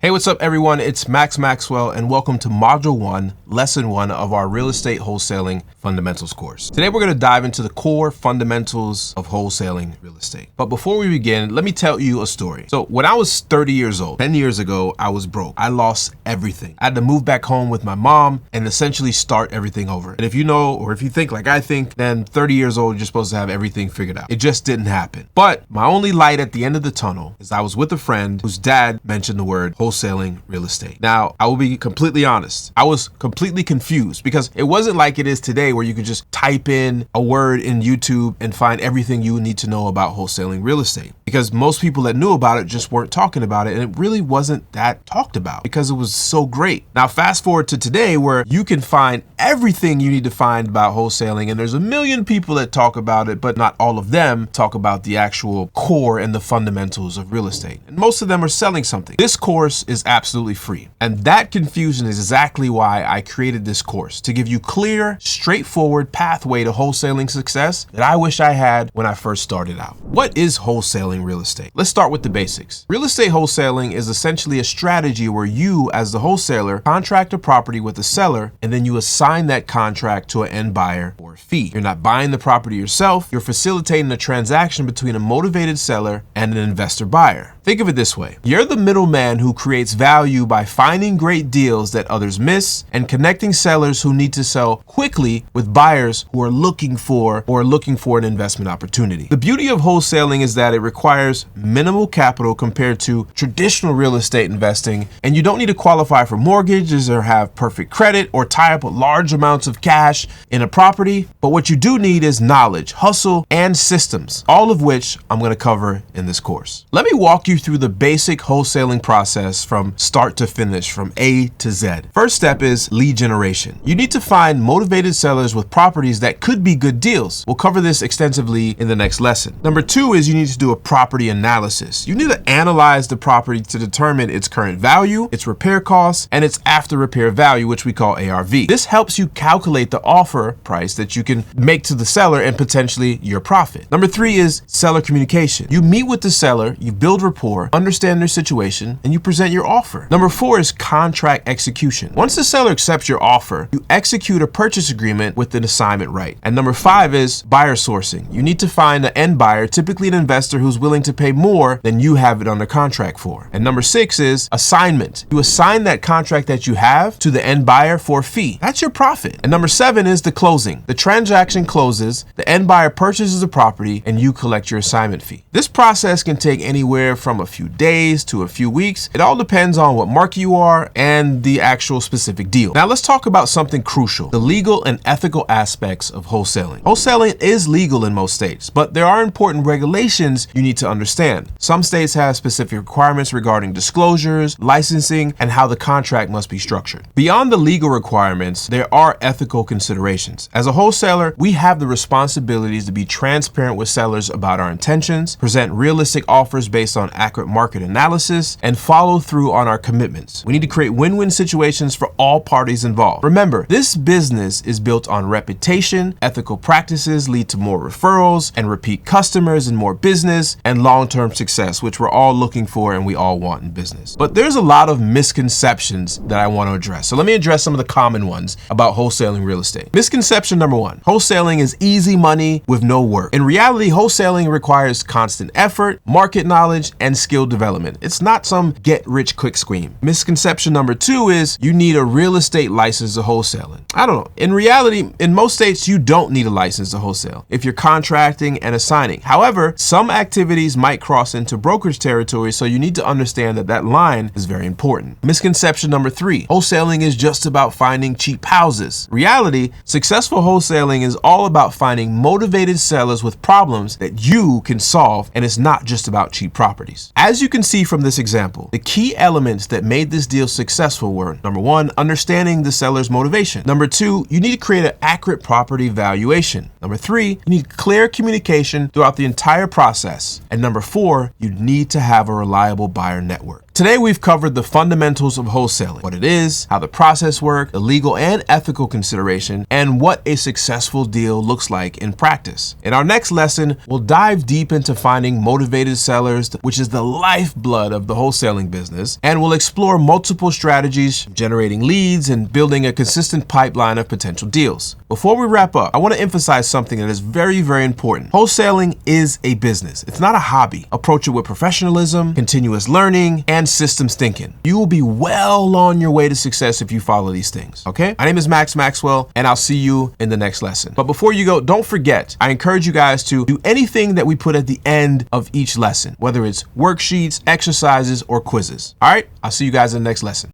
Hey, what's up everyone? It's Maxwell and welcome to Module 1, Lesson 1 of our Real Estate Wholesaling Fundamentals course. Today we're going to dive into the core fundamentals of wholesaling real estate. But before we begin, let me tell you a story. So when I was 30 years old, 10 years ago, I was broke. I lost everything. I had to move back home with my mom and essentially start everything over. And if you know, or if you think like I think, then 30 years old, you're supposed to have everything figured out. It just didn't happen. But my only light at the end of the tunnel is I was with a friend whose dad mentioned the word wholesaling real estate. Now, I will be completely honest. I was completely confused because it wasn't like it is today where you could just type in a word in YouTube and find everything you need to know about wholesaling real estate. Because most people that knew about it just weren't talking about it, and it really wasn't that talked about because it was so great. Now, fast forward to today where you can find everything you need to find about wholesaling, and there's a million people that talk about it, but not all of them talk about the actual core and the fundamentals of real estate. And most of them are selling something. This course is absolutely free. And that confusion is exactly why I created this course, to give you clear, straightforward pathway to wholesaling success that I wish I had when I first started out. What is wholesaling real estate? Let's start with the basics. Real estate wholesaling is essentially a strategy where you, as the wholesaler, contract a property with a seller, and then you assign that contract to an end buyer for a fee. You're not buying the property yourself, you're facilitating a transaction between a motivated seller and an investor buyer. Think of it this way. You're the middleman who creates value by finding great deals that others miss and connecting sellers who need to sell quickly with buyers who are looking for an investment opportunity. The beauty of wholesaling is that it requires minimal capital compared to traditional real estate investing, and you don't need to qualify for mortgages or have perfect credit or tie up large amounts of cash in a property. But what you do need is knowledge, hustle, and systems, all of which I'm going to cover in this course. Let me walk you through the basic wholesaling process from start to finish, from A to Z. First step is lead generation. You need to find motivated sellers with properties that could be good deals. We'll cover this extensively in the next lesson. Number two is you need to do a property analysis. You need to analyze the property to determine its current value, its repair costs, and its after repair value, which we call ARV. This helps you calculate the offer price that you can make to the seller and potentially your profit. Number three is seller communication. You meet with the seller, you build rapport, understand their situation, and you present your offer. Number four is contract execution. Once the seller accepts your offer, you execute a purchase agreement with an assignment right. And number five is buyer sourcing. You need to find an end buyer, typically an investor who's willing to pay more than you have it under contract for. And number six is assignment. You assign that contract that you have to the end buyer for a fee. That's your profit. And number seven is the closing. The transaction closes, the end buyer purchases the property, and you collect your assignment fee. This process can take anywhere from a few days to a few weeks. It all depends on what market you are and the actual specific deal. Now let's talk about something crucial, the legal and ethical aspects of wholesaling. Wholesaling is legal in most states, but there are important regulations you need to understand. Some states have specific requirements regarding disclosures, licensing, and how the contract must be structured. Beyond the legal requirements, there are ethical considerations. As a wholesaler, we have the responsibilities to be transparent with sellers about our intentions, present realistic offers based on accurate market analysis, and follow through on our commitments. We need to create win-win situations for all parties involved. Remember, this business is built on reputation. Ethical practices lead to more referrals and repeat customers and more business and long-term success, which we're all looking for and we all want in business. But there's a lot of misconceptions that I want to address. So let me address some of the common ones about wholesaling real estate. Misconception number one, wholesaling is easy money with no work. In reality, wholesaling requires constant effort, market knowledge, and skill development. It's not some get-rich-quick scheme. Misconception number two is you need a real estate license to wholesaling. I don't know. In reality, in most states, you don't need a license to wholesale if you're contracting and assigning. However, some activities might cross into brokerage territory, so you need to understand that that line is very important. Misconception number three, wholesaling is just about finding cheap houses. Reality, successful wholesaling is all about finding motivated sellers with problems that you can solve, and it's not just about cheap properties. As you can see from this example, the key elements that made this deal successful were, number one, understanding the seller's motivation. Number two, you need to create an accurate property valuation. Number three, you need clear communication throughout the entire process. And number four, you need to have a reliable buyer network. Today we've covered the fundamentals of wholesaling, what it is, how the process works, the legal and ethical consideration, and what a successful deal looks like in practice. In our next lesson, we'll dive deep into finding motivated sellers, which is the lifeblood of the wholesaling business, and we'll explore multiple strategies, generating leads and building a consistent pipeline of potential deals. Before we wrap up, I want to emphasize something that is very, very important. Wholesaling is a business. It's not a hobby. Approach it with professionalism, continuous learning, and systems thinking. You will be well on your way to success if you follow these things, okay? My name is Maxwell, and I'll see you in the next lesson. But before you go, don't forget, I encourage you guys to do anything that we put at the end of each lesson, whether it's worksheets, exercises, or quizzes. All right, I'll see you guys in the next lesson.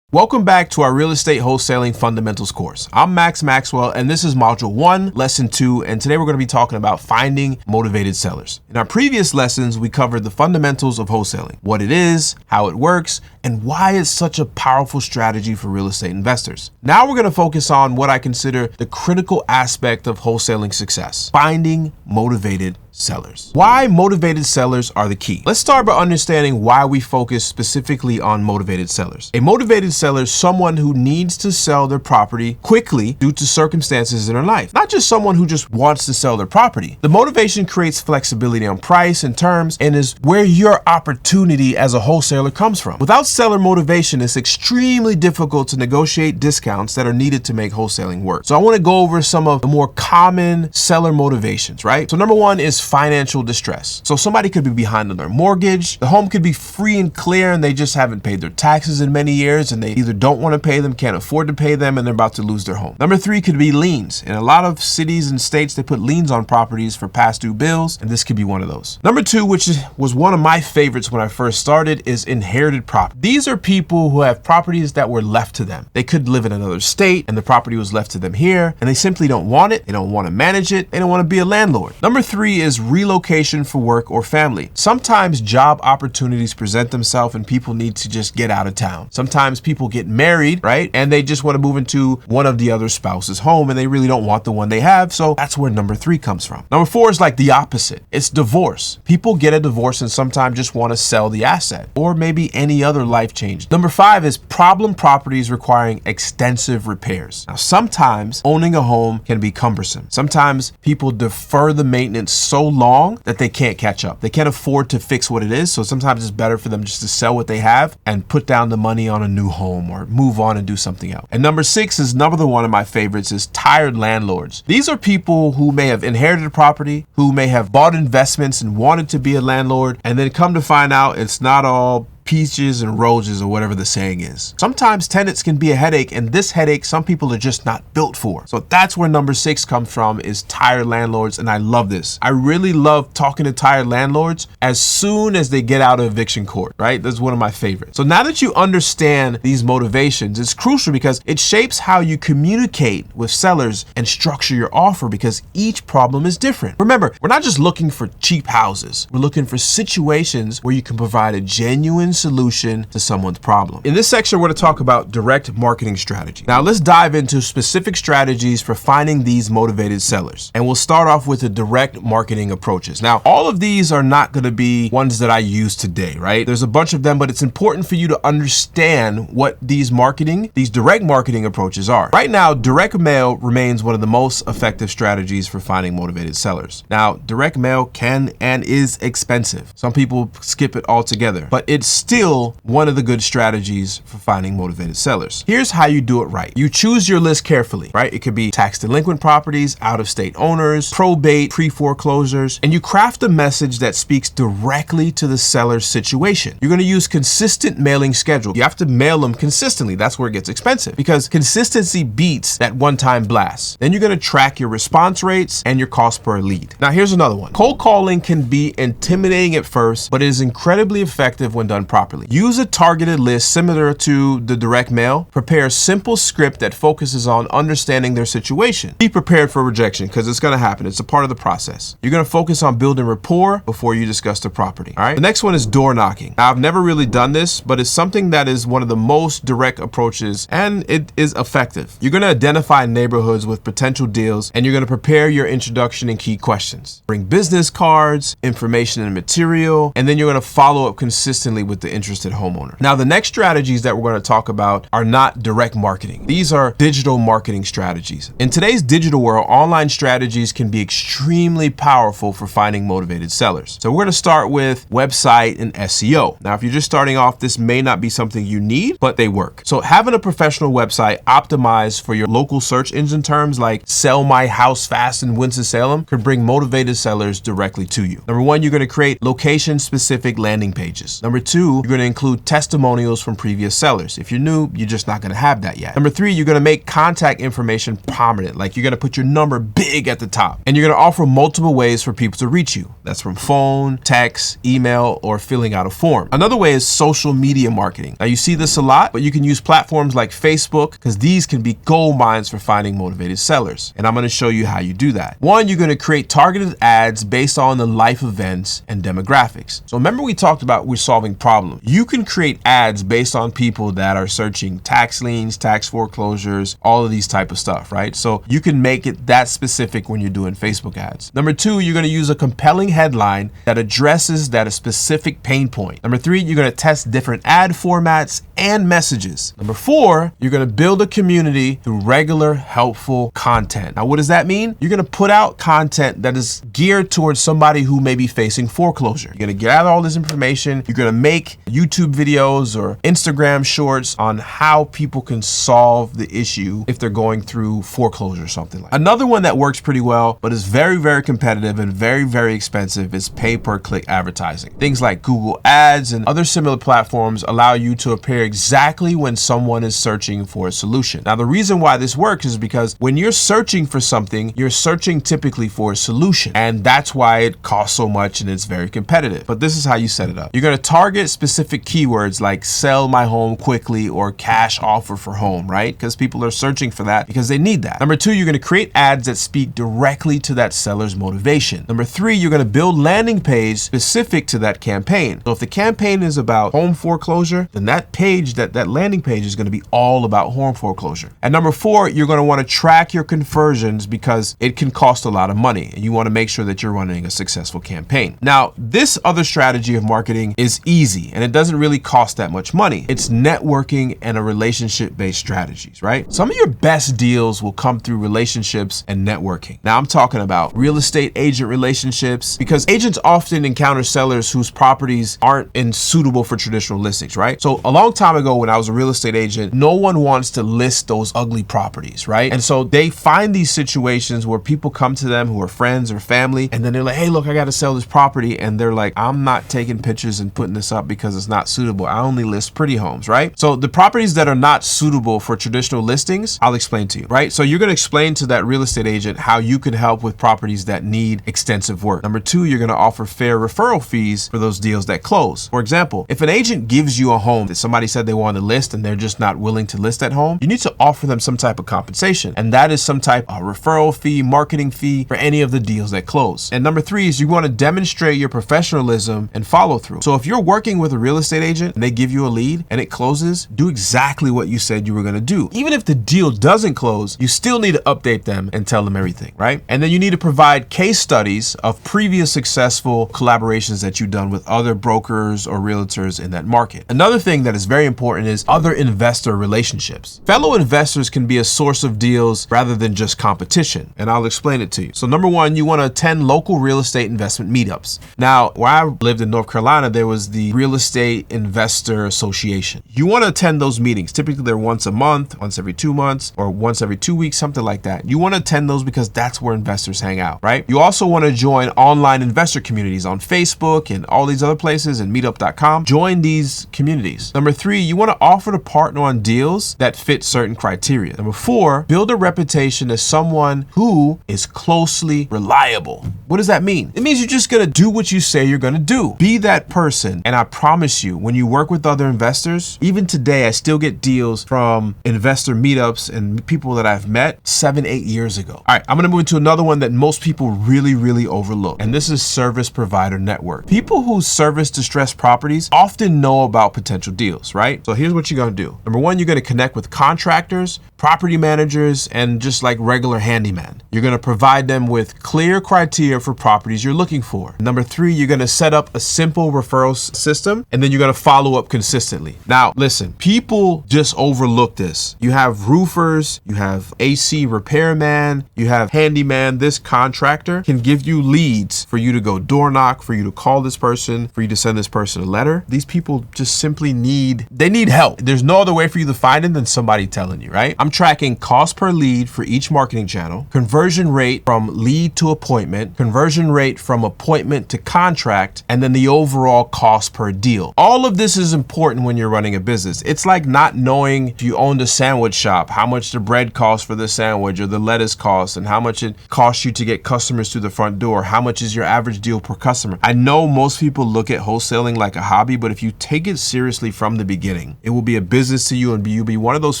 Welcome back to our Real Estate Wholesaling Fundamentals course. I'm Maxwell, and this is Module 1, Lesson 2, and today we're going to be talking about finding motivated sellers. In our previous lessons, we covered the fundamentals of wholesaling, what it is, how it works, and why it's such a powerful strategy for real estate investors. Now we're going to focus on what I consider the critical aspect of wholesaling success, finding motivated sellers. Why motivated sellers are the key. Let's start by understanding why we focus specifically on motivated sellers. A motivated seller is someone who needs to sell their property quickly due to circumstances in their life, not just someone who just wants to sell their property. The motivation creates flexibility on price and terms and is where your opportunity as a wholesaler comes from. Without seller motivation, it's extremely difficult to negotiate discounts that are needed to make wholesaling work. So I want to go over some of the more common seller motivations, right? So number one is financial distress. So somebody could be behind on their mortgage. The home could be free and clear and they just haven't paid their taxes in many years and they either don't want to pay them, can't afford to pay them, and they're about to lose their home. Number three could be liens. In a lot of cities and states, they put liens on properties for past due bills, and this could be one of those. Number two, which was one of my favorites when I first started, is inherited property. These are people who have properties that were left to them. They could live in another state and the property was left to them here, and they simply don't want it. They don't want to manage it. They don't want to be a landlord. Number three is relocation for work or family. Sometimes job opportunities present themselves and people need to just get out of town. Sometimes people get married, right? And they just want to move into one of the other spouse's home and they really don't want the one they have. So that's where number three comes from. Number four is like the opposite. It's divorce. People get a divorce and sometimes just want to sell the asset or maybe any other life change. Number five is problem properties requiring extensive repairs. Now, sometimes owning a home can be cumbersome. Sometimes people defer the maintenance so long that they can't catch up. They can't afford to fix what it is. So sometimes it's better for them just to sell what they have and put down the money on a new home or move on and do something else. And number six is another one of my favorites is tired landlords. These are people who may have inherited property, who may have bought investments and wanted to be a landlord, and then come to find out it's not all peaches and roses or whatever the saying is. Sometimes tenants can be a headache, and this headache some people are just not built for. So that's where number six comes from, is tired landlords, and I love this. I really love talking to tired landlords as soon as they get out of eviction court, right? That's one of my favorites. So now that you understand these motivations, it's crucial because it shapes how you communicate with sellers and structure your offer because each problem is different. Remember, we're not just looking for cheap houses. We're looking for situations where you can provide a genuine solution to someone's problem. In this section, we're going to talk about direct marketing strategy. Now, let's dive into specific strategies for finding these motivated sellers. And we'll start off with the direct marketing approaches. Now, all of these are not going to be ones that I use today, right? There's a bunch of them, but it's important for you to understand what these direct marketing approaches are. Right now, direct mail remains one of the most effective strategies for finding motivated sellers. Now, direct mail can and is expensive. Some people skip it altogether, but it's still one of the good strategies for finding motivated sellers. Here's how you do it right. You choose your list carefully, right? It could be tax delinquent properties, out-of-state owners, probate, pre-foreclosures, and you craft a message that speaks directly to the seller's situation. You're going to use consistent mailing schedule. You have to mail them consistently. That's where it gets expensive because consistency beats that one-time blast. Then you're going to track your response rates and your cost per lead. Now, here's another one. Cold calling can be intimidating at first, but it is incredibly effective when done properly. Use a targeted list similar to the direct mail. Prepare a simple script that focuses on understanding their situation. Be prepared for rejection because it's going to happen. It's a part of the process. You're going to focus on building rapport before you discuss the property. All right. The next one is door knocking. Now, I've never really done this, but it's something that is one of the most direct approaches and it is effective. You're going to identify neighborhoods with potential deals and you're going to prepare your introduction and key questions. Bring business cards, information and material, and then you're going to follow up consistently with with the interested homeowner. Now, the next strategies that we're going to talk about are not direct marketing. These are digital marketing strategies. In today's digital world, online strategies can be extremely powerful for finding motivated sellers. So we're going to start with website and SEO. Now, if you're just starting off, this may not be something you need, but they work. So having a professional website optimized for your local search engine terms like sell my house fast in Winston-Salem could bring motivated sellers directly to you. Number one, you're going to create location-specific landing pages. Number two, you're going to include testimonials from previous sellers. If you're new, you're just not going to have that yet. Number three, you're going to make contact information prominent. Like you're going to put your number big at the top. And you're going to offer multiple ways for people to reach you. That's from phone, text, email, or filling out a form. Another way is social media marketing. Now you see this a lot, but you can use platforms like Facebook because these can be gold mines for finding motivated sellers. And I'm going to show you how you do that. One, you're going to create targeted ads based on the life events and demographics. So remember we talked about we're solving problems. You can create ads based on people that are searching tax liens, tax foreclosures, all of these type of stuff, right? So you can make it that specific when you're doing Facebook ads. Number two, you're going to use a compelling headline that addresses that a specific pain point. Number three, you're going to test different ad formats and messages. Number four, you're going to build a community through regular, helpful content. Now, what does that mean? You're going to put out content that is geared towards somebody who may be facing foreclosure. You're going to gather all this information. You're going to make YouTube videos or Instagram shorts on how people can solve the issue if they're going through foreclosure or something like that. Another one that works pretty well, but is very, very competitive and very, very expensive is pay-per-click advertising. Things like Google Ads and other similar platforms allow you to appear exactly when someone is searching for a solution. Now, the reason why this works is because when you're searching for something, you're searching typically for a solution. And that's why it costs so much and it's very competitive. But this is how you set it up. You're going to target specific keywords like sell my home quickly or cash offer for home, right? Because people are searching for that because they need that. Number two, you're going to create ads that speak directly to that seller's motivation. Number three, you're going to build landing page specific to that campaign. So if the campaign is about home foreclosure, then that page, that landing page is going to be all about home foreclosure. And number four, you're going to want to track your conversions because it can cost a lot of money and you want to make sure that you're running a successful campaign. Now, this other strategy of marketing is easy and it doesn't really cost that much money. It's networking and a relationship-based strategies, right? Some of your best deals will come through relationships and networking. Now, I'm talking about real estate agent relationships because agents often encounter sellers whose properties aren't suitable for traditional listings, right? So a long time ago when I was a real estate agent, no one wants to list those ugly properties, right? And so they find these situations where people come to them who are friends or family, and then they're like, hey, look, I got to sell this property. And they're like, I'm not taking pictures and putting this up because it's not suitable. I only list pretty homes, right? So the properties that are not suitable for traditional listings, I'll explain to you, right? So you're going to explain to that real estate agent how you can help with properties that need extensive work. Number two, you're going to offer fair referral fees for those deals that close. For example, if an agent gives you a home that somebody said they wanted to list and they're just not willing to list that home, you need to offer them some type of compensation. And that is some type of referral fee, marketing fee for any of the deals that close. And number three is you want to demonstrate your professionalism and follow through. So if you're working with a real estate agent and they give you a lead and it closes, do exactly what you said you were going to do. Even if the deal doesn't close, you still need to update them and tell them everything, right? And then you need to provide case studies of previous successful collaborations that you've done with other brokers or realtors in that market. Another thing that is very important is other investor relationships. Fellow investors can be a source of deals rather than just competition, and I'll explain it to you. So number one, you want to attend local real estate investment meetups. Now, where I lived in North Carolina, there was the Real Estate Investor Association. You want to attend those meetings. Typically, they're once a month, once every 2 months, or once every 2 weeks, something like that. You want to attend those because that's where investors hang out, right? You also want to join online investor communities on Facebook and all these other places and meetup.com. Join these communities. Number three, you want to offer to partner on deals that fit certain criteria. Number four, build a reputation as someone who is closely reliable. What does that mean? It means you're just going to do what you say you're going to do. Be that person. And I promise you, when you work with other investors, even today, I still get deals from investor meetups and people that I've met 7-8 years ago. All right, I'm going to move into another one that most people really overlook. And this is service provider network. People who service distressed properties often know about potential deals, right? right? So here's what you're gonna do. Number one, you're gonna connect with contractors, property managers, and just like regular handyman. You're gonna provide them with clear criteria for properties you're looking for. Number three, you're gonna set up a simple referral system, and then you're gonna follow up consistently. Now, listen, people just overlook this. You have roofers, you have AC repairman, you have handyman. This contractor can give you leads for you to go door knock, for you to call this person, for you to send this person a letter. These people just simply need help. There's no other way for you to find it than somebody telling you, right? I'm tracking cost per lead for each marketing channel, conversion rate from lead to appointment, conversion rate from appointment to contract, and then the overall cost per deal. All of this is important when you're running a business. It's like not knowing if you owned a sandwich shop, how much the bread costs for the sandwich or the lettuce costs, and how much it costs you to get customers through the front door. How much is your average deal per customer? I know most people look at wholesaling like a hobby, but if you take it seriously from the beginning, it will be a business to you, and you'll be one of those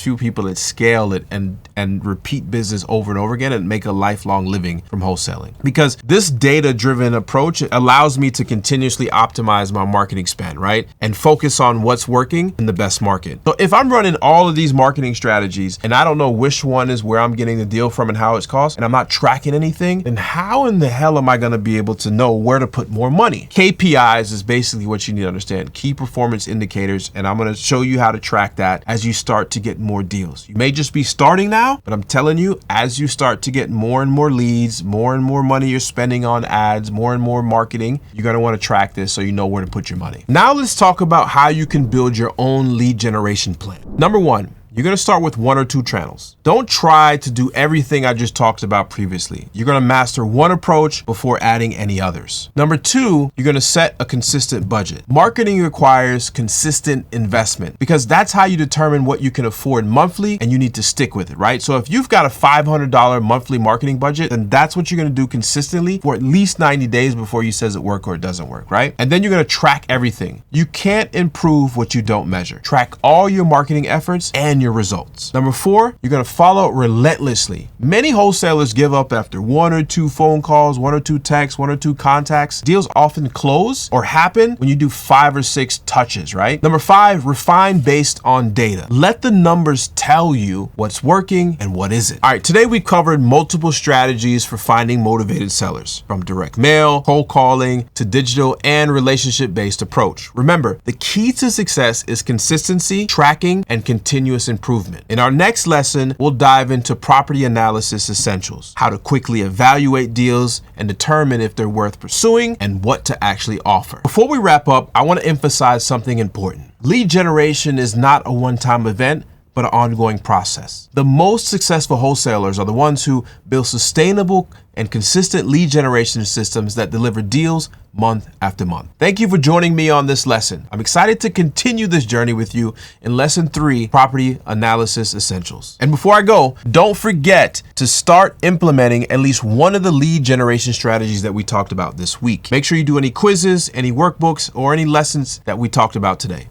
few people that scale it and repeat business over and over again and make a lifelong living from wholesaling. Because this data-driven approach allows me to continuously optimize my marketing spend, right? And focus on what's working in the best market. So if I'm running all of these marketing strategies and I don't know which one is where I'm getting the deal from and how it's cost, and I'm not tracking anything, then how in the hell am I gonna be able to know where to put more money? KPIs is basically what you need to understand, key performance indicators, and I'm gonna show you how to track that as you start to get more deals. You may just be starting now, but I'm telling you, as you start to get more and more leads, more and more money you're spending on ads, more and more marketing, you're gonna wanna track this so you know where to put your money. Now let's talk about how you can build your own lead generation plan. Number one, you're gonna start with one or two channels. Don't try to do everything I just talked about previously. You're gonna master one approach before adding any others. Number two, you're gonna set a consistent budget. Marketing requires consistent investment because that's how you determine what you can afford monthly, and you need to stick with it, right? So if you've got a $500 monthly marketing budget, then that's what you're gonna do consistently for at least 90 days before you says it works or it doesn't work, right? And then you're gonna track everything. You can't improve what you don't measure. Track all your marketing efforts and your results. Number four, you're gonna follow relentlessly. Many wholesalers give up after one or two phone calls, one or two texts, one or two contacts. Deals often close or happen when you do 5 or 6 touches, right? Number five, refine based on data. Let the numbers tell you what's working and what isn't. All right, today we covered multiple strategies for finding motivated sellers, from direct mail, cold calling, to digital and relationship-based approach. Remember, the key to success is consistency, tracking, and continuous improvement. In our next lesson, we'll dive into property analysis essentials, how to quickly evaluate deals and determine if they're worth pursuing and what to actually offer. Before we wrap up, I want to emphasize something important. Lead generation is not a one-time event, but an ongoing process. The most successful wholesalers are the ones who build sustainable and consistent lead generation systems that deliver deals month after month. Thank you for joining me on this lesson. I'm excited to continue this journey with you in lesson 3, property analysis essentials. And before I go, don't forget to start implementing at least one of the lead generation strategies that we talked about this week. Make sure you do any quizzes, any workbooks, or any lessons that we talked about today.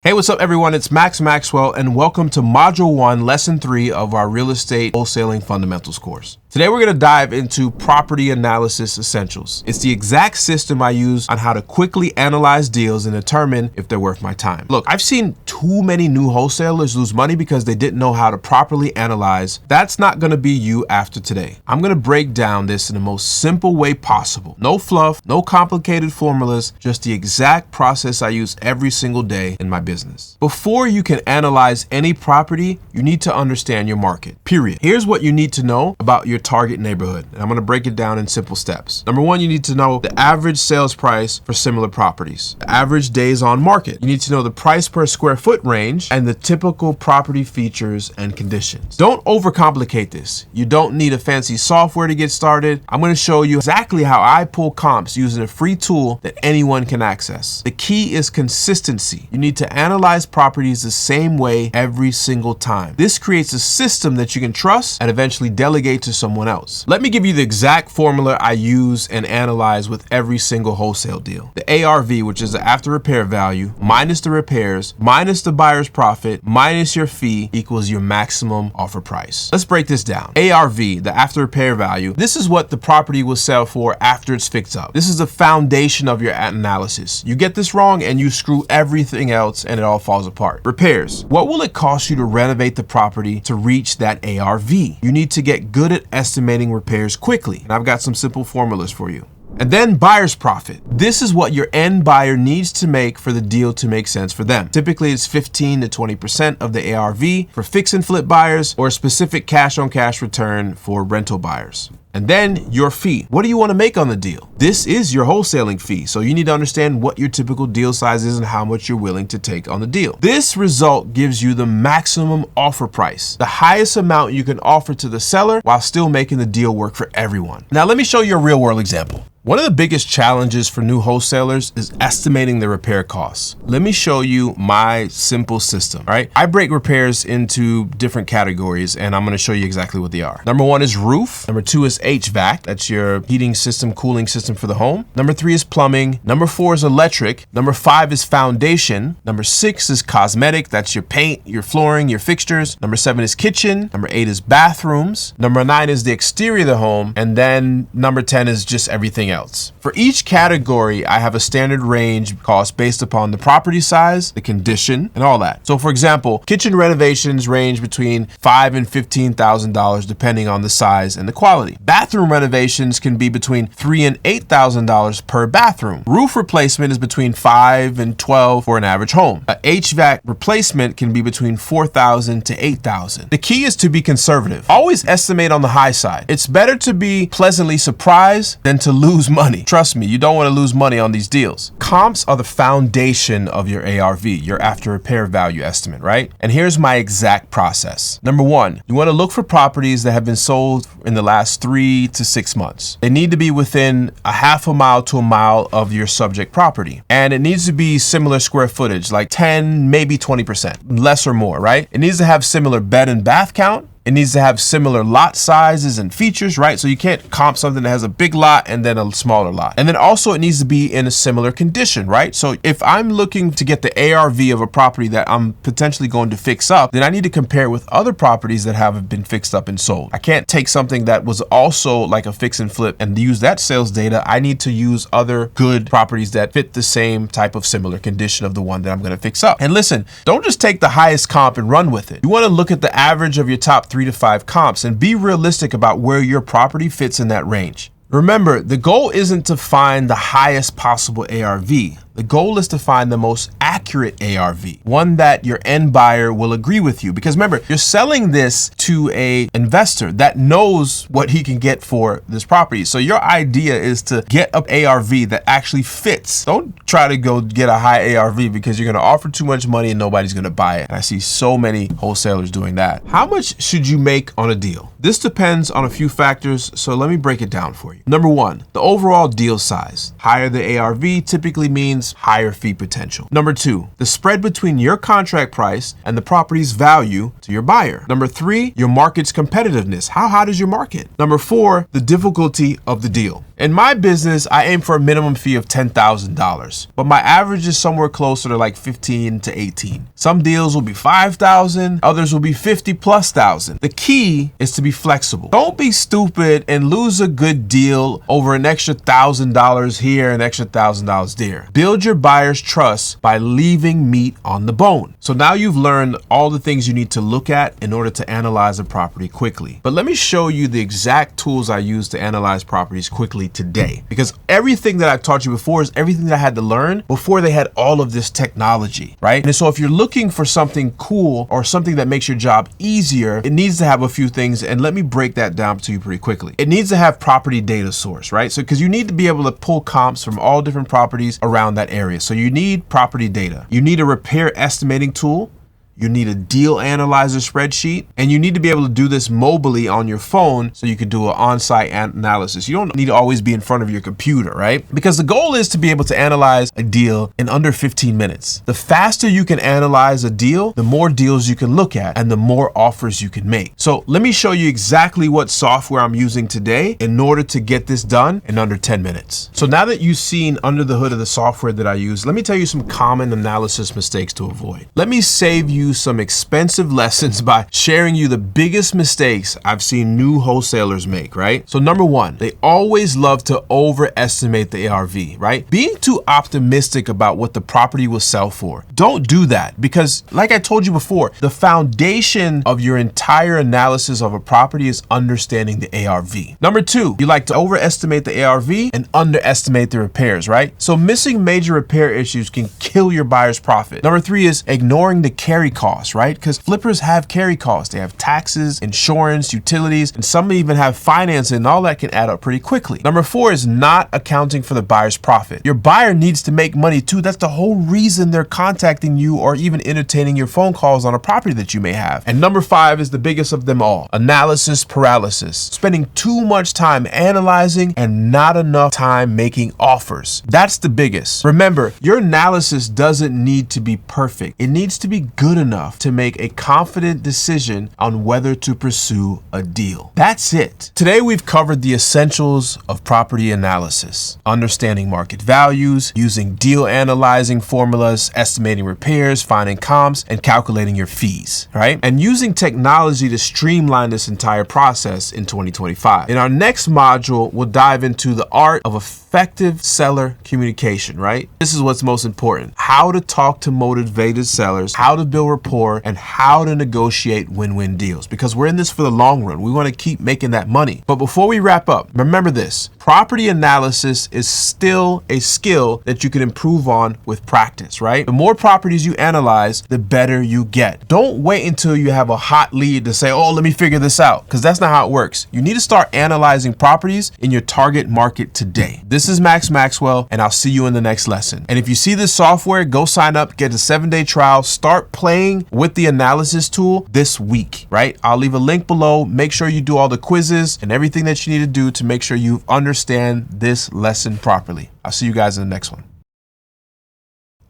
Hey, what's up everyone? It's Maxwell, and welcome to Module 1, Lesson 3 of our Real Estate Wholesaling Fundamentals course. Today we're going to dive into property analysis essentials. It's the exact system I use on how to quickly analyze deals and determine if they're worth my time. Look, I've seen too many new wholesalers lose money because they didn't know how to properly analyze. That's not going to be you after today. I'm going to break down this in the most simple way possible. No fluff, no complicated formulas, just the exact process I use every single day in my business. Before you can analyze any property, you need to understand your market, period. Here's what you need to know about your target neighborhood, and I'm going to break it down in simple steps. Number one, you need to know the average sales price for similar properties, the average days on market. You need to know the price per square foot range and the typical property features and conditions. Don't overcomplicate this. You don't need a fancy software to get started. I'm going to show you exactly how I pull comps using a free tool that anyone can access. The key is consistency. You need to analyze properties the same way every single time. This creates a system that you can trust and eventually delegate to someone else. Let me give you the exact formula I use and analyze with every single wholesale deal. The ARV, which is the after repair value, minus the repairs, minus the buyer's profit, minus your fee, equals your maximum offer price. Let's break this down. ARV, the after repair value, this is what the property will sell for after it's fixed up. This is the foundation of your analysis. You get this wrong and you screw everything else and it all falls apart. Repairs. What will it cost you to renovate the property to reach that ARV? You need to get good at estimating repairs quickly. And I've got some simple formulas for you. And then buyer's profit. This is what your end buyer needs to make for the deal to make sense for them. Typically, it's 15 to 20% of the ARV for fix and flip buyers, or a specific cash on cash return for rental buyers. And then your fee. What do you want to make on the deal? This is your wholesaling fee. So you need to understand what your typical deal size is and how much you're willing to take on the deal. This result gives you the maximum offer price, the highest amount you can offer to the seller while still making the deal work for everyone. Now, let me show you a real world example. One of the biggest challenges for new wholesalers is estimating the repair costs. Let me show you my simple system, all right? I break repairs into different categories, and I'm gonna show you exactly what they are. Number 1 is roof. Number 2 is HVAC. That's your heating system, cooling system for the home. Number 3 is plumbing. Number 4 is electric. Number 5 is foundation. Number 6 is cosmetic. That's your paint, your flooring, your fixtures. Number 7 is kitchen. Number 8 is bathrooms. Number 9 is the exterior of the home. And then number 10 is just everything else. For each category, I have a standard range cost based upon the property size, the condition, and all that. So for example, kitchen renovations range between $5,000 and $15,000 depending on the size and the quality. Bathroom renovations can be between $3,000 and $8,000 per bathroom. Roof replacement is between $5,000 and $12,000 for an average home. A HVAC replacement can be between $4,000 to $8,000. The key is to be conservative. Always estimate on the high side. It's better to be pleasantly surprised than to lose money. Trust me, you don't want to lose money on these deals. Comps are the foundation of your ARV, your after repair value estimate, right? And here's my exact process. Number 1, you want to look for properties that have been sold in the last 3 to 6 months. They need to be within a half a mile to a mile of your subject property. And it needs to be similar square footage, like 10, maybe 20%, less or more, right? It needs to have similar bed and bath count. It needs to have similar lot sizes and features, right? So you can't comp something that has a big lot and then a smaller lot. And then also it needs to be in a similar condition, right? So if I'm looking to get the ARV of a property that I'm potentially going to fix up, then I need to compare it with other properties that haven't been fixed up and sold. I can't take something that was also like a fix and flip and use that sales data. I need to use other good properties that fit the same type of similar condition of the one that I'm going to fix up. And listen, don't just take the highest comp and run with it. You want to look at the average of your top 3 to 5 comps and be realistic about where your property fits in that range. Remember, the goal isn't to find the highest possible ARV. The goal is to find the most accurate ARV, one that your end buyer will agree with you. Because remember, you're selling this to an investor that knows what he can get for this property. So your idea is to get an ARV that actually fits. Don't try to go get a high ARV because you're going to offer too much money and nobody's going to buy it. And I see so many wholesalers doing that. How much should you make on a deal? This depends on a few factors, so let me break it down for you. Number 1, the overall deal size. Higher the ARV typically means higher fee potential. Number 2, the spread between your contract price and the property's value to your buyer. Number 3, your market's competitiveness. How hot is your market? Number 4, the difficulty of the deal. In my business, I aim for a minimum fee of $10,000, but my average is somewhere closer to like 15 to 18. Some deals will be 5,000, others will be 50 plus thousand. The key is to be flexible. Don't be stupid and lose a good deal over an extra $1,000 here, an extra $1,000 there. Build your buyer's trust by leaving meat on the bone. So now you've learned all the things you need to look at in order to analyze a property quickly. But let me show you the exact tools I use to analyze properties quickly today, because everything that I've taught you before is everything that I had to learn before they had all of this technology, right? And so if you're looking for something cool or something that makes your job easier, it needs to have a few things, and let me break that down to you pretty quickly. It needs to have property data source, right? So because you need to be able to pull comps from all different properties around that area. So you need property data. You need a repair estimating tool. You need a deal analyzer spreadsheet, and you need to be able to do this mobily on your phone so you can do an on-site analysis. You don't need to always be in front of your computer, right? Because the goal is to be able to analyze a deal in under 15 minutes. The faster you can analyze a deal, the more deals you can look at and the more offers you can make. So let me show you exactly what software I'm using today in order to get this done in under 10 minutes. So now that you've seen under the hood of the software that I use, let me tell you some common analysis mistakes to avoid. Let me save you you some expensive lessons by sharing you the biggest mistakes I've seen new wholesalers make, right? So number one, they always love to overestimate the ARV, right? Being too optimistic about what the property will sell for. Don't do that because, like I told you before, the foundation of your entire analysis of a property is understanding the ARV. Number two, you like to overestimate the ARV and underestimate the repairs, right? So missing major repair issues can kill your buyer's profit. Number three is ignoring the carry costs, right? Because flippers have carry costs. They have taxes, insurance, utilities, and some even have financing, and all that can add up pretty quickly. Number four is not accounting for the buyer's profit. Your buyer needs to make money too. That's the whole reason they're contacting you or even entertaining your phone calls on a property that you may have. And number five is the biggest of them all, analysis paralysis. Spending too much time analyzing and not enough time making offers. That's the biggest. Remember, your analysis doesn't need to be perfect. It needs to be good enough to make a confident decision on whether to pursue a deal. That's it. Today we've covered the essentials of property analysis, understanding market values, using deal analyzing formulas, estimating repairs, finding comps, and calculating your fees, right? And using technology to streamline this entire process in 2025. In our next module, we'll dive into the art of effective seller communication, right? This is what's most important. How to talk to motivated sellers, how to build rapport, and how to negotiate win-win deals. Because we're in this for the long run. We want to keep making that money. But before we wrap up, remember this. Property analysis is still a skill that you can improve on with practice, right? The more properties you analyze, the better you get. Don't wait until you have a hot lead to say, oh, let me figure this out, because that's not how it works. You need to start analyzing properties in your target market today. This is Maxwell, and I'll see you in the next lesson. And if you see this software, go sign up, get a 7-day trial, start playing with the analysis tool this week, right? I'll leave a link below. Make sure you do all the quizzes and everything that you need to do to make sure you understand this lesson properly. I'll see you guys in the next one.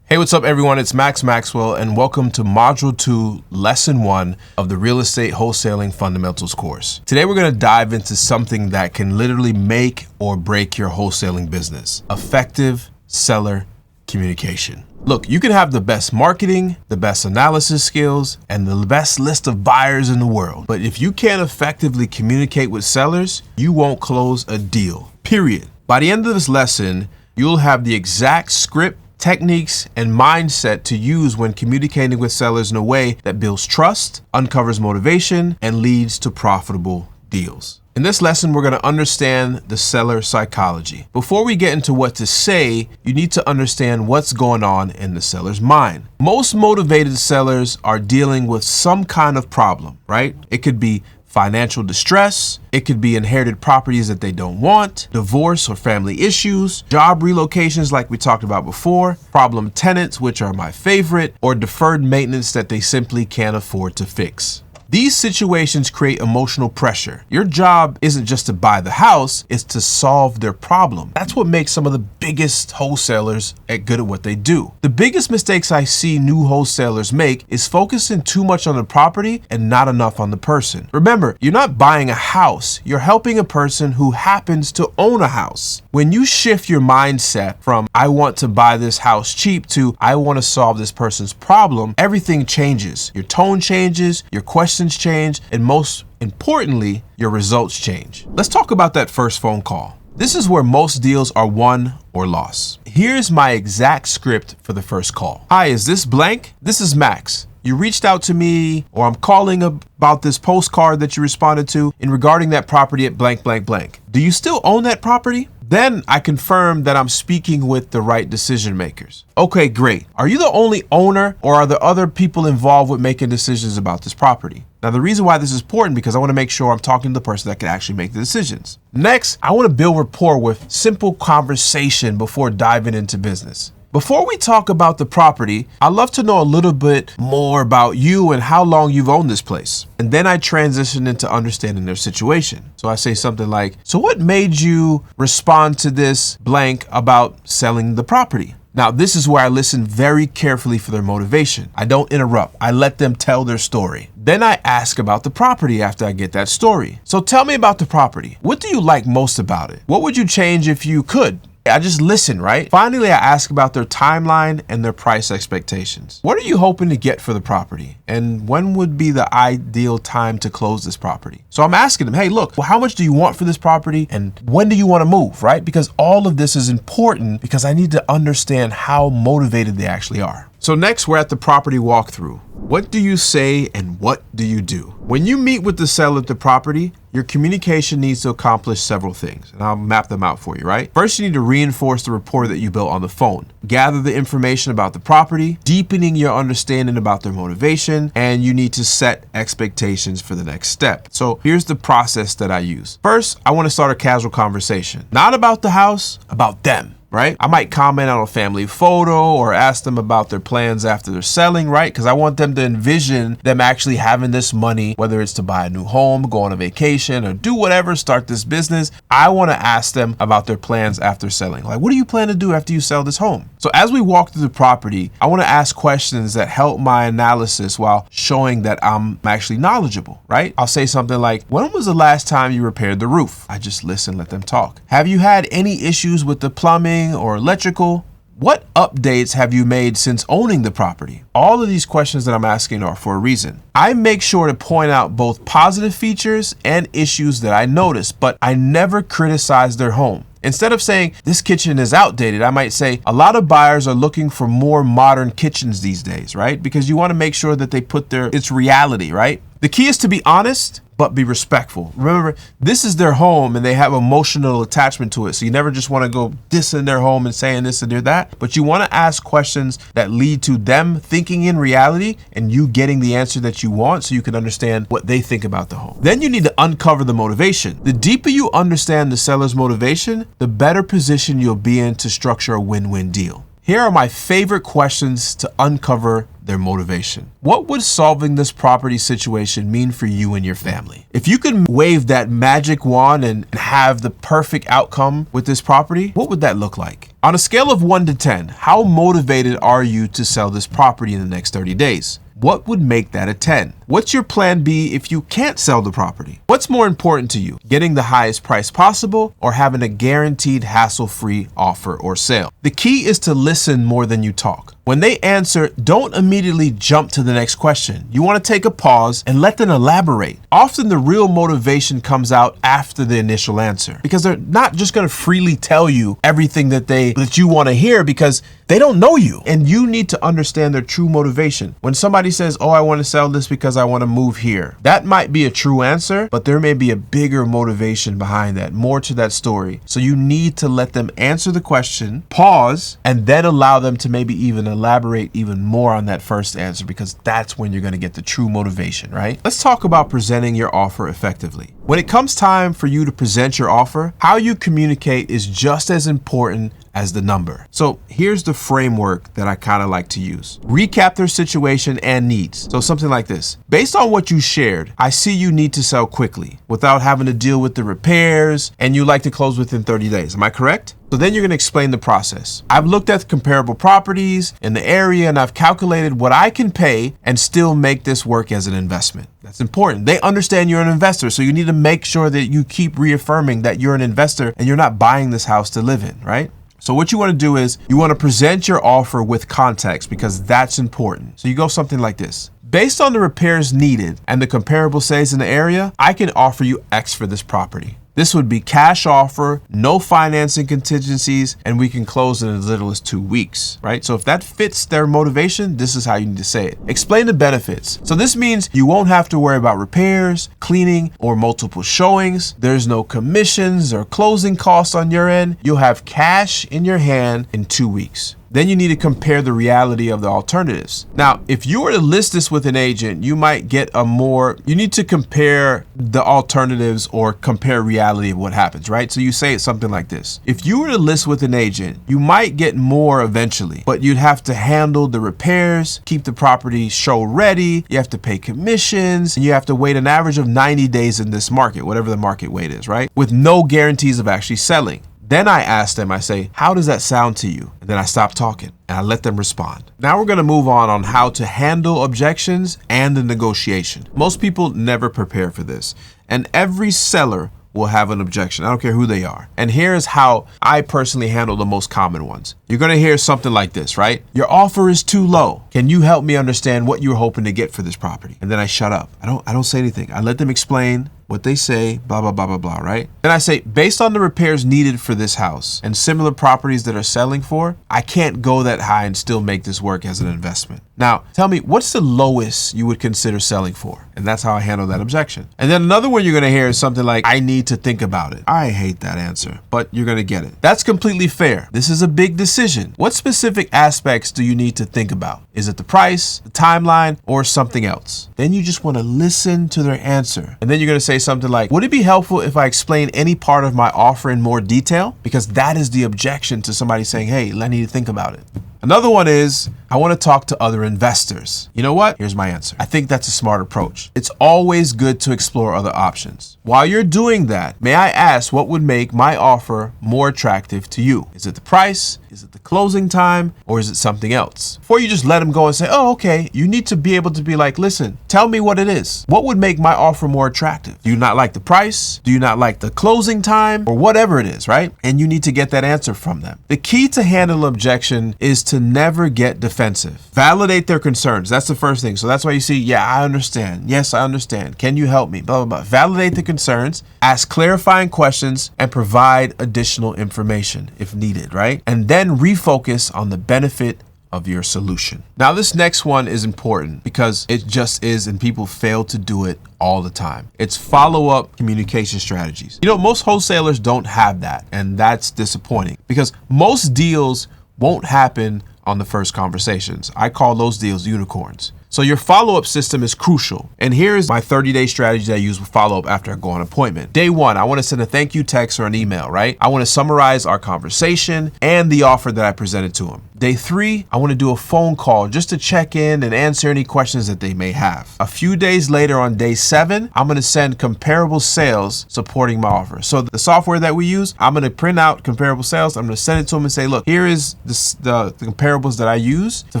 Hey, what's up everyone? It's Maxwell and welcome to Module 2, Lesson 1 of the Real Estate Wholesaling Fundamentals course. Today we're going to dive into something that can literally make or break your wholesaling business: effective seller communication. Look, you can have the best marketing, the best analysis skills, and the best list of buyers in the world. But if you can't effectively communicate with sellers, you won't close a deal, period. By the end of this lesson, you'll have the exact script, techniques, and mindset to use when communicating with sellers in a way that builds trust, uncovers motivation, and leads to profitable deals. In this lesson, we're going to understand the seller psychology. Before we get into what to say, you need to understand what's going on in the seller's mind. Most motivated sellers are dealing with some kind of problem, right? It could be financial distress, it could be inherited properties that they don't want, divorce or family issues, job relocations like we talked about before, problem tenants, which are my favorite, or deferred maintenance that they simply can't afford to fix. These situations create emotional pressure. Your job isn't just to buy the house, it's to solve their problem. That's what makes some of the biggest wholesalers good at what they do. The biggest mistakes I see new wholesalers make is focusing too much on the property and not enough on the person. Remember, you're not buying a house, you're helping a person who happens to own a house. When you shift your mindset from I want to buy this house cheap to I want to solve this person's problem, everything changes. Your tone changes, your questions change, and most importantly, your results change. Let's talk about that first phone call. This is where most deals are won or lost. Here's my exact script for the first call. Hi, is this blank? This is Max. You reached out to me, or I'm calling about this postcard that you responded to in regarding that property at blank, blank, blank. Do you still own that property? Then I confirm that I'm speaking with the right decision makers. Okay, great. Are you the only owner, or are there other people involved with making decisions about this property? Now, the reason why this is important because I want to make sure I'm talking to the person that can actually make the decisions. Next, I want to build rapport with simple conversation before diving into business. Before we talk about the property, I'd love to know a little bit more about you and how long you've owned this place. And then I transition into understanding their situation. So I say something like, so what made you respond to this blank about selling the property? Now, this is where I listen very carefully for their motivation. I don't interrupt. I let them tell their story. Then I ask about the property after I get that story. So tell me about the property. What do you like most about it? What would you change if you could? I just listen, right? Finally, I ask about their timeline and their price expectations. What are you hoping to get for the property? And when would be the ideal time to close this property? So I'm asking them, hey, look, well, how much do you want for this property? And when do you want to move, right? Because all of this is important because I need to understand how motivated they actually are. So next, we're at the property walkthrough. What do you say and what do you do? When you meet with the seller of the property, your communication needs to accomplish several things, and I'll map them out for you, right? First, you need to reinforce the rapport that you built on the phone. Gather the information about the property, deepening your understanding about their motivation, and you need to set expectations for the next step. So here's the process that I use. First, I want to start a casual conversation, not about the house, about them. Right? I might comment on a family photo or ask them about their plans after they're selling, right? Because I want them to envision them actually having this money, whether it's to buy a new home, go on a vacation, or do whatever, start this business. I want to ask them about their plans after selling. Like, what do you plan to do after you sell this home? So as we walk through the property, I want to ask questions that help my analysis while showing that I'm actually knowledgeable, right? I'll say something like, when was the last time you repaired the roof? I just listen, let them talk. Have you had any issues with the plumbing or electrical? What updates have you made since owning the property? All of these questions that I'm asking are for a reason. I make sure to point out both positive features and issues that I notice, but I never criticize their home. Instead of saying this kitchen is outdated, I might say a lot of buyers are looking for more modern kitchens these days, right? Because you want to make sure that they put it's reality, right? The key is to be honest, but be respectful. Remember, this is their home and they have emotional attachment to it. So you never just want to go dissing their home and saying this and that, but you want to ask questions that lead to them thinking in reality and you getting the answer that you want so you can understand what they think about the home. Then you need to uncover the motivation. The deeper you understand the seller's motivation, the better position you'll be in to structure a win-win deal. Here are my favorite questions to uncover their motivation. What would solving this property situation mean for you and your family? If you could wave that magic wand and have the perfect outcome with this property, what would that look like? On a scale of 1 to 10, how motivated are you to sell this property in the next 30 days? What would make that a 10? What's your plan B if you can't sell the property? What's more important to you, getting the highest price possible or having a guaranteed hassle-free offer or sale? The key is to listen more than you talk. When they answer, don't immediately jump to the next question. You want to take a pause and let them elaborate. Often the real motivation comes out after the initial answer because they're not just going to freely tell you everything that you want to hear because they don't know you, and you need to understand their true motivation. When somebody says, oh, I want to sell this because I want to move here, that might be a true answer, but there may be a bigger motivation behind that, more to that story. So you need to let them answer the question, pause, and then allow them to maybe even elaborate even more on that first answer because that's when you're going to get the true motivation, right? Let's talk about presenting your offer effectively. When it comes time for you to present your offer, how you communicate is just as important as the number. So here's the framework that I kind of like to use. Recap their situation and needs. So something like this. Based on what you shared, I see you need to sell quickly without having to deal with the repairs and you like to close within 30 days. Am I correct? So then you're going to explain the process. I've looked at comparable properties in the area and I've calculated what I can pay and still make this work as an investment. That's important. They understand you're an investor, so you need to make sure that you keep reaffirming that you're an investor and you're not buying this house to live in, right? So what you want to do is you want to present your offer with context because that's important. So you go something like this. Based on the repairs needed and the comparable sales in the area, I can offer you X for this property. This would be cash offer, no financing contingencies, and we can close in as little as 2 weeks, right? So if that fits their motivation, this is how you need to say it. Explain the benefits. So this means you won't have to worry about repairs, cleaning, or multiple showings. There's no commissions or closing costs on your end. You'll have cash in your hand in 2 weeks. Then you need to compare the reality of the alternatives. Now, if you were to list this with an agent, you might get you need to compare the alternatives or compare reality of what happens, right? So you say it's something like this. If you were to list with an agent, you might get more eventually, but you'd have to handle the repairs, keep the property show ready, you have to pay commissions, and you have to wait an average of 90 days in this market, whatever the market wait is, right? With no guarantees of actually selling. Then I ask them, I say, how does that sound to you? And then I stop talking and I let them respond. Now we're going to move on how to handle objections and the negotiation. Most people never prepare for this. And every seller will have an objection. I don't care who they are. And here's how I personally handle the most common ones. You're going to hear something like this, right? Your offer is too low. Can you help me understand what you're hoping to get for this property? And then I shut up. I don't say anything. I let them explain what they say, blah, blah, blah, blah, blah, right? Then I say, based on the repairs needed for this house and similar properties that are selling for, I can't go that high and still make this work as an investment. Now, tell me, what's the lowest you would consider selling for? And that's how I handle that objection. And then another one you're gonna hear is something like, I need to think about it. I hate that answer, but you're gonna get it. That's completely fair. This is a big decision. What specific aspects do you need to think about? Is it the price, the timeline, or something else? Then you just wanna listen to their answer. And then you're gonna say something like, would it be helpful if I explain any part of my offer in more detail? Because that is the objection to somebody saying, hey, I need to think about it. Another one is, I want to talk to other investors. You know what? Here's my answer. I think that's a smart approach. It's always good to explore other options. While you're doing that, may I ask what would make my offer more attractive to you? Is it the price? Is it the closing time? Or is it something else? Before you just let them go and say, oh, okay, you need to be able to be like, listen, tell me what it is. What would make my offer more attractive? Do you not like the price? Do you not like the closing time? Or whatever it is, right? And you need to get that answer from them. The key to handle objection is to never get defensive. Validate their concerns. That's the first thing. So that's why you see, yeah, I understand. Yes, I understand. Can you help me? Blah, blah, blah. Validate the concerns, ask clarifying questions, and provide additional information if needed, right? And then refocus on the benefit of your solution. Now, this next one is important because it just is, and people fail to do it all the time. It's follow-up communication strategies. You know, most wholesalers don't have that, and that's disappointing because most deals won't happen on the first conversations. I call those deals unicorns. So your follow-up system is crucial. And here's my 30-day strategy that I use with follow-up after I go on appointment. Day one, I want to send a thank you text or an email, right? I want to summarize our conversation and the offer that I presented to them. Day three, I want to do a phone call just to check in and answer any questions that they may have. A few days later on day 7, I'm going to send comparable sales supporting my offer. So the software that we use, I'm going to print out comparable sales. I'm going to send it to them and say, look, here is the comparables that I use to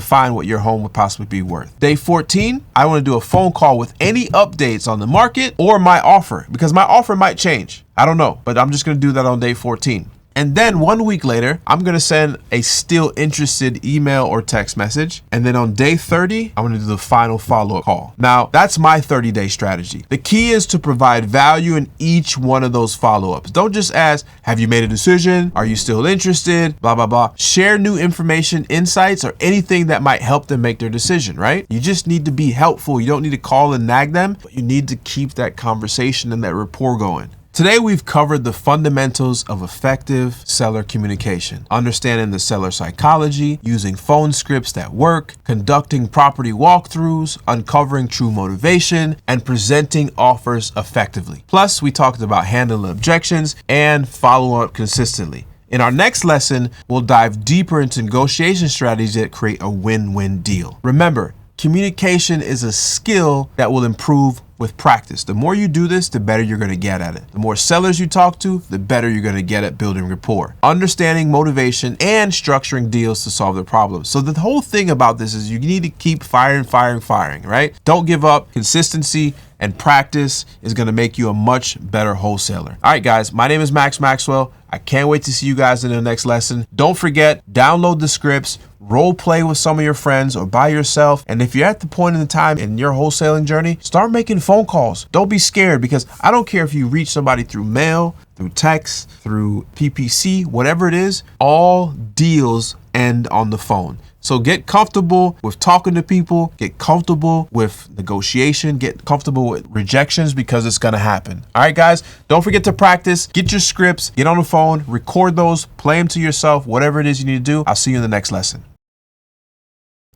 find what your home would possibly be worth. Day 14, I want to do a phone call with any updates on the market or my offer because my offer might change. I don't know, but I'm just going to do that on day 14. And then 1 week later, I'm going to send a still interested email or text message. And then on day 30, I'm going to do the final follow-up call. Now, that's my 30-day strategy. The key is to provide value in each one of those follow-ups. Don't just ask, have you made a decision? Are you still interested? Blah, blah, blah. Share new information, insights, or anything that might help them make their decision, right? You just need to be helpful. You don't need to call and nag them, but you need to keep that conversation and that rapport going. Today, we've covered the fundamentals of effective seller communication, understanding the seller psychology, using phone scripts that work, conducting property walkthroughs, uncovering true motivation, and presenting offers effectively. Plus, we talked about handling objections and follow up consistently. In our next lesson, we'll dive deeper into negotiation strategies that create a win-win deal. Remember, communication is a skill that will improve with practice. The more you do this, the better you're going to get at it. The more sellers you talk to, the better you're going to get at building rapport, understanding motivation, and structuring deals to solve their problems. So the whole thing about this is you need to keep firing, right? Don't give up. Consistency and practice is going to make you a much better wholesaler. All right, guys, my name is Maxwell. I can't wait to see you guys in the next lesson. Don't forget, download the scripts, role play with some of your friends or by yourself. And if you're at the point in the time in your wholesaling journey, start making phone calls. Don't be scared because I don't care if you reach somebody through mail, through text, through PPC, whatever it is, all deals end on the phone. So get comfortable with talking to people, get comfortable with negotiation, get comfortable with rejections because it's going to happen. All right, guys, don't forget to practice, get your scripts, get on the phone, record those, play them to yourself, whatever it is you need to do. I'll see you in the next lesson.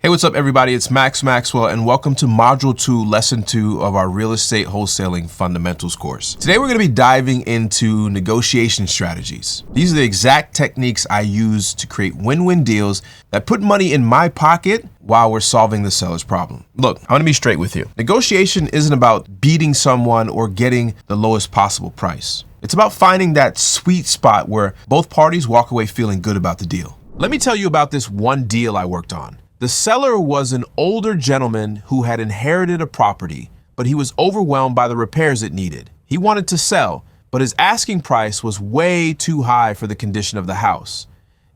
Hey, what's up, everybody? It's Maxwell, and welcome to Module 2, Lesson 2 of our Real Estate Wholesaling Fundamentals course. Today, we're going to be diving into negotiation strategies. These are the exact techniques I use to create win-win deals that put money in my pocket while we're solving the seller's problem. Look, I want to be straight with you. Negotiation isn't about beating someone or getting the lowest possible price. It's about finding that sweet spot where both parties walk away feeling good about the deal. Let me tell you about this one deal I worked on. The seller was an older gentleman who had inherited a property, but he was overwhelmed by the repairs it needed. He wanted to sell, but his asking price was way too high for the condition of the house.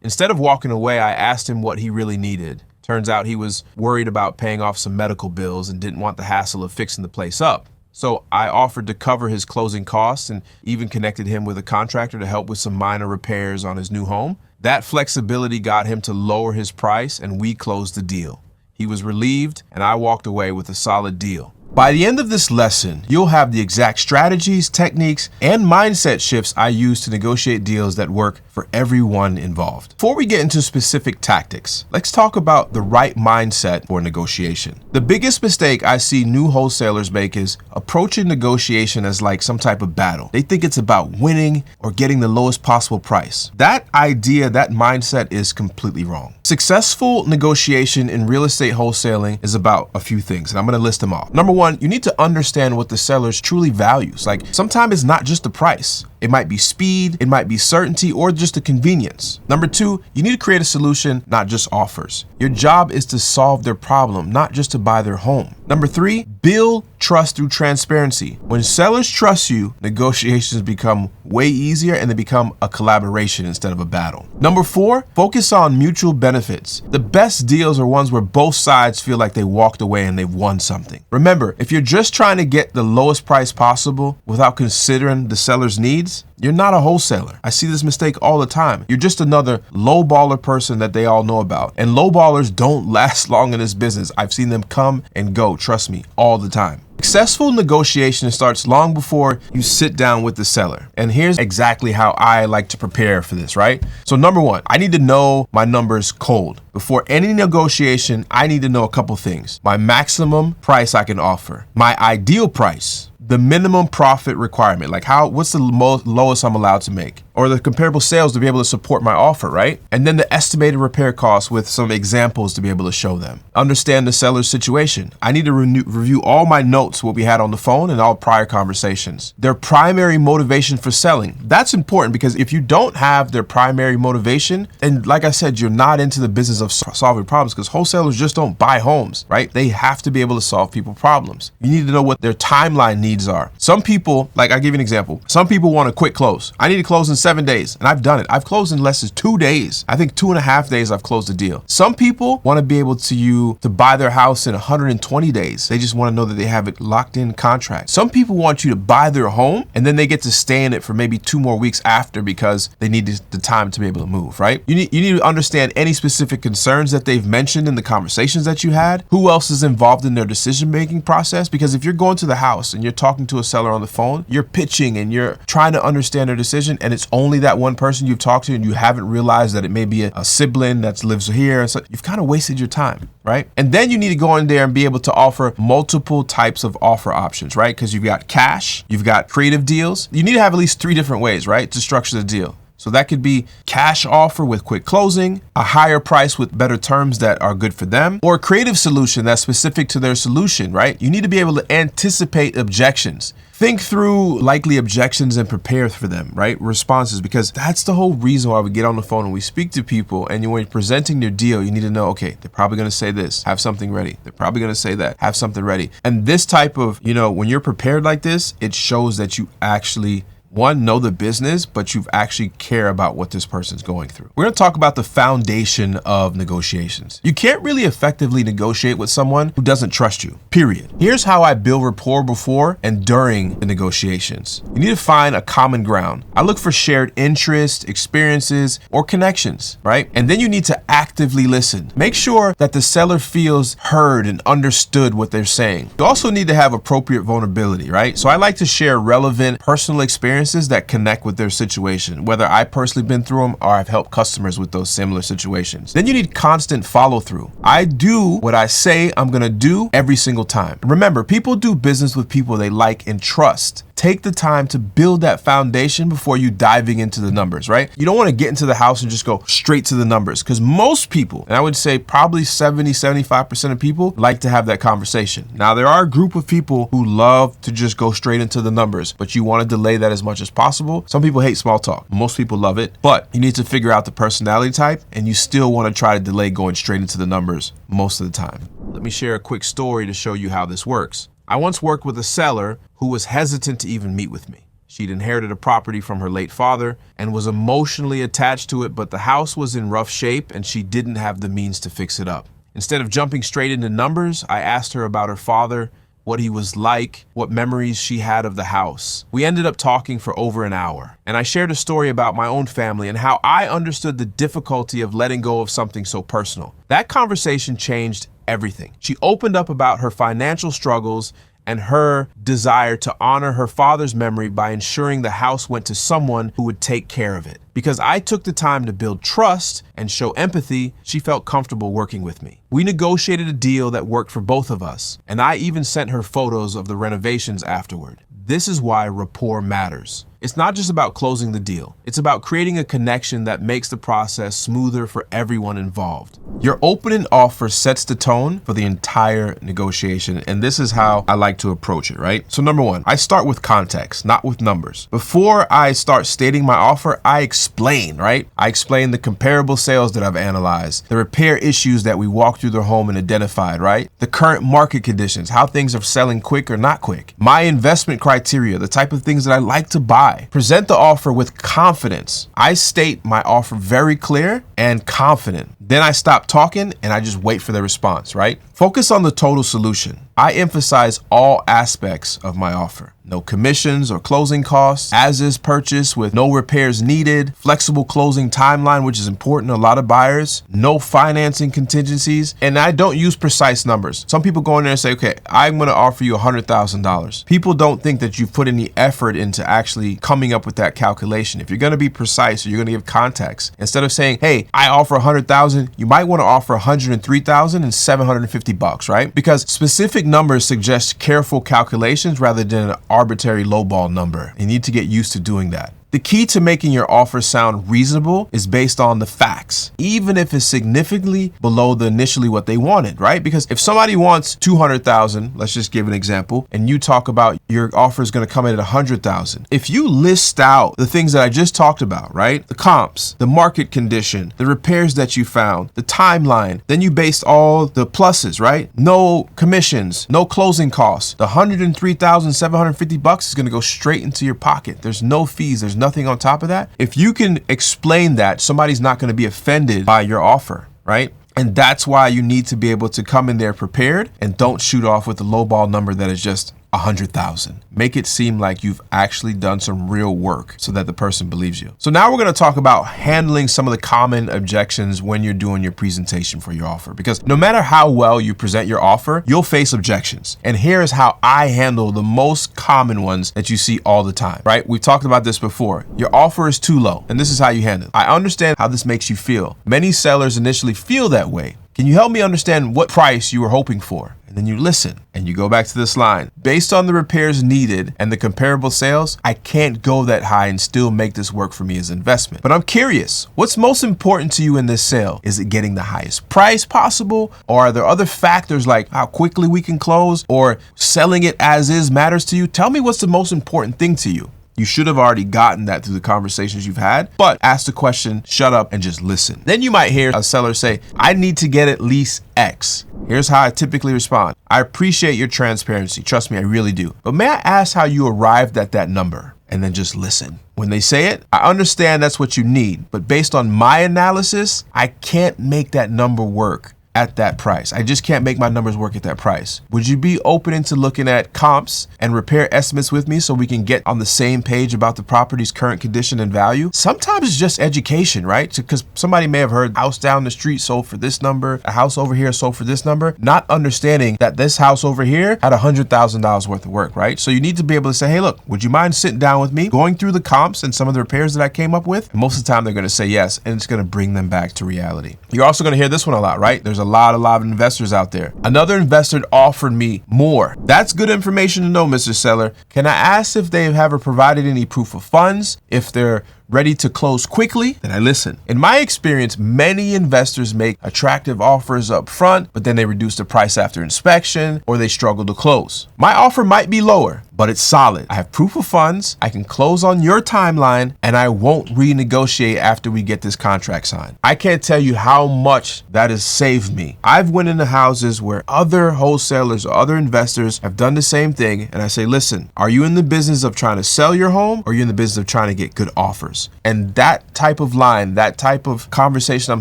Instead of walking away, I asked him what he really needed. Turns out he was worried about paying off some medical bills and didn't want the hassle of fixing the place up. So I offered to cover his closing costs and even connected him with a contractor to help with some minor repairs on his new home. That flexibility got him to lower his price, and we closed the deal. He was relieved, and I walked away with a solid deal. By the end of this lesson, you'll have the exact strategies, techniques, and mindset shifts I use to negotiate deals that work for everyone involved. Before we get into specific tactics, let's talk about the right mindset for negotiation. The biggest mistake I see new wholesalers make is approaching negotiation as like some type of battle. They think it's about winning or getting the lowest possible price. That idea, that mindset is completely wrong. Successful negotiation in real estate wholesaling is about a few things, and I'm going to list them off. Number one, you need to understand what the seller truly values. Like, sometimes it's not just the price. It might be speed, it might be certainty, or just the convenience. Number two, you need to create a solution, not just offers. Your job is to solve their problem, not just to buy their home. Number three, build trust through transparency. When sellers trust you, negotiations become way easier and they become a collaboration instead of a battle. Number four, focus on mutual benefits. The best deals are ones where both sides feel like they walked away and they've won something. Remember, if you're just trying to get the lowest price possible without considering the seller's needs, you're not a wholesaler. I see this mistake all the time. You're just another low-baller person that they all know about. And low-ballers don't last long in this business. I've seen them come and go, trust me, all the time. Successful negotiation starts long before you sit down with the seller. And here's exactly how I like to prepare for this, right? So number one, I need to know my numbers cold. Before any negotiation, I need to know a couple things. My maximum price I can offer, my ideal price, the minimum profit requirement, like what's the lowest I'm allowed to make, or the comparable sales to be able to support my offer, right? And then the estimated repair costs with some examples to be able to show them. Understand the seller's situation. I need to review all my notes, what we had on the phone and all prior conversations. Their primary motivation for selling. That's important because if you don't have their primary motivation, and like I said, you're not into the business of solving problems, because wholesalers just don't buy homes, right? They have to be able to solve people's problems. You need to know what their timeline needs are. Some people, like I'll give you an example. Some people want a quick close. I need to close in 7 days, and I've done it. I've closed in less than 2 days. I think 2.5 days I've closed a deal. Some people want to be able to buy their house in 120 days. They just want to know that they have it locked in contract. Some people want you to buy their home and then they get to stay in it for maybe 2 more weeks after because they need the time to be able to move, right? You need to understand any specific concerns that they've mentioned in the conversations that you had. Who else is involved in their decision-making process? Because if you're going to the house and you're talking to a seller on the phone, you're pitching and you're trying to understand their decision, and it's only that one person you've talked to and you haven't realized that it may be a sibling that lives here. And so you've kind of wasted your time, right? And then you need to go in there and be able to offer multiple types of offer options, right? Because you've got cash, you've got creative deals. You need to have at least 3 different ways, right, to structure the deal. So that could be cash offer with quick closing, a higher price with better terms that are good for them, or a creative solution that's specific to their solution, right? You need to be able to anticipate objections. Think through likely objections and prepare for them, right? Responses, because that's the whole reason why we get on the phone and we speak to people. And when you're presenting their deal, you need to know, okay, they're probably going to say this, have something ready. They're probably going to say that, have something ready. And this type of, when you're prepared like this, it shows that you actually know the business, but you actually care about what this person's going through. We're going to talk about the foundation of negotiations. You can't really effectively negotiate with someone who doesn't trust you, period. Here's how I build rapport before and during the negotiations. You need to find a common ground. I look for shared interests, experiences, or connections, right? And then you need to actively listen. Make sure that the seller feels heard and understood what they're saying. You also need to have appropriate vulnerability, right? So I like to share relevant personal experiences that connect with their situation, whether I personally been through them or I've helped customers with those similar situations. Then you need constant follow through. I do what I say I'm gonna do every single time. Remember, people do business with people they like and trust. Take the time to build that foundation before you diving into the numbers, right? You don't want to get into the house and just go straight to the numbers, because most people, and I would say probably 75% of people, like to have that conversation. Now, there are a group of people who love to just go straight into the numbers, but you want to delay that as much as possible. Some people hate small talk. Most people love it, but you need to figure out the personality type, and you still want to try to delay going straight into the numbers most of the time. Let me share a quick story to show you how this works. I once worked with a seller who was hesitant to even meet with me. She'd inherited a property from her late father and was emotionally attached to it, but the house was in rough shape and she didn't have the means to fix it up. Instead of jumping straight into numbers, I asked her about her father, what he was like, what memories she had of the house. We ended up talking for over an hour, and I shared a story about my own family and how I understood the difficulty of letting go of something so personal. That conversation changed everything. She opened up about her financial struggles and her desire to honor her father's memory by ensuring the house went to someone who would take care of it. Because I took the time to build trust and show empathy, she felt comfortable working with me. We negotiated a deal that worked for both of us, and I even sent her photos of the renovations afterward. This is why rapport matters. It's not just about closing the deal. It's about creating a connection that makes the process smoother for everyone involved. Your opening offer sets the tone for the entire negotiation, and this is how I like to approach it, right? So number one, I start with context, not with numbers. Before I start stating my offer, I explain, right? I explain the comparable sales that I've analyzed, the repair issues that we walked through their home and identified, right? The current market conditions, how things are selling quick or not quick, my investment criteria, the type of things that I like to buy. Present the offer with confidence. I state my offer very clear and confident. Then I stop talking and I just wait for their response, right? Focus on the total solution. I emphasize all aspects of my offer. No commissions or closing costs, as is purchase with no repairs needed, flexible closing timeline, which is important to a lot of buyers, no financing contingencies, and I don't use precise numbers. Some people go in there and say, okay, I'm going to offer you $100,000. People don't think that you've put any effort into actually coming up with that calculation. If you're going to be precise or you're going to give context, instead of saying, hey, I offer $100,000, you might want to offer $103,750, right? Because specific numbers suggest careful calculations rather than an arbitrary lowball number. You need to get used to doing that. The key to making your offer sound reasonable is based on the facts, even if it's significantly below the initially what they wanted, right? Because if somebody wants 200,000, let's just give an example, and you talk about your offer is going to come in at 100,000. If you list out the things that I just talked about, right? The comps, the market condition, the repairs that you found, the timeline, then you based all the pluses, right? No commissions, no closing costs. The $103,750 is going to go straight into your pocket. There's no fees. There's nothing on top of that. If you can explain that, somebody's not going to be offended by your offer, right? And that's why you need to be able to come in there prepared and don't shoot off with a lowball number that is just 100,000. Make it seem like you've actually done some real work so that the person believes you. So now we're going to talk about handling some of the common objections when you're doing your presentation for your offer, because no matter how well you present your offer, you'll face objections. And here's how I handle the most common ones that you see all the time, right? We've talked about this before. Your offer is too low, and this is how you handle it. I understand how this makes you feel. Many sellers initially feel that way. Can you help me understand what price you were hoping for? And then you listen and you go back to this line. Based on the repairs needed and the comparable sales, I can't go that high and still make this work for me as an investment. But I'm curious, what's most important to you in this sale? Is it getting the highest price possible? Or are there other factors like how quickly we can close or selling it as is matters to you? Tell me what's the most important thing to you. You should have already gotten that through the conversations you've had, but ask the question, shut up, and just listen. Then you might hear a seller say, I need to get at least X. Here's how I typically respond. I appreciate your transparency. Trust me, I really do. But may I ask how you arrived at that number? And then just listen. When they say it, I understand that's what you need, but based on my analysis, I can't make that number work at that price. I just can't make my numbers work at that price. Would you be open into looking at comps and repair estimates with me so we can get on the same page about the property's current condition and value? Sometimes it's just education, right? Because somebody may have heard house down the street sold for this number, a house over here sold for this number, not understanding that this house over here had $100,000 worth of work, right? So you need to be able to say, hey, look, would you mind sitting down with me, going through the comps and some of the repairs that I came up with? And most of the time they're going to say yes, and it's going to bring them back to reality. You're also going to hear this one a lot, right? There's a lot of investors out there. Another investor offered me more. That's good information to know, Mr. Seller. Can I ask if they have ever provided any proof of funds, if their ready to close quickly, then I listen. In my experience, many investors make attractive offers up front, but then they reduce the price after inspection or they struggle to close. My offer might be lower, but it's solid. I have proof of funds, I can close on your timeline, and I won't renegotiate after we get this contract signed. I can't tell you how much that has saved me. I've went into houses where other wholesalers or other investors have done the same thing, and I say, listen, are you in the business of trying to sell your home, or are you in the business of trying to get good offers? And that type of line, that type of conversation I'm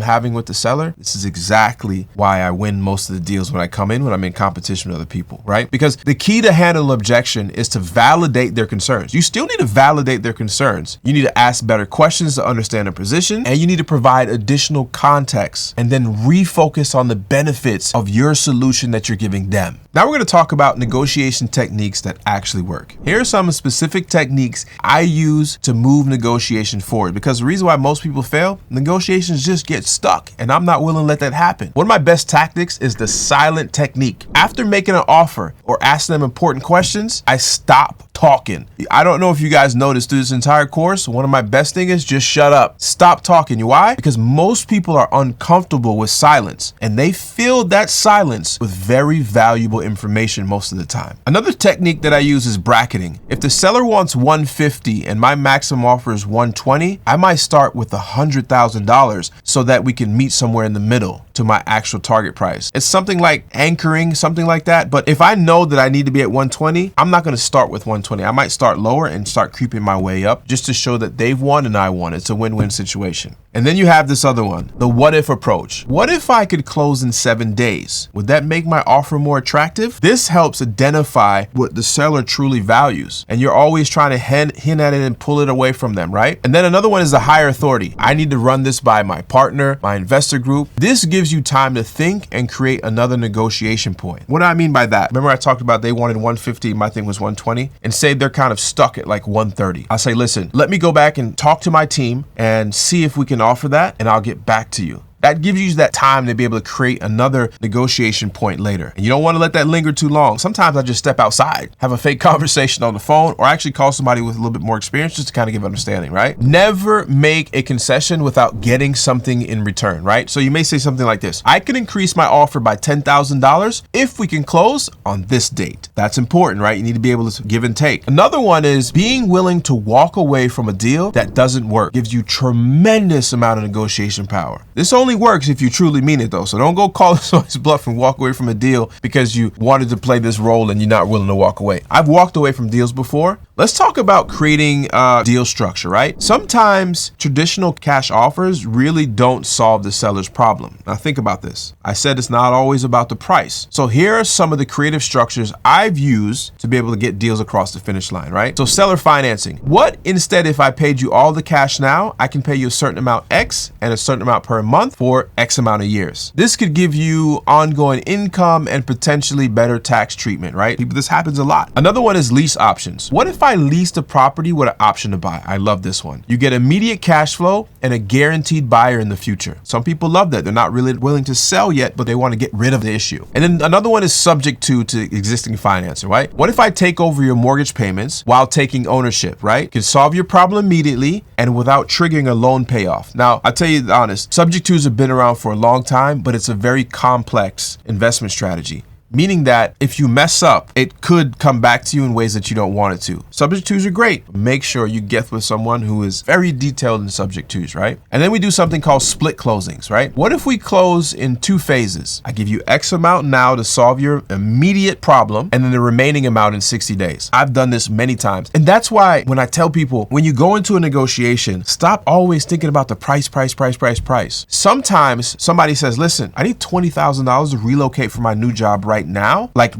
having with the seller, this is exactly why I win most of the deals when I'm in competition with other people, right? Because the key to handle objection is to validate their concerns. You still need to validate their concerns. You need to ask better questions to understand their position, and you need to provide additional context and then refocus on the benefits of your solution that you're giving them. Now we're going to talk about negotiation techniques that actually work. Here are some specific techniques I use to move negotiation forward, because the reason why most people fail, negotiations just get stuck, and I'm not willing to let that happen. One of my best tactics is the silent technique. After making an offer or asking them important questions, I stop talking. I don't know if you guys noticed through this entire course, one of my best things is just shut up. Stop talking. Why? Because most people are uncomfortable with silence, and they fill that silence with very valuable information most of the time. Another technique that I use is bracketing. If the seller wants 150 and my maximum offer is 120, I might start with $100,000 so that we can meet somewhere in the middle to my actual target price. It's something like anchoring, something like that. But if I know that I need to be at 120, I'm not going to start with 120. I might start lower and start creeping my way up just to show that they've won and I won. It's a win-win situation. And then you have this other one, the what if approach. What if I could close in 7 days? Would that make my offer more attractive? This helps identify what the seller truly values. And you're always trying to hint at it and pull it away from them, right? And then another one is the higher authority. I need to run this by my partner, my investor group. This gives you time to think and create another negotiation point. What do I mean by that? Remember I talked about they wanted 150, my thing was 120, and say they're kind of stuck at like 130. I say, listen, let me go back and talk to my team and see if we can offer that, and I'll get back to you. That gives you that time to be able to create another negotiation point later. And you don't want to let that linger too long. Sometimes I just step outside, have a fake conversation on the phone, or actually call somebody with a little bit more experience just to kind of give understanding, right? Never make a concession without getting something in return, right? So you may say something like this: I can increase my offer by $10,000 if we can close on this date. That's important, right? You need to be able to give and take. Another one is being willing to walk away from a deal that doesn't work. Gives you tremendous amount of negotiation power. This only works if you truly mean it though. So don't go call somebody's bluff and walk away from a deal because you wanted to play this role and you're not willing to walk away. I've walked away from deals before. Let's talk about creating a deal structure, right? Sometimes traditional cash offers really don't solve the seller's problem. Now think about this. I said it's not always about the price. So here are some of the creative structures I've used to be able to get deals across the finish line, right? So seller financing. What instead if I paid you all the cash now, I can pay you a certain amount X and a certain amount per month for X amount of years. This could give you ongoing income and potentially better tax treatment, right? This happens a lot. Another one is lease options. What if I lease the property with an option to buy? I love this one. You get immediate cash flow and a guaranteed buyer in the future. Some people love that. They're not really willing to sell yet, but they want to get rid of the issue. And then another one is subject to existing financing, right? What if I take over your mortgage payments while taking ownership, right? Can solve your problem immediately and without triggering a loan payoff. Now, I'll tell you the honest, subject twos have been around for a long time, but it's a very complex investment strategy. Meaning that if you mess up, it could come back to you in ways that you don't want it to. Subject twos are great. Make sure you get with someone who is very detailed in subject twos, right? And then we do something called split closings, right? What if we close in 2 phases? I give you X amount now to solve your immediate problem, and then the remaining amount in 60 days. I've done this many times. And that's why when I tell people, when you go into a negotiation, stop always thinking about the price. Sometimes somebody says, listen, I need $20,000 to relocate for my new job right now, like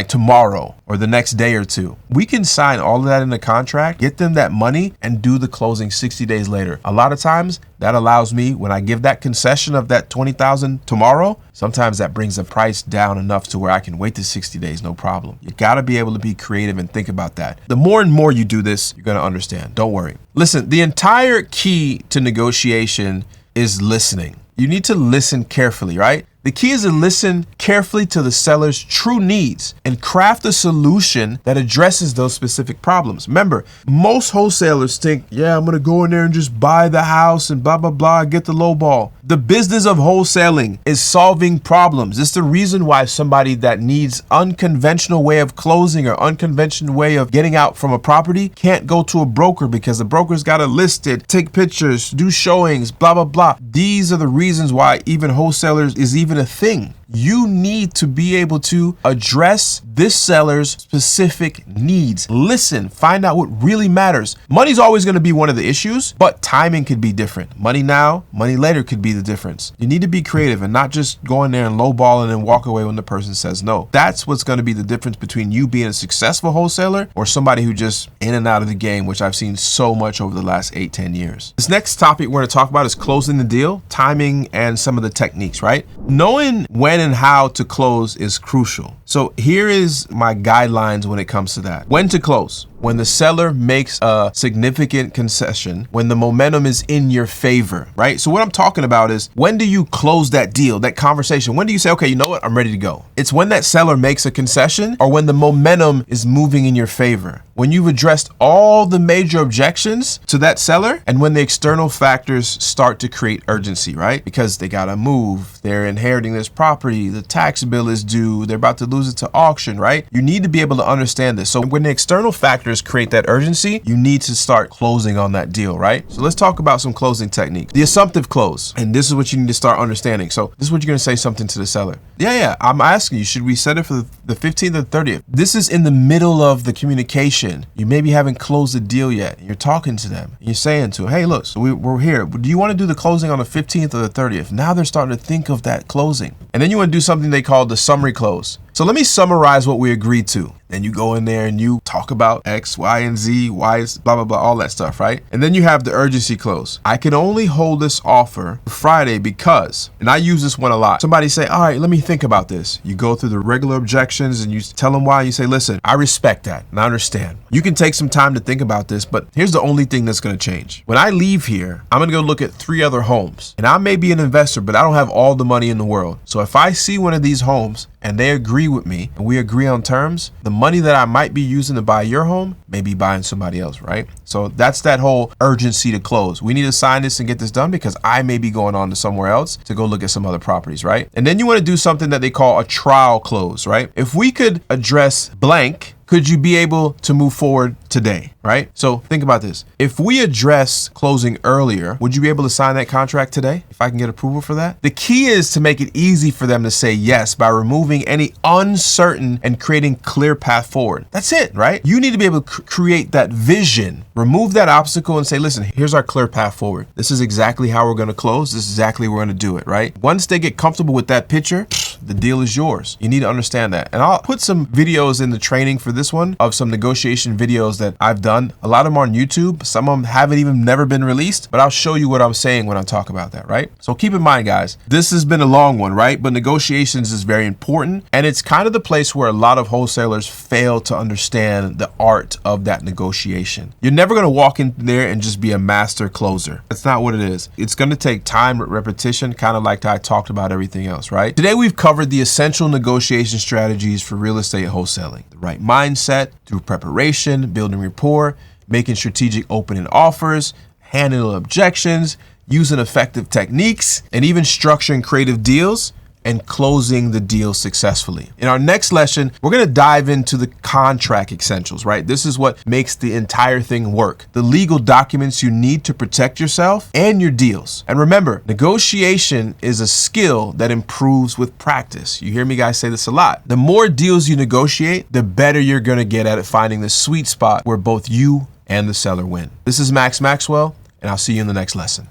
tomorrow or the next day or two. We can sign all of that in the contract, get them that money, and do the closing 60 days later. A lot of times that allows me, when I give that concession of that $20,000 tomorrow, sometimes that brings the price down enough to where I can wait the 60 days, no problem. You gotta be able to be creative and think about that. The more and more you do this, you're gonna understand. Don't worry. Listen, the entire key to negotiation is listening. You need to listen carefully, right? The key is to listen carefully to the seller's true needs and craft a solution that addresses those specific problems. Remember, most wholesalers think, yeah, I'm going to go in there and just buy the house and blah, blah, blah, get the low ball. The business of wholesaling is solving problems. It's the reason why somebody that needs unconventional way of closing or unconventional way of getting out from a property can't go to a broker, because the broker's got to list it, take pictures, do showings, blah, blah, blah. These are the reasons why even wholesalers is even a thing. You need to be able to address this seller's specific needs. Listen, find out what really matters. Money's always going to be one of the issues, but timing could be different. Money now, money later could be the difference. You need to be creative and not just go in there and lowball and then walk away when the person says no. That's what's going to be the difference between you being a successful wholesaler or somebody who just in and out of the game, which I've seen so much over the last 8-10 years. This next topic we're going to talk about is closing the deal, timing, and some of the techniques, right? Knowing when and how to close is crucial. So here is my guidelines when it comes to that. When to close: when the seller makes a significant concession, when the momentum is in your favor, right? So what I'm talking about is, when do you close that deal, that conversation? When do you say, okay, you know what, I'm ready to go? It's when that seller makes a concession or when the momentum is moving in your favor. When you've addressed all the major objections to that seller and when the external factors start to create urgency, right? Because they gotta move, they're inheriting this property, the tax bill is due, they're about to lose it to auction, right? You need to be able to understand this. So when the external factors create that urgency, you need to start closing on that deal, right? So let's talk about some closing techniques. The assumptive close. And this is what you need to start understanding. So this is what you're gonna say something to the seller. Yeah, I'm asking you, should we set it for the 15th or 30th? This is in the middle of the communication. You maybe haven't closed the deal yet. You're talking to them. You're saying to them, hey, look, so we're here. Do you want to do the closing on the 15th or the 30th? Now they're starting to think of that closing. And then you want to do something they call the summary close. So let me summarize what we agreed to. Then you go in there and you talk about X, Y, and Z, Y is blah, blah, blah, all that stuff, right? And then you have the urgency close. I can only hold this offer Friday because, and I use this one a lot. Somebody say, all right, let me think about this. You go through the regular objections and you tell them why. You say, listen, I respect that and I understand. You can take some time to think about this, but here's the only thing that's going to change. When I leave here, I'm going to go look at 3 other homes. And I may be an investor, but I don't have all the money in the world. So if I see one of these homes and they agree with me and we agree on terms, the money that I might be using to buy your home may be buying somebody else, right? So that's that whole urgency to close. We need to sign this and get this done because I may be going on to somewhere else to go look at some other properties, right? And then you want to do something that they call a trial close, right? If we could address blank, could you be able to move forward today, right? So think about this. If we address closing earlier, would you be able to sign that contract today if I can get approval for that? The key is to make it easy for them to say yes by removing any uncertain and creating clear path forward. That's it, right? You need to be able to create that vision, remove that obstacle and say, listen, here's our clear path forward. This is exactly how we're going to close. This is exactly how we're going to do it, right? Once they get comfortable with that picture, the deal is yours. You need to understand that. And I'll put some videos in the training for this one of some negotiation videos that I've done. A lot of them are on YouTube. Some of them haven't even never been released, but I'll show you what I'm saying when I talk about that, right? So keep in mind, guys, this has been a long one, right? But negotiations is very important. And it's kind of the place where a lot of wholesalers fail to understand the art of that negotiation. You're never going to walk in there and just be a master closer. That's not what it is. It's going to take time, repetition, kind of like I talked about everything else, right? Today, we've covered the essential negotiation strategies for real estate wholesaling. The right mindset through preparation, building rapport, making strategic opening offers, handling objections, using effective techniques, and even structuring creative deals and closing the deal successfully. In our next lesson, we're going to dive into the contract essentials, right? This is what makes the entire thing work. The legal documents you need to protect yourself and your deals. And remember, negotiation is a skill that improves with practice. You hear me guys say this a lot. The more deals you negotiate, the better you're going to get at it, finding the sweet spot where both you and the seller win. This is Maxwell, and I'll see you in the next lesson.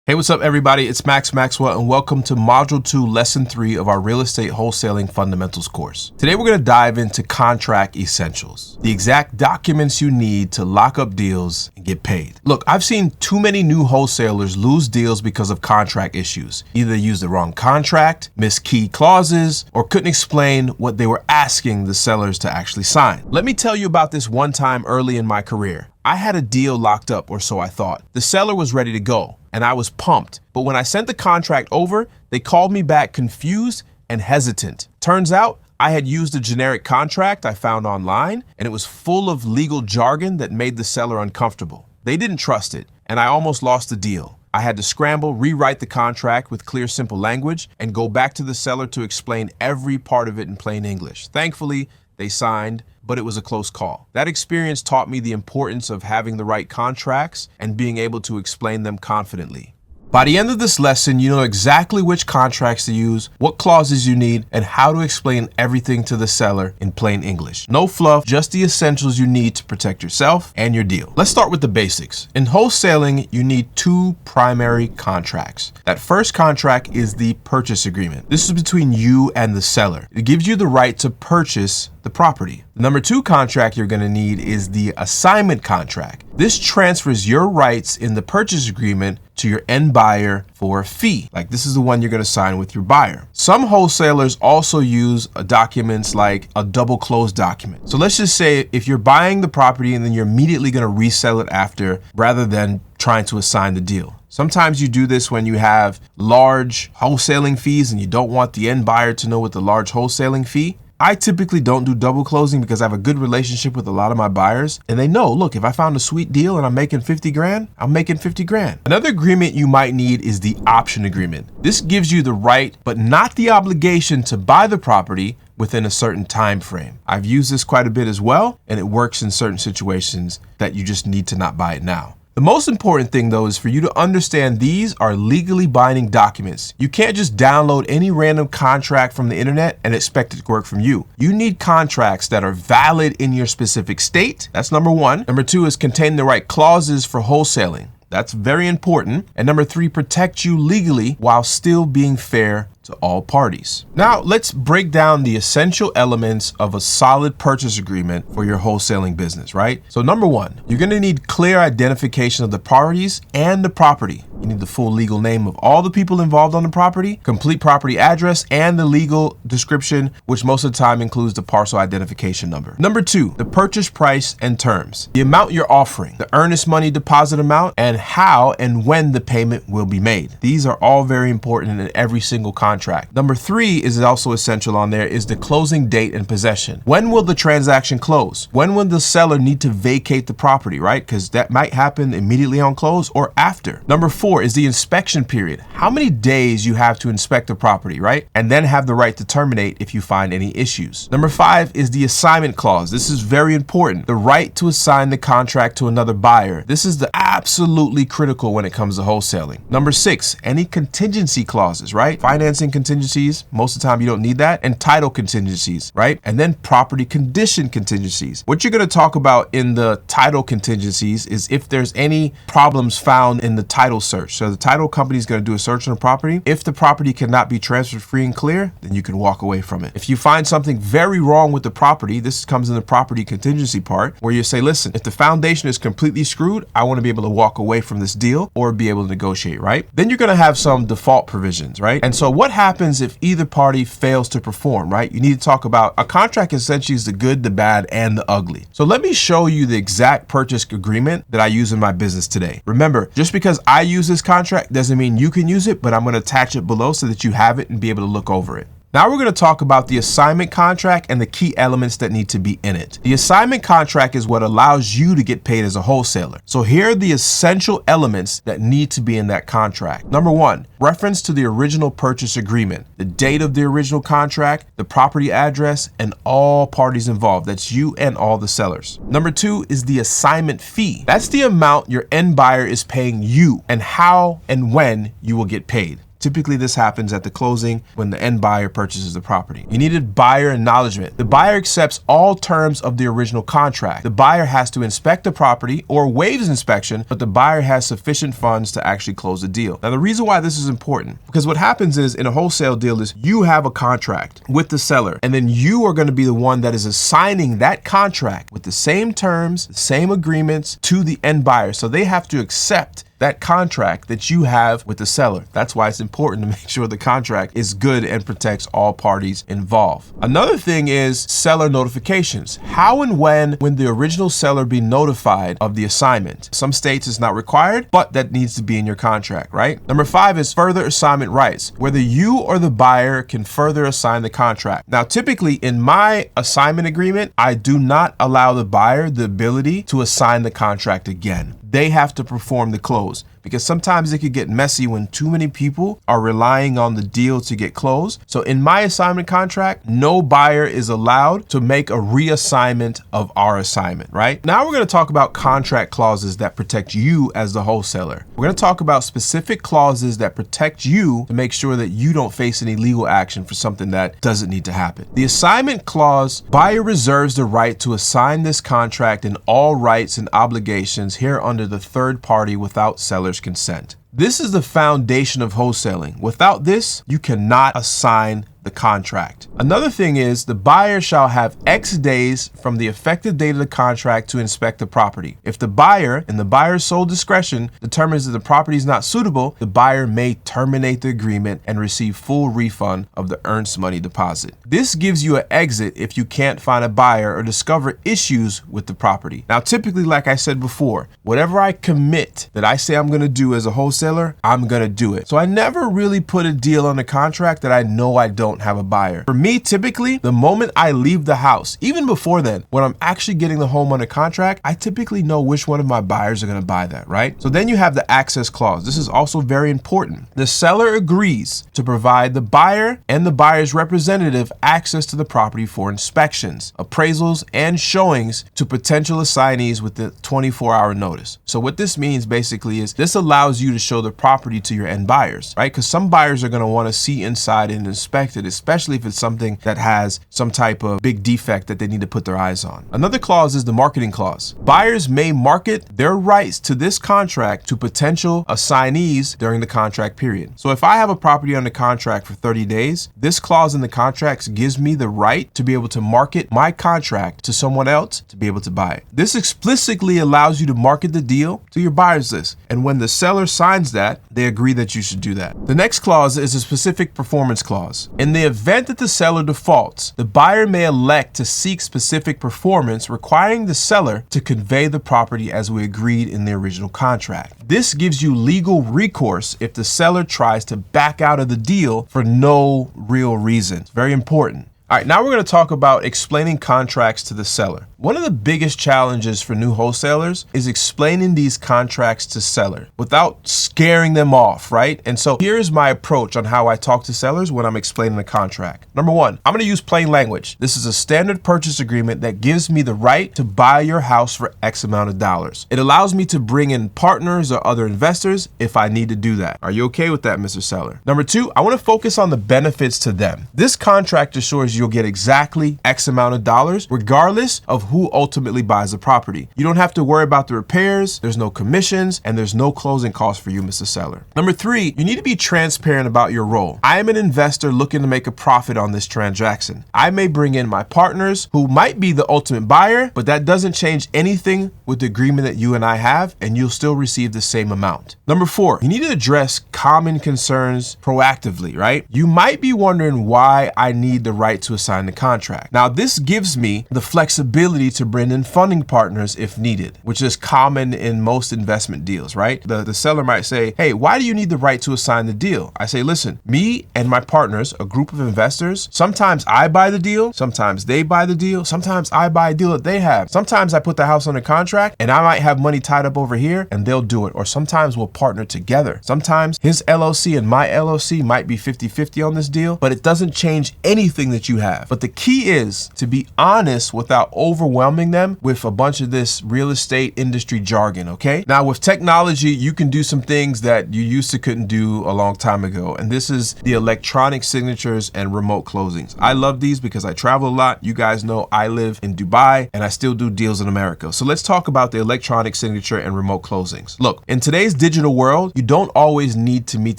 Hey, what's up, everybody? It's Maxwell, and welcome to Module 2, Lesson 3 of our Real Estate Wholesaling Fundamentals course. Today, we're going to dive into contract essentials, the exact documents you need to lock up deals and get paid. Look, I've seen too many new wholesalers lose deals because of contract issues. Either they used the wrong contract, missed key clauses, or couldn't explain what they were asking the sellers to actually sign. Let me tell you about this one time early in my career. I had a deal locked up, or so I thought. The seller was ready to go. and I was pumped. But when I sent the contract over, they called me back confused and hesitant. Turns out I had used a generic contract I found online, and it was full of legal jargon that made the seller uncomfortable. They didn't trust it, and I almost lost the deal. I had to scramble, rewrite the contract with clear, simple language, and go back to the seller to explain every part of it in plain English. Thankfully, they signed, but it was a close call. That experience taught me the importance of having the right contracts and being able to explain them confidently. By the end of this lesson, you know exactly which contracts to use, what clauses you need, and how to explain everything to the seller in plain English. No fluff, just the essentials you need to protect yourself and your deal. Let's start with the basics. In wholesaling, you need two primary contracts. That first contract is the purchase agreement. This is between you and the seller. It gives you the right to purchase the property. The number two contract you're going to need is the assignment contract. This transfers your rights in the purchase agreement to your end buyer for a fee. Like this is the one you're going to sign with your buyer. Some wholesalers also use documents like a double close document. So let's just say if you're buying the property and then you're immediately going to resell it after, rather than trying to assign the deal. Sometimes you do this when you have large wholesaling fees and you don't want the end buyer to know what the large wholesaling fee. I typically don't do double closing because I have a good relationship with a lot of my buyers and they know, look, if I found a sweet deal and I'm making 50 grand, I'm making 50 grand. Another agreement you might need is the option agreement. This gives you the right, but not the obligation to buy the property within a certain time frame. I've used this quite a bit as well, and it works in certain situations that you just need to not buy it now. The most important thing, though, is for you to understand these are legally binding documents. You can't just download any random contract from the internet and expect it to work from you. You need contracts that are valid in your specific state. That's number one. Number two is contain the right clauses for wholesaling. That's very important. And number three, protect you legally while still being fair to all parties. Now, let's break down the essential elements of a solid purchase agreement for your wholesaling business, right? So number one, you're going to need clear identification of the parties and the property. You need the full legal name of all the people involved on the property, complete property address, and the legal description, which most of the time includes the parcel identification number. Number two, the purchase price and terms, the amount you're offering, the earnest money deposit amount, and how and when the payment will be made. These are all very important in every single contract. Number three is also essential on there is the closing date and possession. When will the transaction close? When will the seller need to vacate the property, right? Because that might happen immediately on close or after. Number four is the inspection period. How many days you have to inspect the property, right? And then have the right to terminate if you find any issues. Number five is the assignment clause. This is very important. The right to assign the contract to another buyer. This is the absolutely critical when it comes to wholesaling. Number six, any contingency clauses, right? Financing contingencies, most of the time you don't need that, and title contingencies, right? And then property condition contingencies. What you're going to talk about in the title contingencies is if there's any problems found in the title search. So the title company is going to do a search on the property. If the property cannot be transferred free and clear, then you can walk away from it. If you find something very wrong with the property, this comes in the property contingency part where you say, listen, if the foundation is completely screwed, I want to be able to walk away from this deal or be able to negotiate, right? Then you're going to have some default provisions, right? And so what happens if either party fails to perform, right? You need to talk about a contract essentially is the good, the bad, and the ugly. So let me show you the exact purchase agreement that I use in my business today. Remember, just because I use this contract doesn't mean you can use it, but I'm going to attach it below so that you have it and be able to look over it. Now we're going to talk about the assignment contract and the key elements that need to be in it. The assignment contract is what allows you to get paid as a wholesaler. So here are the essential elements that need to be in that contract. Number one, reference to the original purchase agreement, the date of the original contract, the property address, and all parties involved. That's you and all the sellers. Number two is the assignment fee. That's the amount your end buyer is paying you and how and when you will get paid. Typically, this happens at the closing when the end buyer purchases the property. You needed buyer acknowledgement. The buyer accepts all terms of the original contract. The buyer has to inspect the property or waives inspection, but the buyer has sufficient funds to actually close the deal. Now, the reason why this is important, because what happens is in a wholesale deal is you have a contract with the seller, and then you are going to be the one that is assigning that contract with the same terms, the same agreements to the end buyer. So they have to accept that contract that you have with the seller. That's why it's important to make sure the contract is good and protects all parties involved. Another thing is seller notifications. How and when the original seller be notified of the assignment. Some states it's not required, but that needs to be in your contract, right? Number 5 is further assignment rights, whether you or the buyer can further assign the contract. Now, typically in my assignment agreement, I do not allow the buyer the ability to assign the contract again. They have to perform the close, because sometimes it could get messy when too many people are relying on the deal to get closed. So in my assignment contract, no buyer is allowed to make a reassignment of our assignment, right? Now we're going to talk about contract clauses that protect you as the wholesaler. We're going to talk about specific clauses that protect you to make sure that you don't face any legal action for something that doesn't need to happen. The assignment clause, buyer reserves the right to assign this contract and all rights and obligations here under the third party without seller's consent. This is the foundation of wholesaling. Without this, you cannot assign the contract. Another thing is the buyer shall have X days from the effective date of the contract to inspect the property. If the buyer, in the buyer's sole discretion, determines that the property is not suitable, the buyer may terminate the agreement and receive full refund of the earnest money deposit. This gives you an exit if you can't find a buyer or discover issues with the property. Now, typically, like I said before, whatever I commit that I say I'm going to do as a wholesaler, I'm going to do it. So I never really put a deal on the contract that I know I don't have a buyer. For me, typically, the moment I leave the house, even before then, when I'm actually getting the home under contract, I typically know which one of my buyers are going to buy that, right? So then you have the access clause. This is also very important. The seller agrees to provide the buyer and the buyer's representative access to the property for inspections, appraisals, and showings to potential assignees with the 24-hour notice. So what this means basically is this allows you to show the property to your end buyers, right? Because some buyers are going to want to see inside and inspect it, especially if it's something that has some type of big defect that they need to put their eyes on. Another clause is the marketing clause. Buyers may market their rights to this contract to potential assignees during the contract period. So if I have a property under contract for 30 days, this clause in the contract gives me the right to be able to market my contract to someone else to be able to buy it. This explicitly allows you to market the deal to your buyers list. And when the seller signs that, they agree that you should do that. The next clause is a specific performance clause. In the event that the seller defaults, the buyer may elect to seek specific performance requiring the seller to convey the property as we agreed in the original contract. This gives you legal recourse if the seller tries to back out of the deal for no real reason. It's very important. All right, now we're going to talk about explaining contracts to the seller. One of the biggest challenges for new wholesalers is explaining these contracts to sellers without scaring them off, right? And so here's my approach on how I talk to sellers when I'm explaining a contract. Number 1, I'm going to use plain language. This is a standard purchase agreement that gives me the right to buy your house for X amount of dollars. It allows me to bring in partners or other investors if I need to do that. Are you okay with that, Mr. Seller? Number 2, I want to focus on the benefits to them. This contract assures you'll get exactly X amount of dollars regardless of who ultimately buys the property. You don't have to worry about the repairs, there's no commissions, and there's no closing costs for you, Mr. Seller. Number 3, you need to be transparent about your role. I am an investor looking to make a profit on this transaction. I may bring in my partners who might be the ultimate buyer, but that doesn't change anything with the agreement that you and I have, and you'll still receive the same amount. Number 4, you need to address common concerns proactively, right? You might be wondering why I need the right to assign the contract. Now, this gives me the flexibility to bring in funding partners if needed, which is common in most investment deals, right? The seller might say, hey, why do you need the right to assign the deal? I say, listen, me and my partners, a group of investors, sometimes I buy the deal, sometimes they buy the deal, sometimes I buy a deal that they have. Sometimes I put the house under contract and I might have money tied up over here and they'll do it. Or sometimes we'll partner together. Sometimes his LLC and my LLC might be 50-50 on this deal, but it doesn't change anything that you have. But the key is to be honest without overwhelming them with a bunch of this real estate industry jargon, okay? Now, with technology, you can do some things that you used to couldn't do a long time ago. And this is the electronic signatures and remote remote closings. I love these because I travel a lot. You guys know I live in Dubai and I still do deals in America. So let's talk about the electronic signature and remote closings. Look, in today's digital world, you don't always need to meet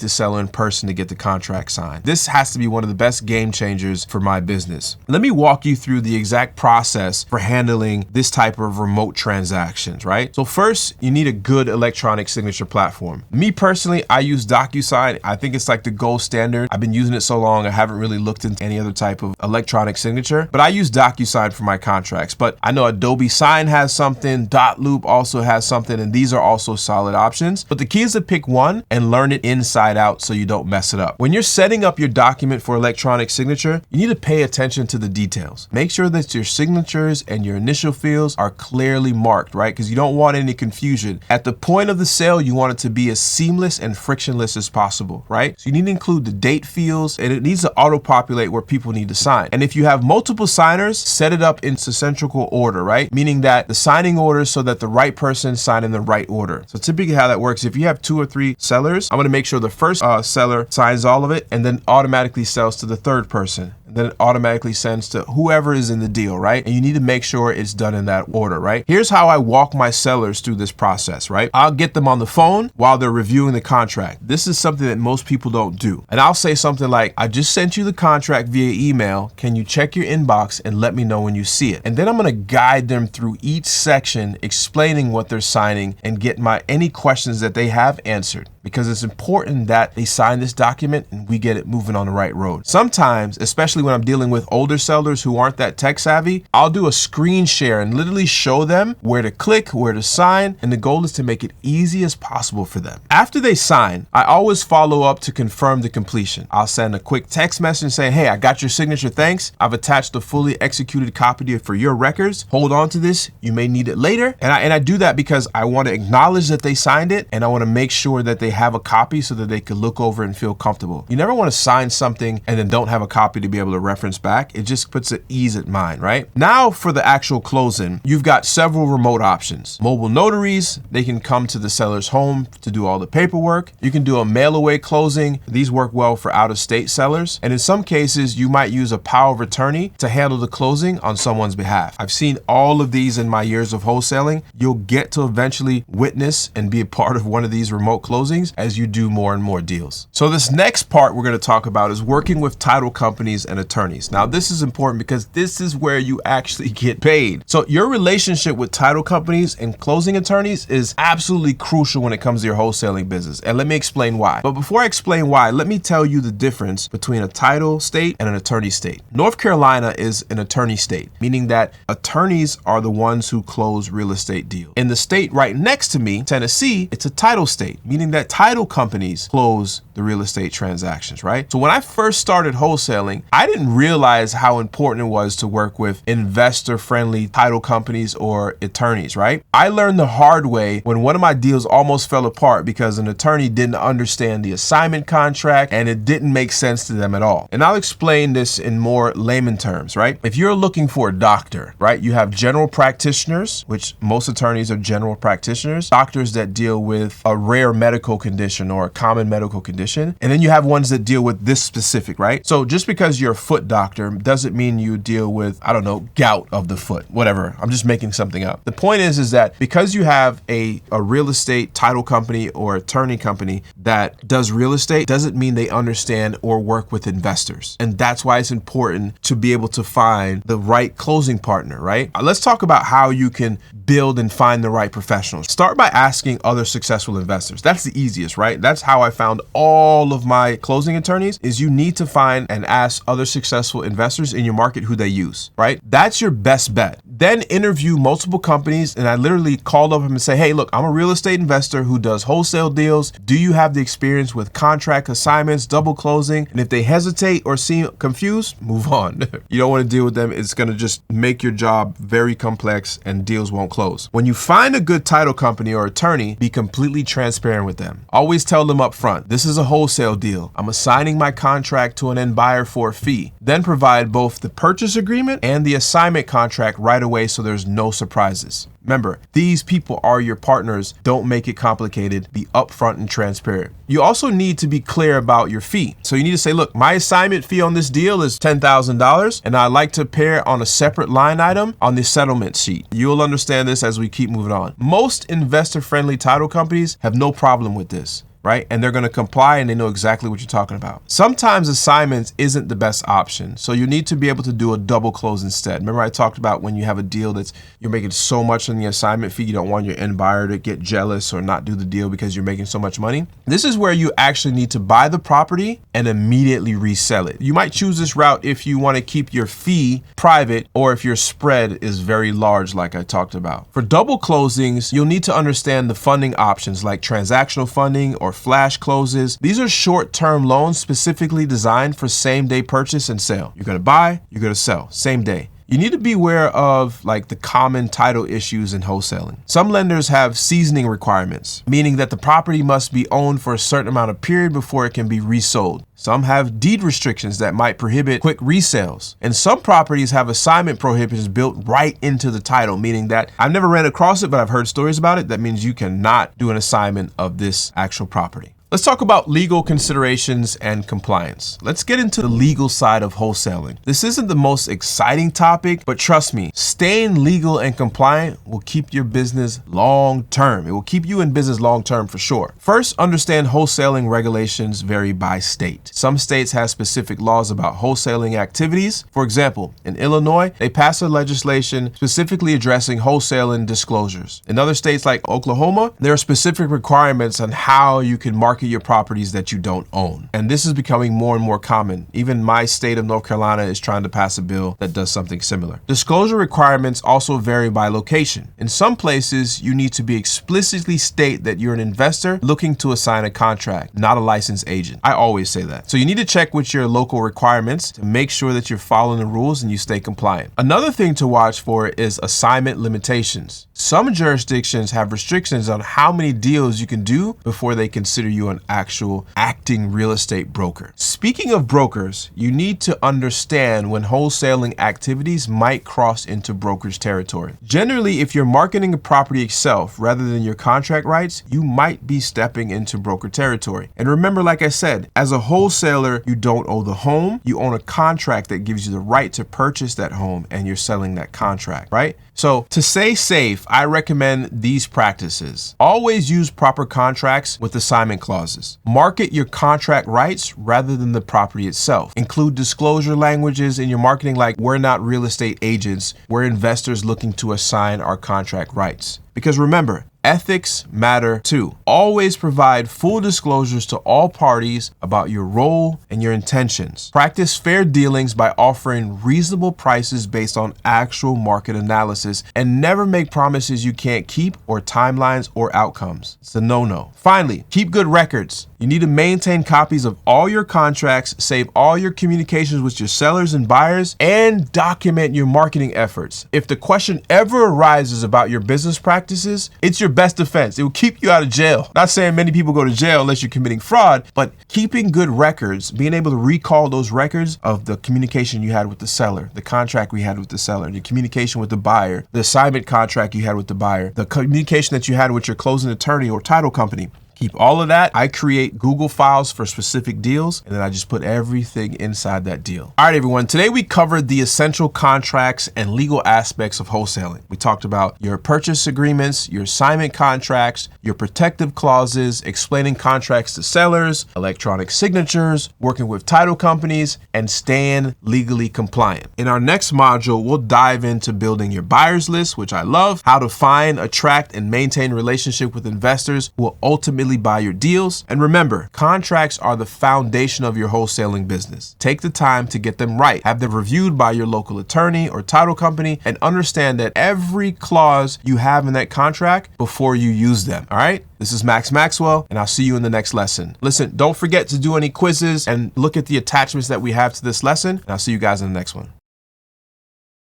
the seller in person to get the contract signed. This has to be one of the best game changers for my business. Let me walk you through the exact process for handling this type of remote transactions, right? So first, you need a good electronic signature platform. Me personally, I use DocuSign. I think it's like the gold standard. I've been using it so long, I haven't really looked into any other type of electronic signature, but I use DocuSign for my contracts. But I know Adobe Sign has something, Dotloop also has something, and these are also solid options. But the key is to pick one and learn it inside out so you don't mess it up. When you're setting up your document for electronic signature, you need to pay attention to the details. Make sure that your signatures and your initial fields are clearly marked, right? Because you don't want any confusion. At the point of the sale, you want it to be as seamless and frictionless as possible, right? So you need to include the date fields, and it needs to auto-populate where people need to sign. And if you have multiple signers, set it up in symmetrical order, right? Meaning that the signing order so that the right person sign in the right order. So typically how that works, if you have 2 or 3 sellers, I'm gonna make sure the first seller signs all of it and then automatically sells to the third person. Then it automatically sends to whoever is in the deal, right? And you need to make sure it's done in that order, right? Here's how I walk my sellers through this process, right? I'll get them on the phone while they're reviewing the contract. This is something that most people don't do. And I'll say something like, I just sent you the contract via email. Can you check your inbox and let me know when you see it? And then I'm gonna guide them through each section, explaining what they're signing and get any questions that they have answered. Because it's important that they sign this document and we get it moving on the right road. Sometimes, especially when I'm dealing with older sellers who aren't that tech savvy, I'll do a screen share and literally show them where to click, where to sign, and the goal is to make it easy as possible for them. After they sign, I always follow up to confirm the completion. I'll send a quick text message saying, hey, I got your signature, thanks. I've attached a fully executed copy for your records. Hold on to this, you may need it later. And I do that because I want to acknowledge that they signed it, and I want to make sure that they have a copy so that they can look over and feel comfortable. You never want to sign something and then don't have a copy to be able to reference back. It just puts at ease at mind, right? Now for the actual closing, you've got several remote options. Mobile notaries, they can come to the seller's home to do all the paperwork. You can do a mail away closing. These work well for out-of-state sellers. And in some cases, you might use a power of attorney to handle the closing on someone's behalf. I've seen all of these in my years of wholesaling. You'll get to eventually witness and be a part of one of these remote closings as you do more and more deals. So this next part we're going to talk about is working with title companies and attorneys. Now this is important because this is where you actually get paid. So your relationship with title companies and closing attorneys is absolutely crucial when it comes to your wholesaling business. And let me explain why. But before I explain why, let me tell you the difference between a title state and an attorney state. North Carolina is an attorney state, meaning that attorneys are the ones who close real estate deals. In the state right next to me, Tennessee, it's a title state, meaning that title companies close the real estate transactions, right? So when I first started wholesaling, I didn't realize how important it was to work with investor-friendly title companies or attorneys, right? I learned the hard way when one of my deals almost fell apart because an attorney didn't understand the assignment contract and it didn't make sense to them at all. And I'll explain this in more layman terms, right? If you're looking for a doctor, right, you have general practitioners, which most attorneys are general practitioners, doctors that deal with a rare medical condition or a common medical condition. And then you have ones that deal with this specific, right? So just because you're a foot doctor doesn't mean you deal with, I don't know, gout of the foot, whatever. I'm just making something up. The point is that because you have a real estate title company or attorney company that does real estate, doesn't mean they understand or work with investors. And that's why it's important to be able to find the right closing partner, right? Let's talk about how you can build and find the right professionals. Start by asking other successful investors. That's the easiest, right? That's how I found all of my closing attorneys, is you need to find and ask other successful investors in your market who they use, right? That's your best bet. Then interview multiple companies, and I literally called up them and say, hey, look, I'm a real estate investor who does wholesale deals. Do you have the experience with contract assignments, double closing? And if they hesitate or seem confused, move on. You don't want to deal with them. It's going to just make your job very complex and deals won't close. When you find a good title company or attorney, be completely transparent with them. Always tell them up front, this is a wholesale deal. I'm assigning my contract to an end buyer for a fee. Then provide both the purchase agreement and the assignment contract right away so there's no surprises. Remember, these people are your partners. Don't make it complicated. Be upfront and transparent. You also need to be clear about your fee. So you need to say, look, my assignment fee on this deal is $10,000, and I'd like to pay it on a separate line item on the settlement sheet. You'll understand this as we keep moving on. Most investor-friendly title companies have no problem with this, right? And they're going to comply and they know exactly what you're talking about. Sometimes assignments isn't the best option. So you need to be able to do a double close instead. Remember I talked about when you have a deal you're making so much on the assignment fee, you don't want your end buyer to get jealous or not do the deal because you're making so much money. This is where you actually need to buy the property and immediately resell it. You might choose this route if you want to keep your fee private or if your spread is very large like I talked about. For double closings, you'll need to understand the funding options like transactional funding or flash closes. These are short-term loans specifically designed for same-day purchase and sale. You're going to buy, you're going to sell, same day. You need to be aware of like the common title issues in wholesaling. Some lenders have seasoning requirements, meaning that the property must be owned for a certain amount of period before it can be resold. Some have deed restrictions that might prohibit quick resales. And some properties have assignment prohibitions built right into the title, meaning that I've never ran across it, but I've heard stories about it. That means you cannot do an assignment of this actual property. Let's talk about legal considerations and compliance. Let's get into the legal side of wholesaling. This isn't the most exciting topic, but trust me, staying legal and compliant will keep your business long term. It will keep you in business long term for sure. First, understand wholesaling regulations vary by state. Some states have specific laws about wholesaling activities. For example, in Illinois, they passed a legislation specifically addressing wholesaling disclosures. In other states like Oklahoma, there are specific requirements on how you can market your properties that you don't own. And this is becoming more and more common. Even my state of North Carolina is trying to pass a bill that does something similar. Disclosure requirements also vary by location. In some places, you need to be explicitly state that you're an investor looking to assign a contract, not a licensed agent. I always say that. So you need to check with your local requirements to make sure that you're following the rules and you stay compliant. Another thing to watch for is assignment limitations. Some jurisdictions have restrictions on how many deals you can do before they consider you an actual acting real estate broker. Speaking of brokers, you need to understand when wholesaling activities might cross into brokerage territory. Generally, if you're marketing a property itself rather than your contract rights, you might be stepping into broker territory. And remember, like I said, as a wholesaler, you don't own the home, you own a contract that gives you the right to purchase that home and you're selling that contract, right? So to stay safe, I recommend these practices. Always use proper contracts with assignment clauses. Market your contract rights rather than the property itself. Include disclosure languages in your marketing like we're not real estate agents, we're investors looking to assign our contract rights. Because remember, ethics matter too. Always provide full disclosures to all parties about your role and your intentions. Practice fair dealings by offering reasonable prices based on actual market analysis and never make promises you can't keep or timelines or outcomes. It's a no-no. Finally, keep good records. You need to maintain copies of all your contracts, save all your communications with your sellers and buyers, and document your marketing efforts. If the question ever arises about your business practices, it's your best defense. It will keep you out of jail. Not saying many people go to jail unless you're committing fraud, but keeping good records, being able to recall those records of the communication you had with the seller, the contract we had with the seller, the communication with the buyer, the assignment contract you had with the buyer, the communication that you had with your closing attorney or title company. Keep all of that. I create Google files for specific deals, and then I just put everything inside that deal. All right, everyone. Today we covered the essential contracts and legal aspects of wholesaling. We talked about your purchase agreements, your assignment contracts, your protective clauses, explaining contracts to sellers, electronic signatures, working with title companies, and staying legally compliant. In our next module, we'll dive into building your buyers list, which I love, how to find, attract, and maintain relationship with investors who will ultimately buy your deals. And remember, contracts are the foundation of your wholesaling business. Take the time to get them right. Have them reviewed by your local attorney or title company and understand that every clause you have in that contract before you use them. All right? This is Maxwell, and I'll see you in the next lesson. Listen, don't forget to do any quizzes and look at the attachments that we have to this lesson, and I'll see you guys in the next one.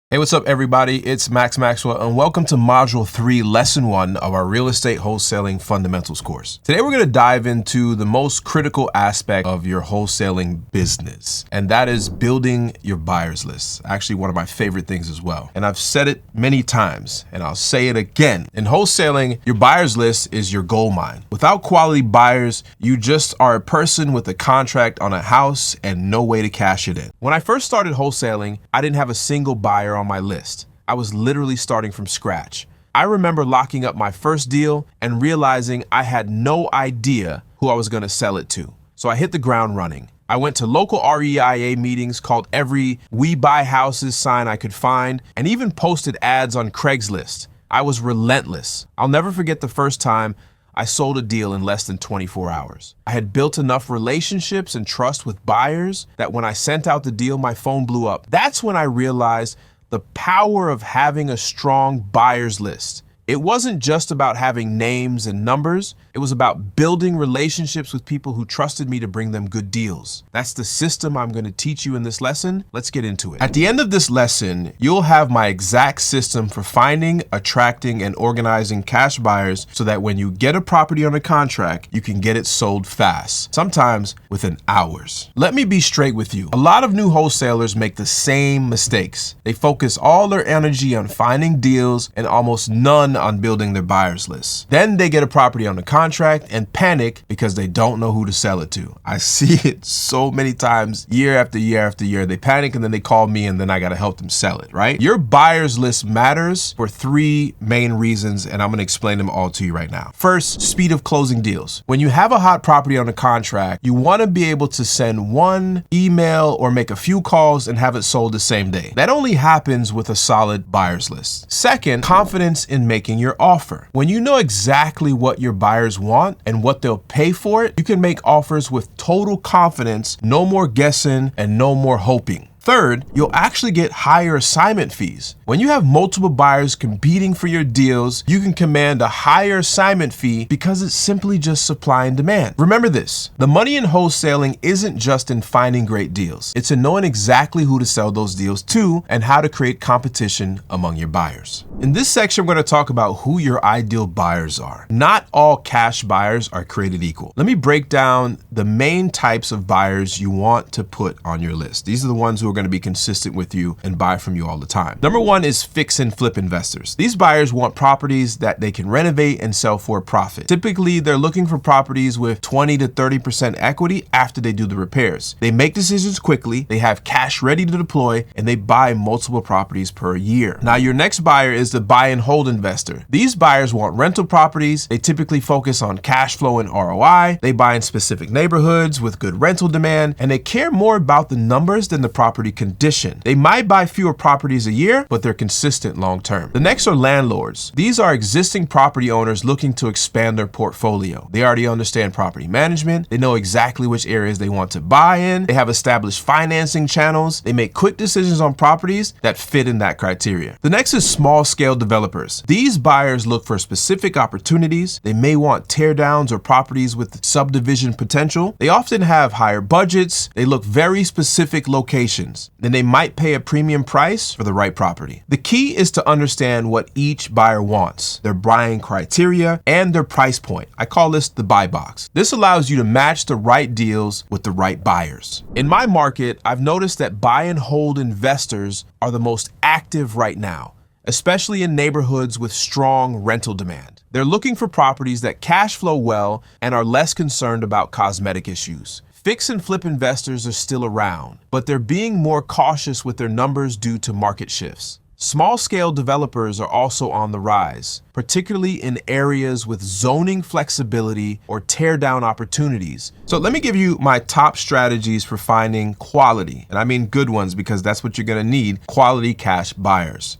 Hey, what's up, everybody? It's Maxwell, and welcome to Module 3, Lesson 1 of our Real Estate Wholesaling Fundamentals course. Today, we're going to dive into the most critical aspect of your wholesaling business, and that is building your buyers list. Actually, one of my favorite things as well. And I've said it many times, and I'll say it again. In wholesaling, your buyers list is your gold mine. Without quality buyers, you just are a person with a contract on a house and no way to cash it in. When I first started wholesaling, I didn't have a single buyer on my list. I was literally starting from scratch. I remember locking up my first deal and realizing I had no idea who I was going to sell it to. So I hit the ground running. I went to local REIA meetings, called every We Buy Houses sign I could find, and even posted ads on Craigslist. I was relentless. I'll never forget the first time I sold a deal in less than 24 hours. I had built enough relationships and trust with buyers that when I sent out the deal, my phone blew up. That's when I realized the power of having a strong buyers list. It wasn't just about having names and numbers. It was about building relationships with people who trusted me to bring them good deals. That's the system I'm going to teach you in this lesson. Let's get into it. At the end of this lesson, you'll have my exact system for finding, attracting, and organizing cash buyers so that when you get a property on a contract, you can get it sold fast, sometimes within hours. Let me be straight with you. A lot of new wholesalers make the same mistakes. They focus all their energy on finding deals and almost none on building their buyers list. Then they get a property on the contract and panic because they don't know who to sell it to. I see it so many times, year after year after year. They panic and then they call me and then I got to help them sell it, right? Your buyers list matters for three main reasons, and I'm going to explain them all to you right now. First, speed of closing deals. When you have a hot property on a contract, you want to be able to send one email or make a few calls and have it sold the same day. That only happens with a solid buyers list. Second, confidence in making your offer. When you know exactly what your buyers want and what they'll pay for it, you can make offers with total confidence, no more guessing and no more hoping. Third, you'll actually get higher assignment fees. When you have multiple buyers competing for your deals, you can command a higher assignment fee because it's simply just supply and demand. Remember this, the money in wholesaling isn't just in finding great deals. It's in knowing exactly who to sell those deals to and how to create competition among your buyers. In this section, we're going to talk about who your ideal buyers are. Not all cash buyers are created equal. Let me break down the main types of buyers you want to put on your list. These are the ones who are going to be consistent with you and buy from you all the time. Number one is fix and flip investors. These buyers want properties that they can renovate and sell for a profit. Typically, they're looking for properties with 20 to 30% equity after they do the repairs. They make decisions quickly, they have cash ready to deploy, and they buy multiple properties per year. Now, your next buyer is the buy and hold investor. These buyers want rental properties. They typically focus on cash flow and ROI. They buy in specific neighborhoods with good rental demand, and they care more about the numbers than the property condition. They might buy fewer properties a year, but they're consistent long term. The next are landlords. These are existing property owners looking to expand their portfolio. They already understand property management. They know exactly which areas they want to buy in. They have established financing channels. They make quick decisions on properties that fit in that criteria. The next is small scale developers. These buyers look for specific opportunities. They may want teardowns or properties with subdivision potential. They often have higher budgets. They look very specific locations. Then they might pay a premium price for the right property. The key is to understand what each buyer wants, their buying criteria, and their price point. I call this the buy box. This allows you to match the right deals with the right buyers. In my market, I've noticed that buy and hold investors are the most active right now, especially in neighborhoods with strong rental demand. They're looking for properties that cash flow well and are less concerned about cosmetic issues. Fix and flip investors are still around, but they're being more cautious with their numbers due to market shifts. Small-scale developers are also on the rise, particularly in areas with zoning flexibility or tear-down opportunities. So let me give you my top strategies for finding quality, and I mean good ones because that's what you're going to need, quality cash buyers.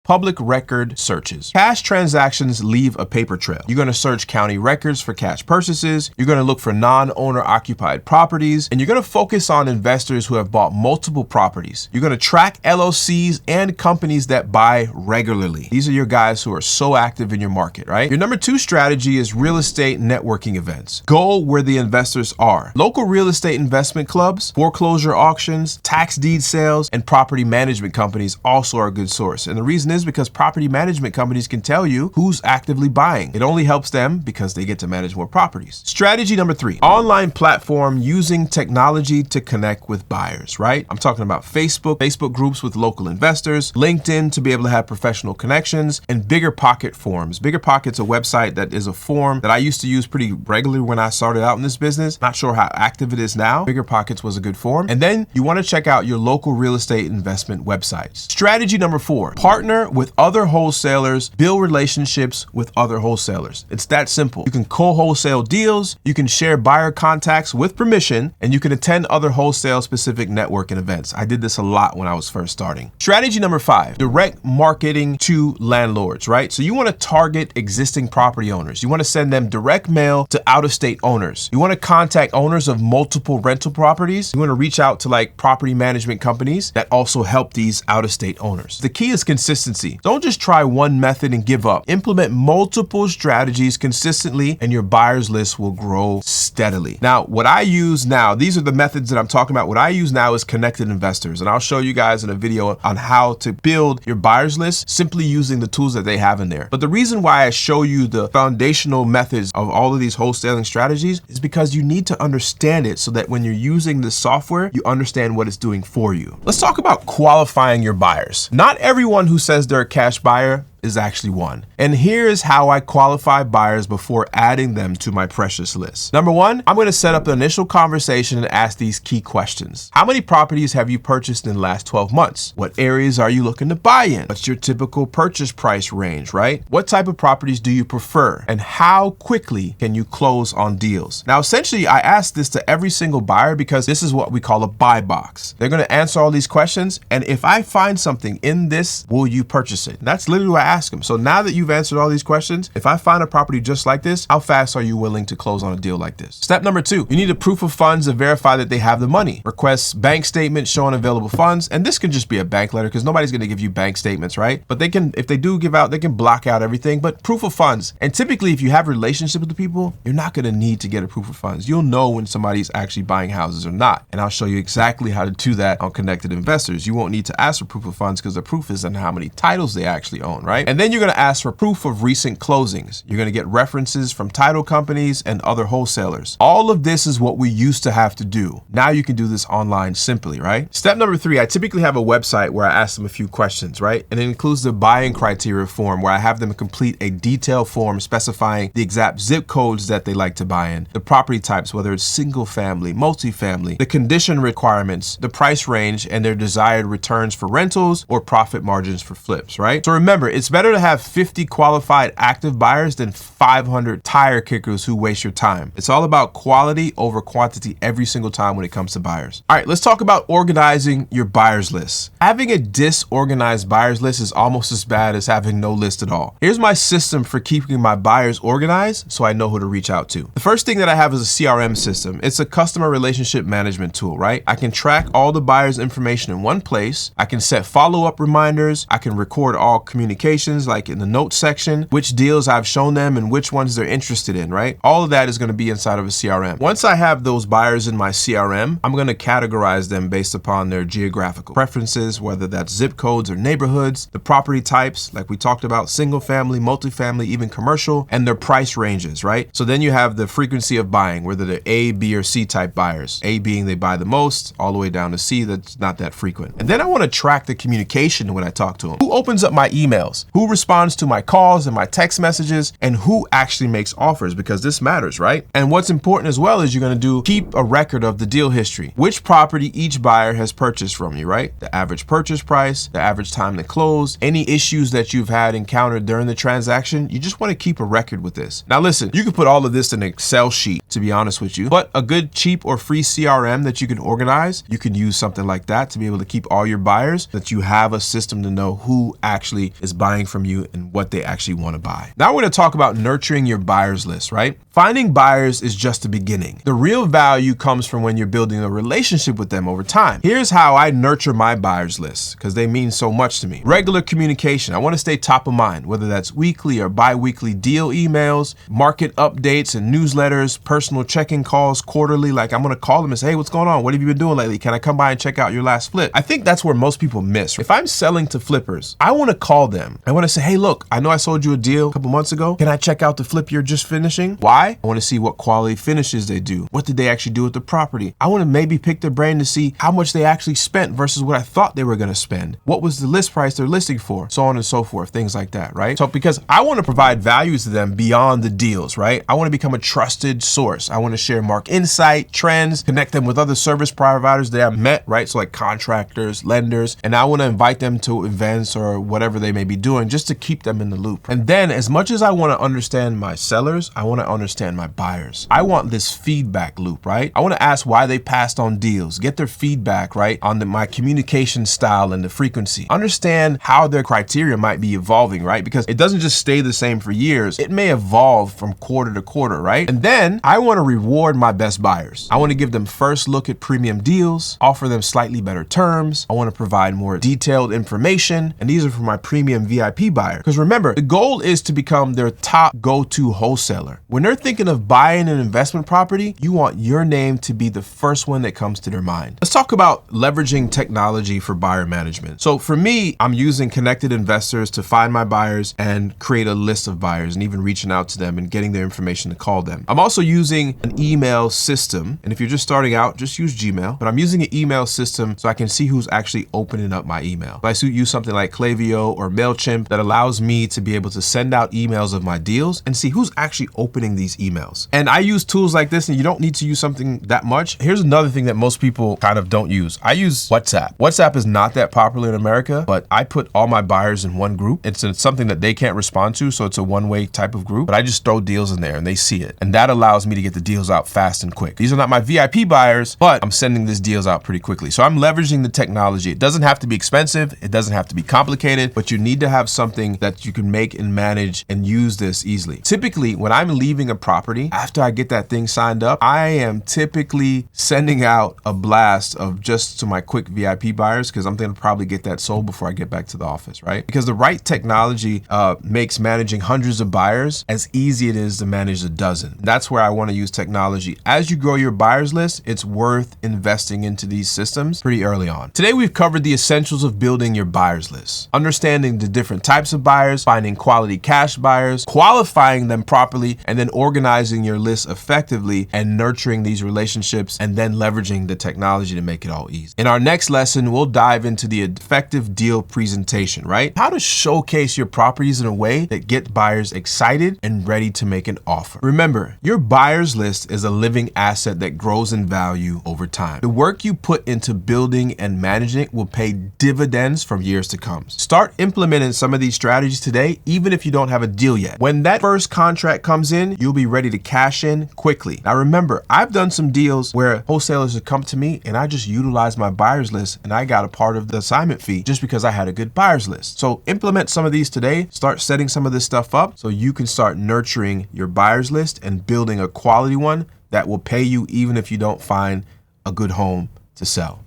public record searches. Cash transactions leave a paper trail. You're going to search county records for cash purchases. You're going to look for non-owner occupied properties, and you're going to focus on investors who have bought multiple properties. You're going to track LLCs and companies that buy regularly. These are your guys who are so active in your market, right? Your number 2 strategy is real estate networking events. Go where the investors are. Local real estate investment clubs, foreclosure auctions, tax deed sales, and property management companies also are a good source. And the reason is because property management companies can tell you who's actively buying. It only helps them because they get to manage more properties. Strategy number 3, online platform using technology to connect with buyers, right? I'm talking about Facebook groups with local investors, LinkedIn to be able to have professional connections, and Bigger Pocket forums. Bigger Pocket's a website that is a forum that I used to use pretty regularly when I started out in this business. Not sure how active it is now. Bigger Pockets was a good forum. And then you want to check out your local real estate investment websites. Strategy number 4, partner with other wholesalers, build relationships with other wholesalers. It's that simple. You can co-wholesale deals, you can share buyer contacts with permission, and you can attend other wholesale specific networking events. I did this a lot when I was first starting. Strategy number 5, direct marketing to landlords, right? So you want to target existing property owners. You want to send them direct mail to out-of-state owners. You want to contact owners of multiple rental properties. You want to reach out to like property management companies that also help these out-of-state owners. The key is consistency. Don't just try one method and give up. Implement multiple strategies consistently and your buyers list will grow steadily. Now, what I use now, these are the methods that I'm talking about. What I use now is connected investors, and I'll show you guys in a video on how to build your buyers list simply using the tools that they have in there. But the reason why I show you the foundational methods of all of these wholesaling strategies is because you need to understand it so that when you're using the software, you understand what it's doing for you. Let's talk about qualifying your buyers. Not everyone who says they're a cash buyer is actually one. And here's how I qualify buyers before adding them to my precious list. Number 1, I'm going to set up an initial conversation and ask these key questions. How many properties have you purchased in the last 12 months? What areas are you looking to buy in? What's your typical purchase price range, right? What type of properties do you prefer? And how quickly can you close on deals? Now, essentially, I ask this to every single buyer because this is what we call a buy box. They're going to answer all these questions. And if I find something in this, will you purchase it? And that's literally what I ask them. So now that you've answered all these questions, if I find a property just like this, how fast are you willing to close on a deal like this? Step number 2, you need a proof of funds to verify that they have the money. Request bank statements showing available funds. And this can just be a bank letter because nobody's going to give you bank statements, right? But they can, if they do give out, they can block out everything, but proof of funds. And typically if you have a relationship with the people, you're not going to need to get a proof of funds. You'll know when somebody's actually buying houses or not. And I'll show you exactly how to do that on Connected Investors. You won't need to ask for proof of funds because the proof is in how many titles they actually own, right? And then you're going to ask for proof of recent closings. You're going to get references from title companies and other wholesalers. All of this is what we used to have to do. Now you can do this online simply, right? Step number 3, I typically have a website where I ask them a few questions, right? And it includes the buying criteria form where I have them complete a detailed form specifying the exact zip codes that they like to buy in, the property types, whether it's single family, multifamily, the condition requirements, the price range, and their desired returns for rentals or profit margins for flips, right? So remember, it's better to have 50 qualified active buyers than 500 tire kickers who waste your time. It's all about quality over quantity every single time when it comes to buyers. All right, let's talk about organizing your buyers list. Having a disorganized buyers list is almost as bad as having no list at all. Here's my system for keeping my buyers organized so I know who to reach out to. The first thing that I have is a CRM system. It's a customer relationship management tool, right? I can track all the buyers' information in one place. I can set follow-up reminders. I can record all communications like in the notes section, which deals I've shown them and which ones they're interested in, right? All of that is going to be inside of a CRM. Once I have those buyers in my CRM, I'm going to categorize them based upon their geographical preferences, whether that's zip codes or neighborhoods, the property types, like we talked about, single family, multifamily, even commercial, and their price ranges, right? So then you have the frequency of buying, whether they're A, B, or C type buyers. A being they buy the most, all the way down to C that's not that frequent. And then I want to track the communication when I talk to them. Who opens up my emails? emails, who responds to my calls and my text messages, and who actually makes offers, because this matters, right? And what's important as well is you're going to keep a record of the deal history, which property each buyer has purchased from you, right? The average purchase price, the average time to close, any issues that you've had encountered during the transaction. You just want to keep a record with this. Now listen, you can put all of this in an Excel sheet, to be honest with you, but a good cheap or free CRM that you can organize, you can use something like that to be able to keep all your buyers, that you have a system to know who actually is buying from you and what they actually want to buy. Now we're going to talk about nurturing your buyers list, right? Finding buyers is just the beginning. The real value comes from when you're building a relationship with them over time. Here's how I nurture my buyers list, because they mean so much to me. Regular communication. I want to stay top of mind, whether that's weekly or bi-weekly deal emails, market updates and newsletters, personal check-in calls quarterly. Like I'm going to call them and say, hey, what's going on? What have you been doing lately? Can I come by and check out your last flip? I think that's where most people miss. If I'm selling to flippers, I want to call them. I want to say, hey, look, I know I sold you a deal a couple months ago. Can I check out the flip you're just finishing? Why? I want to see what quality finishes they do. What did they actually do with the property? I want to maybe pick their brain to see how much they actually spent versus what I thought they were going to spend. What was the list price they're listing for? So on and so forth, things like that, right? So because I want to provide value to them beyond the deals, right? I want to become a trusted source. I want to share market insight, trends, connect them with other service providers that I've met, right? So like contractors, lenders, and I want to invite them to events or whatever they may be doing just to keep them in the loop. And then as much as I want to understand my sellers, I want to understand my buyers. I want this feedback loop, right? I want to ask why they passed on deals, get their feedback, right? On my communication style and the frequency. Understand how their criteria might be evolving, right? Because it doesn't just stay the same for years. It may evolve from quarter to quarter, right? And then I want to reward my best buyers. I want to give them first look at premium deals, offer them slightly better terms. I want to provide more detailed information. And these are for my premium VIP buyer. Because remember, the goal is to become their top go-to wholesaler. When they're thinking of buying an investment property, you want your name to be the first one that comes to their mind. Let's talk about leveraging technology for buyer management. So for me, I'm using connected investors to find my buyers and create a list of buyers and even reaching out to them and getting their information to call them. I'm also using an email system. And if you're just starting out, just use Gmail. But I'm using an email system so I can see who's actually opening up my email. I use something like Klaviyo or MailChimp that allows me to be able to send out emails of my deals and see who's actually opening these emails. And I use tools like this, and you don't need to use something that much. Here's another thing that most people kind of don't use. I use WhatsApp. WhatsApp is not that popular in America, but I put all my buyers in one group. It's something that they can't respond to, so it's a one-way type of group, but I just throw deals in there and they see it. And that allows me to get the deals out fast and quick. These are not my VIP buyers, but I'm sending these deals out pretty quickly. So I'm leveraging the technology. It doesn't have to be expensive. It doesn't have to be complicated, but you need to have something that you can make and manage and use this easily. Typically, when I'm leaving a property, after I get that thing signed up, I am typically sending out a blast of just to my quick VIP buyers, because I'm going to probably get that sold before I get back to the office, right? Because the right technology makes managing hundreds of buyers as easy as it is to manage a dozen. That's where I want to use technology. As you grow your buyers list, it's worth investing into these systems pretty early on. Today, we've covered the essentials of building your buyers list, understanding the different types of buyers, finding quality cash buyers, qualifying them properly, and then organizing your list effectively and nurturing these relationships, and then leveraging the technology to make it all easy. In our next lesson, we'll dive into the effective deal presentation, right? How to showcase your properties in a way that get buyers excited and ready to make an offer. Remember, your buyers list is a living asset that grows in value over time. The work you put into building and managing it will pay dividends from years to come. Start implementing some of these strategies today, even if you don't have a deal yet. When that first contract comes in, you'll be ready to cash in quickly. Now remember, I've done some deals where wholesalers have come to me and I just utilized my buyers list and I got a part of the assignment fee just because I had a good buyers list. So implement some of these today, start setting some of this stuff up so you can start nurturing your buyers list and building a quality one that will pay you even if you don't find a good home to sell.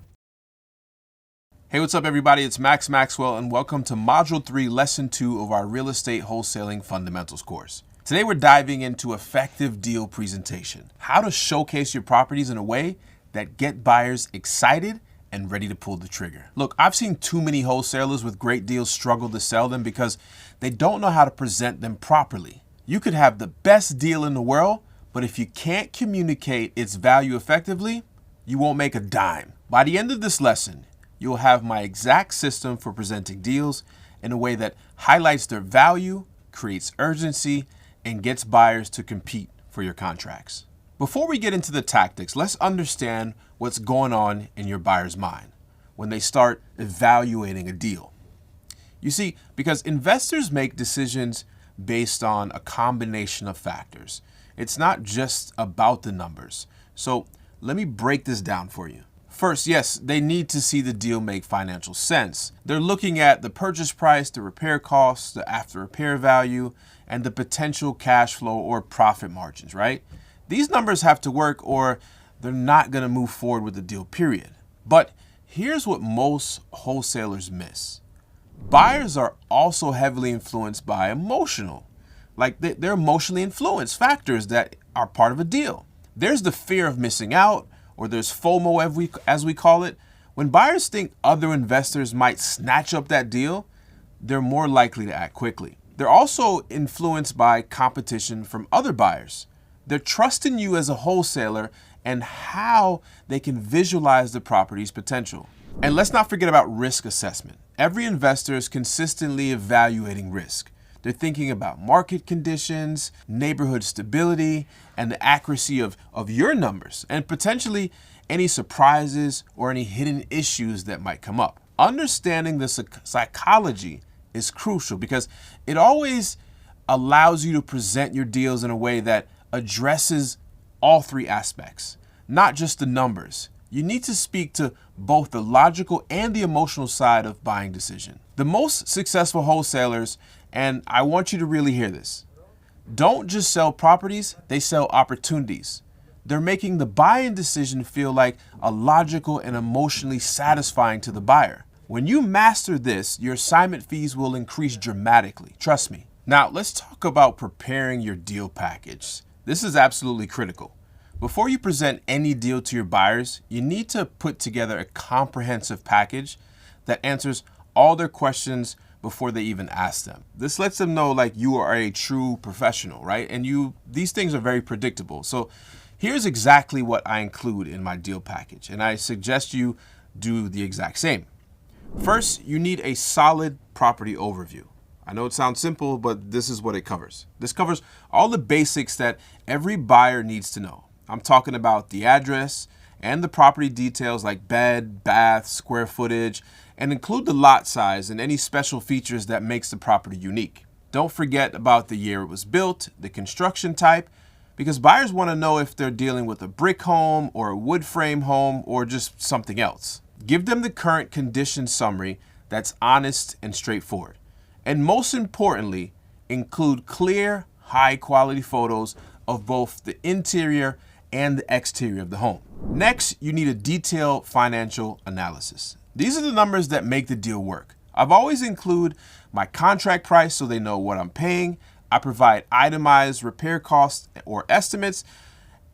Hey, what's up, everybody? It's Maxwell, and welcome to Module 3, Lesson 2 of our Real Estate Wholesaling Fundamentals course. Today, we're diving into effective deal presentation, how to showcase your properties in a way that get buyers excited and ready to pull the trigger. Look, I've seen too many wholesalers with great deals struggle to sell them because they don't know how to present them properly. You could have the best deal in the world, but if you can't communicate its value effectively, you won't make a dime. By the end of this lesson, you'll have my exact system for presenting deals in a way that highlights their value, creates urgency, and gets buyers to compete for your contracts. Before we get into the tactics, let's understand what's going on in your buyer's mind when they start evaluating a deal. You see, because investors make decisions based on a combination of factors. It's not just about the numbers. So let me break this down for you. First, yes, they need to see the deal make financial sense. They're looking at the purchase price, the repair costs, the after repair value, and the potential cash flow or profit margins, right? These numbers have to work or they're not going to move forward with the deal, period. But here's what most wholesalers miss. Buyers are also heavily influenced by they're emotionally influenced factors that are part of a deal. There's the fear of missing out, or there's FOMO as we call it. When buyers think other investors might snatch up that deal, they're more likely to act quickly. They're also influenced by competition from other buyers. They're trusting you as a wholesaler and how they can visualize the property's potential. And let's not forget about risk assessment. Every investor is consistently evaluating risk. They're thinking about market conditions, neighborhood stability, and the accuracy of your numbers, and potentially any surprises or any hidden issues that might come up. Understanding the psychology is crucial because it always allows you to present your deals in a way that addresses all three aspects, not just the numbers. You need to speak to both the logical and the emotional side of buying decision. The most successful wholesalers, and I want you to really hear this, don't just sell properties, they sell opportunities. They're making the buying decision feel like a logical and emotionally satisfying to the buyer. When you master this, your assignment fees will increase dramatically. Trust me. Now, let's talk about preparing your deal package. This is absolutely critical. Before you present any deal to your buyers, you need to put together a comprehensive package that answers all their questions before they even ask them. This lets them know like you are a true professional, right? And these things are very predictable. So here's exactly what I include in my deal package, and I suggest you do the exact same. First, you need a solid property overview. I know it sounds simple, but this is what it covers. This covers all the basics that every buyer needs to know. I'm talking about the address and the property details like bed, bath, square footage, and include the lot size and any special features that makes the property unique. Don't forget about the year it was built, the construction type, because buyers want to know if they're dealing with a brick home or a wood frame home or just something else. Give them the current condition summary that's honest and straightforward. And most importantly, include clear, high-quality photos of both the interior and the exterior of the home. Next, you need a detailed financial analysis. These are the numbers that make the deal work. I've always include my contract price so they know what I'm paying. I provide itemized repair costs or estimates,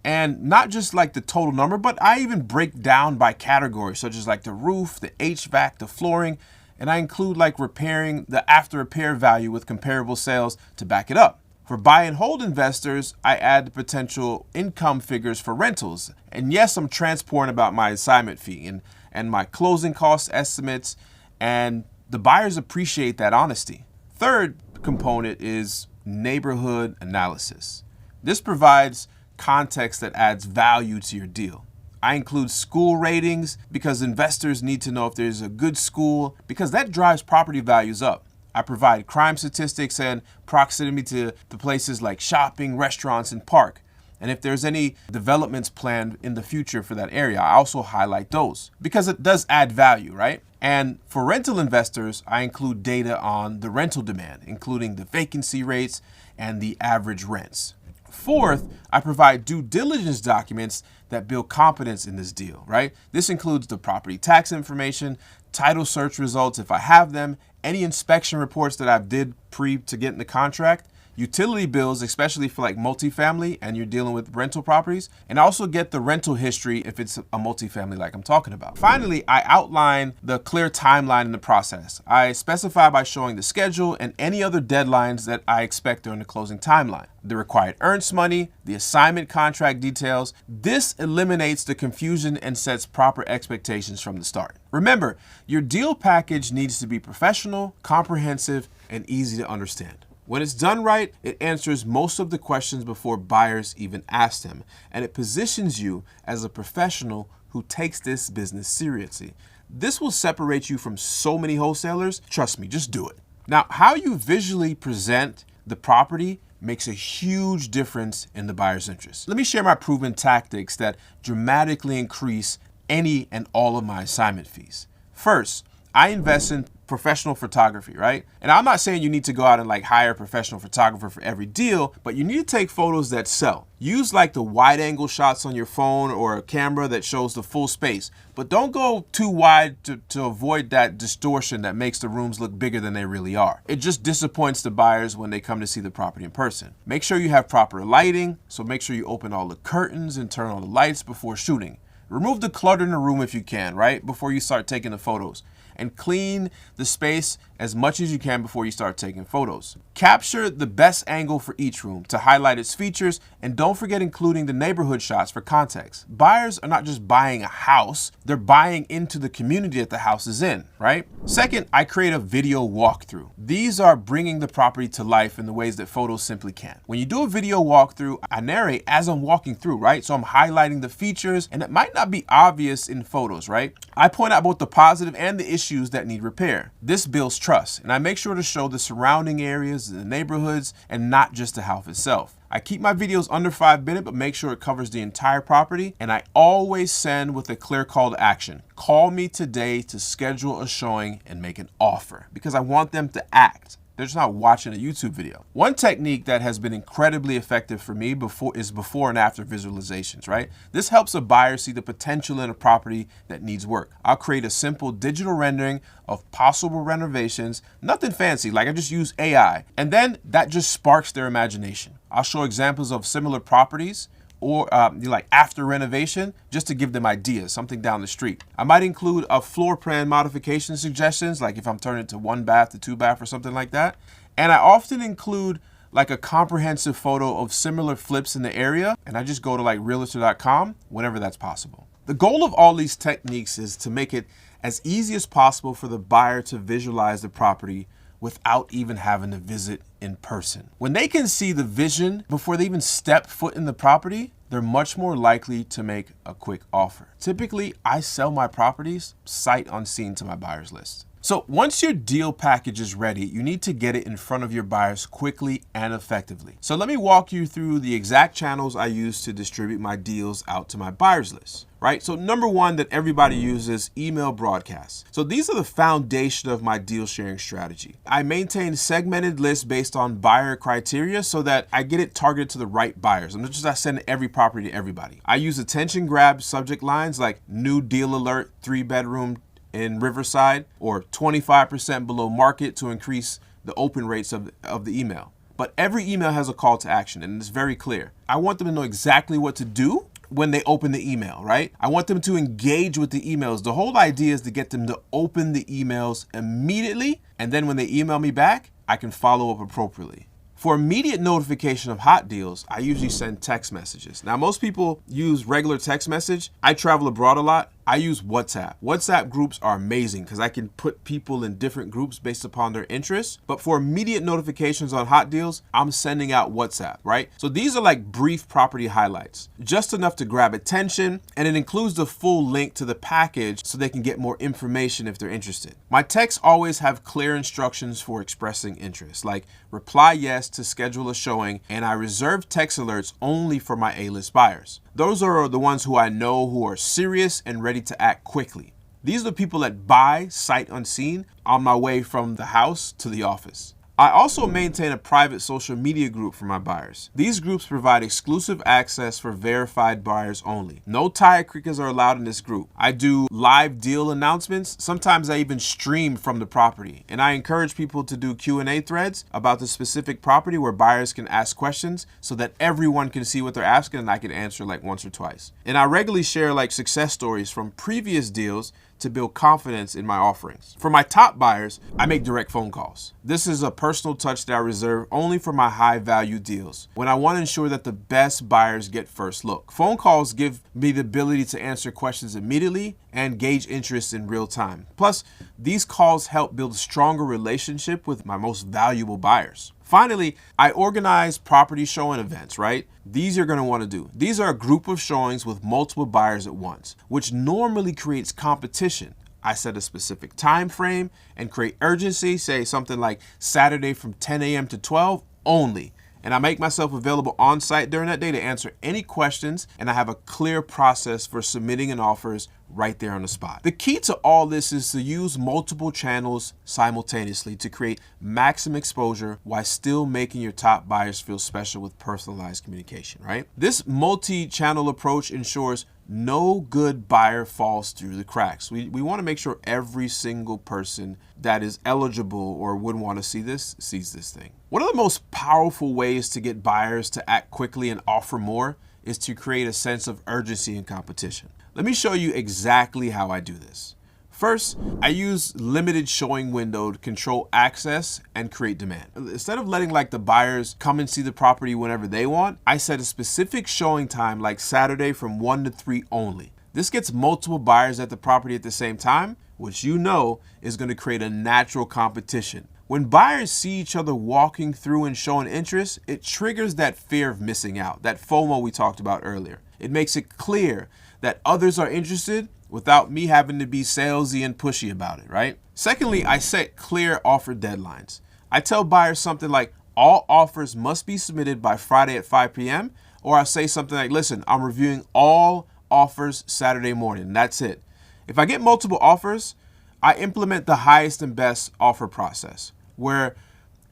and not just like the total number, but I even break down by category, such as like the roof, the HVAC, the flooring, and I include like repairing the after repair value with comparable sales to back it up. For buy and hold investors, I add the potential income figures for rentals. And yes, I'm transparent about my assignment fee and my closing cost estimates, and the buyers appreciate that honesty. Third component is neighborhood analysis. This provides context that adds value to your deal. I include school ratings because investors need to know if there's a good school because that drives property values up. I provide crime statistics and proximity to the places like shopping, restaurants, and park. And if there's any developments planned in the future for that area, I also highlight those because it does add value, right? And for rental investors, I include data on the rental demand, including the vacancy rates and the average rents. Fourth, I provide due diligence documents that build confidence in this deal, right? This includes the property tax information, title search results if I have them, any inspection reports that I did to get in the contract. utility bills, especially for like multifamily and you're dealing with rental properties, and also get the rental history if it's a multifamily like I'm talking about. Finally, I outline the clear timeline in the process. I specify by showing the schedule and any other deadlines that I expect during the closing timeline, the required earnest money, the assignment contract details. This eliminates the confusion and sets proper expectations from the start. Remember, your deal package needs to be professional, comprehensive, and easy to understand. When it's done right, it answers most of the questions before buyers even ask them, and it positions you as a professional who takes this business seriously. This will separate you from so many wholesalers. Trust me, just do it. Now, how you visually present the property makes a huge difference in the buyer's interest. Let me share my proven tactics that dramatically increase any and all of my assignment fees. First, I invest in professional photography, right? And I'm not saying you need to go out and like hire a professional photographer for every deal, but you need to take photos that sell. Use like the wide angle shots on your phone or a camera that shows the full space, but don't go too wide to avoid that distortion that makes the rooms look bigger than they really are. It just disappoints the buyers when they come to see the property in person. Make sure you have proper lighting, so make sure you open all the curtains and turn on the lights before shooting. Remove the clutter in the room if you can, right? Before you start taking the photos. And clean the space as much as you can before you start taking photos. Capture the best angle for each room to highlight its features, and don't forget including the neighborhood shots for context. Buyers are not just buying a house, they're buying into the community that the house is in, right? Second, I create a video walkthrough. These are bringing the property to life in the ways that photos simply can't. When you do a video walkthrough, I narrate as I'm walking through, right? So I'm highlighting the features, and it might not be obvious in photos, right? I point out both the positive and the issues that need repair. This builds trust, and I make sure to show the surrounding areas, the neighborhoods, and not just the house itself. I keep my videos under 5 minutes, but make sure it covers the entire property, and I always send with a clear call to action. Call me today to schedule a showing and make an offer, because I want them to act. They're just not watching a YouTube video. One technique that has been incredibly effective for me is before and after visualizations, right? This helps a buyer see the potential in a property that needs work. I'll create a simple digital rendering of possible renovations, nothing fancy, like I just use AI, and then that just sparks their imagination. I'll show examples of similar properties or like after renovation, just to give them ideas, something down the street. I might include a floor plan modification suggestions, like if I'm turning it to 1 bath to 2 bath or something like that. And I often include like a comprehensive photo of similar flips in the area, and I just go to like realtor.com whenever that's possible. The goal of all these techniques is to make it as easy as possible for the buyer to visualize the property without even having to visit in person. When they can see the vision before they even step foot in the property, they're much more likely to make a quick offer. Typically, I sell my properties sight unseen to my buyers list. So once your deal package is ready, you need to get it in front of your buyers quickly and effectively. So let me walk you through the exact channels I use to distribute my deals out to my buyers list, right? So number one that everybody uses, email broadcasts. So these are the foundation of my deal sharing strategy. I maintain segmented lists based on buyer criteria so that I get it targeted to the right buyers. I'm not just sending every property to everybody. I use attention grab subject lines like new deal alert, 3-bedroom in Riverside, or 25% below market to increase the open rates of the email. But every email has a call to action, and it's very clear. I want them to know exactly what to do when they open the email, right? I want them to engage with the emails. The whole idea is to get them to open the emails immediately, and then when they email me back, I can follow up appropriately. For immediate notification of hot deals, I usually send text messages. Now, most people use regular text message. I travel abroad a lot. I use WhatsApp. WhatsApp groups are amazing because I can put people in different groups based upon their interests. But for immediate notifications on hot deals, I'm sending out WhatsApp, right? So these are like brief property highlights, just enough to grab attention, and it includes the full link to the package so they can get more information if they're interested. My texts always have clear instructions for expressing interest, like reply yes to schedule a showing, and I reserve text alerts only for my A-list buyers. Those are the ones who I know who are serious and ready to act quickly. These are the people that buy sight unseen on my way from the house to the office. I also maintain a private social media group for my buyers. These groups provide exclusive access for verified buyers only. No tire kickers are allowed in this group. I do live deal announcements. Sometimes I even stream from the property. And I encourage people to do Q&A threads about the specific property where buyers can ask questions so that everyone can see what they're asking and I can answer like once or twice. And I regularly share like success stories from previous deals to build confidence in my offerings. For my top buyers, I make direct phone calls. This is a personal touch that I reserve only for my high value deals when I want to ensure that the best buyers get first look. Phone calls give me the ability to answer questions immediately and gauge interest in real time. Plus, these calls help build a stronger relationship with my most valuable buyers. Finally, I organize property showing events, right? These you're going to want to do. These are a group of showings with multiple buyers at once, which normally creates competition. I set a specific time frame and create urgency, say something like Saturday from 10 a.m. to 12 only. And I make myself available on site during that day to answer any questions, and I have a clear process for submitting an offers right there on the spot. The key to all this is to use multiple channels simultaneously to create maximum exposure while still making your top buyers feel special with personalized communication, right? This multi-channel approach ensures no good buyer falls through the cracks. We want to make sure every single person that is eligible or would want to see this sees this thing. One of the most powerful ways to get buyers to act quickly and offer more is to create a sense of urgency and competition. Let me show you exactly how I do this. First, I use limited showing window to control access and create demand. Instead of letting like the buyers come and see the property whenever they want, I set a specific showing time like Saturday from 1 to 3 only. This gets multiple buyers at the property at the same time, which you know is going to create a natural competition. When buyers see each other walking through and showing interest, it triggers that fear of missing out, that FOMO we talked about earlier. It makes it clear that others are interested without me having to be salesy and pushy about it, right? Secondly, I set clear offer deadlines. I tell buyers something like, all offers must be submitted by Friday at 5 p.m. Or I say something like, listen, I'm reviewing all offers Saturday morning. That's it. If I get multiple offers, I implement the highest and best offer process, where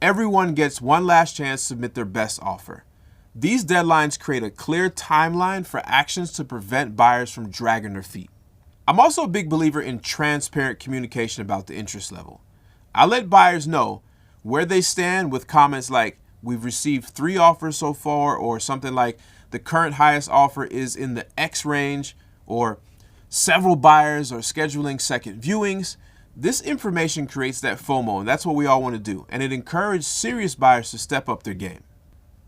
everyone gets one last chance to submit their best offer. These deadlines create a clear timeline for actions to prevent buyers from dragging their feet. I'm also a big believer in transparent communication about the interest level. I let buyers know where they stand with comments like, we've received 3 offers so far, or something like, the current highest offer is in the X range, or several buyers are scheduling second viewings. This information creates that FOMO, and that's what we all want to do. And it encourages serious buyers to step up their game.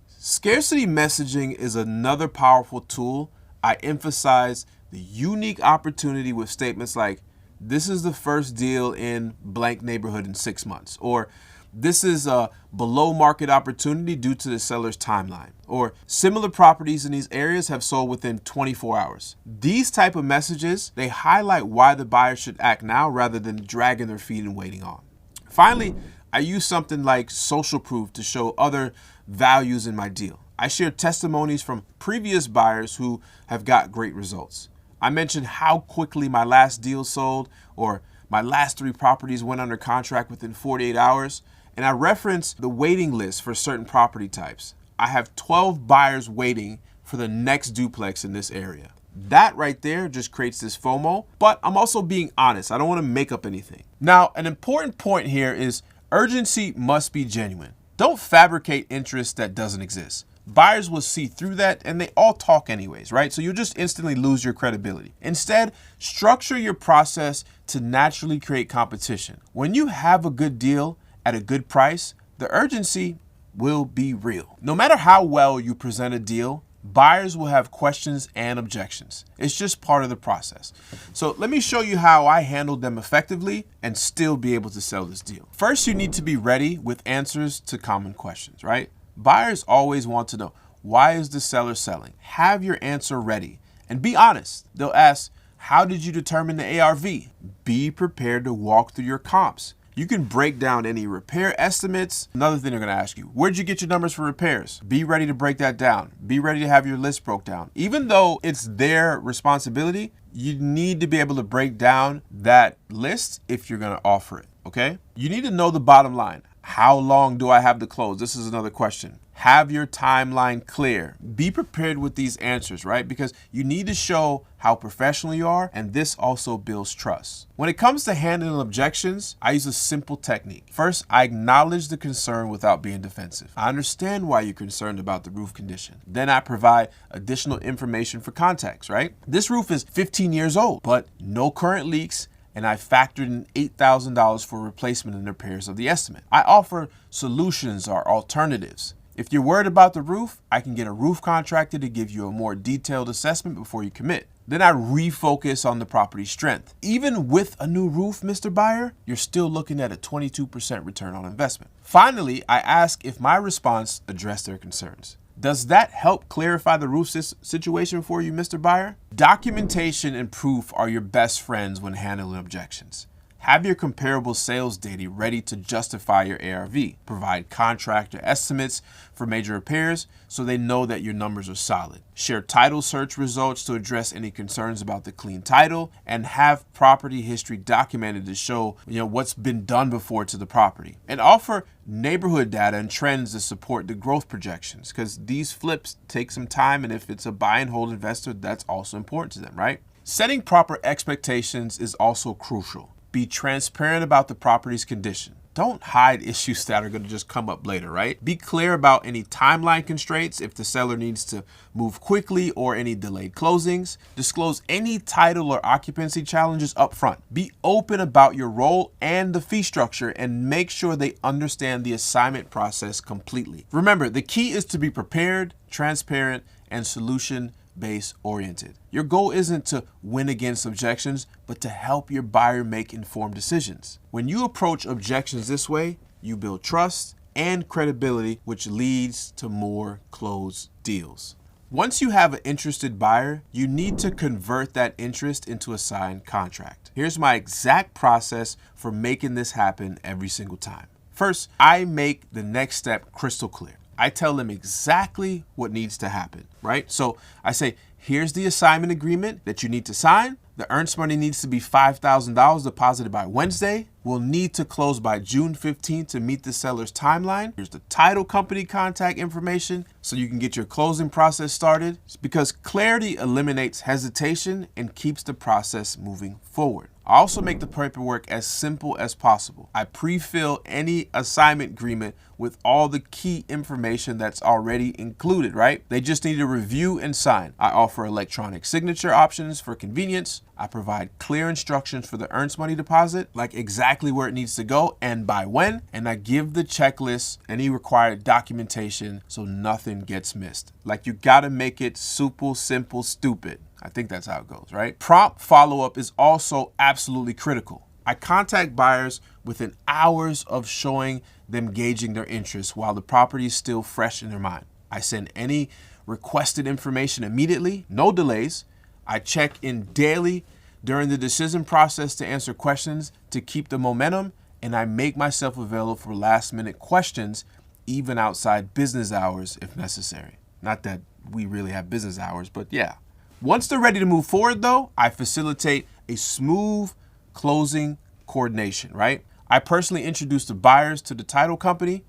Scarcity messaging is another powerful tool. I emphasize the unique opportunity with statements like, this is the first deal in blank neighborhood in 6 months, or this is a below market opportunity due to the seller's timeline, or similar properties in these areas have sold within 24 hours. These type of messages, they highlight why the buyer should act now rather than dragging their feet and waiting on. Finally, I use something like social proof to show other values in my deal. I share testimonies from previous buyers who have got great results. I mentioned how quickly my last deal sold, or my last 3 properties went under contract within 48 hours. And I reference the waiting list for certain property types. I have 12 buyers waiting for the next duplex in this area. That right there just creates this FOMO, but I'm also being honest. I don't want to make up anything. Now, an important point here is urgency must be genuine. Don't fabricate interest that doesn't exist. Buyers will see through that, and they all talk anyways, right? So you'll just instantly lose your credibility. Instead, structure your process to naturally create competition. When you have a good deal at a good price, the urgency will be real. No matter how well you present a deal, buyers will have questions and objections. It's just part of the process. So let me show you how I handled them effectively and still be able to sell this deal. First, you need to be ready with answers to common questions, right? Buyers always want to know, why is the seller selling? Have your answer ready and be honest. They'll ask, how did you determine the ARV? Be prepared to walk through your comps. You can break down any repair estimates. Another thing they're going to ask you, where'd you get your numbers for repairs? Be ready to break that down. Be ready to have your list broke down. Even though it's their responsibility, you need to be able to break down that list if you're going to offer it, okay? You need to know the bottom line. How long do I have to close? This is another question. Have your timeline clear. Be prepared with these answers, right? Because you need to show how professional you are, and this also builds trust. When it comes to handling objections, I use a simple technique. First, I acknowledge the concern without being defensive. I understand why you're concerned about the roof condition. Then I provide additional information for context, right? This roof is 15 years old, but no current leaks, and I factored in $8,000 for replacement and repairs of the estimate. I offer solutions or alternatives. If you're worried about the roof, I can get a roof contractor to give you a more detailed assessment before you commit. Then I refocus on the property's strength. Even with a new roof, Mr. Buyer, you're still looking at a 22% return on investment. Finally, I ask if my response addressed their concerns. Does that help clarify the roof situation for you, Mr. Buyer? Documentation and proof are your best friends when handling objections. Have your comparable sales data ready to justify your ARV. Provide contractor estimates for major repairs so they know that your numbers are solid. Share title search results to address any concerns about the clean title, and have property history documented to show what's been done before to the property. And offer neighborhood data and trends to support the growth projections, because these flips take some time, and if it's a buy and hold investor, that's also important to them, right? Setting proper expectations is also crucial. Be transparent about the property's condition. Don't hide issues that are going to just come up later, right? Be clear about any timeline constraints if the seller needs to move quickly or any delayed closings. Disclose any title or occupancy challenges up front. Be open about your role and the fee structure, and make sure they understand the assignment process completely. Remember, the key is to be prepared, transparent, and solution-based oriented. Your goal isn't to win against objections, but to help your buyer make informed decisions. When you approach objections this way, you build trust and credibility, which leads to more closed deals. Once you have an interested buyer, you need to convert that interest into a signed contract. Here's my exact process for making this happen every single time. First, I make the next step crystal clear. I tell them exactly what needs to happen, right? So I say, here's the assignment agreement that you need to sign. The earnest money needs to be $5,000 deposited by Wednesday. We'll need to close by June 15th to meet the seller's timeline. Here's the title company contact information so you can get your closing process started, because clarity eliminates hesitation and keeps the process moving forward. I also make the paperwork as simple as possible. I pre-fill any assignment agreement with all the key information that's already included, right? They just need to review and sign. I offer electronic signature options for convenience. I provide clear instructions for the earnest money deposit, like exactly where it needs to go and by when. And I give the checklist, any required documentation, so nothing gets missed. Like, you gotta make it super simple, stupid. I think that's how it goes, right? Prompt follow-up is also absolutely critical. I contact buyers within hours of showing them gauging their interest while the property is still fresh in their mind. I send any requested information immediately, no delays. I check in daily during the decision process to answer questions to keep the momentum, and I make myself available for last-minute questions, even outside business hours if necessary. Not that we really have business hours, but yeah. Once they're ready to move forward, though, I facilitate a smooth closing coordination, right? I personally introduce the buyers to the title company,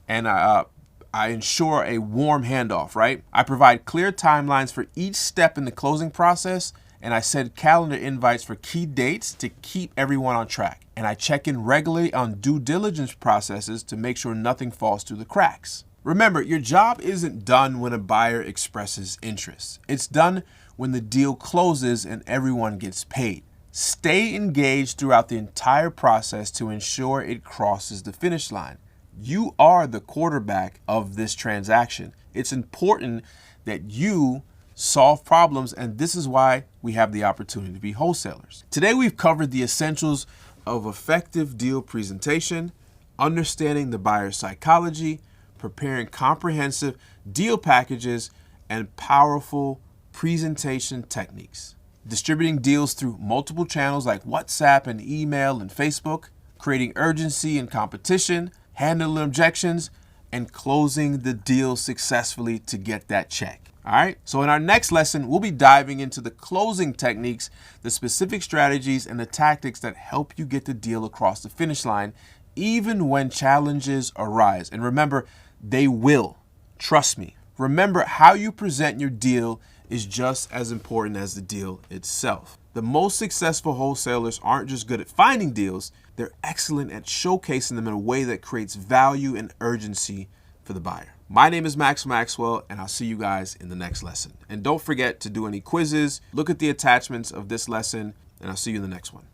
and I ensure a warm handoff, right? I provide clear timelines for each step in the closing process, and I send calendar invites for key dates to keep everyone on track. And I check in regularly on due diligence processes to make sure nothing falls through the cracks. Remember, your job isn't done when a buyer expresses interest. It's done when the deal closes and everyone gets paid. Stay engaged throughout the entire process to ensure it crosses the finish line. You are the quarterback of this transaction. It's important that you solve problems, and this is why we have the opportunity to be wholesalers. Today, we've covered the essentials of effective deal presentation, understanding the buyer's psychology, preparing comprehensive deal packages, and powerful presentation techniques. Distributing deals through multiple channels like WhatsApp and email and Facebook, creating urgency and competition, handling objections, and closing the deal successfully to get that check. All right, so in our next lesson, we'll be diving into the closing techniques, the specific strategies, and the tactics that help you get the deal across the finish line, even when challenges arise. And remember, they will. Trust me. Remember, how you present your deal is just as important as the deal itself. The most successful wholesalers aren't just good at finding deals, they're excellent at showcasing them in a way that creates value and urgency for the buyer. My name is Maxwell, and I'll see you guys in the next lesson. And don't forget to do any quizzes, look at the attachments of this lesson, and I'll see you in the next one.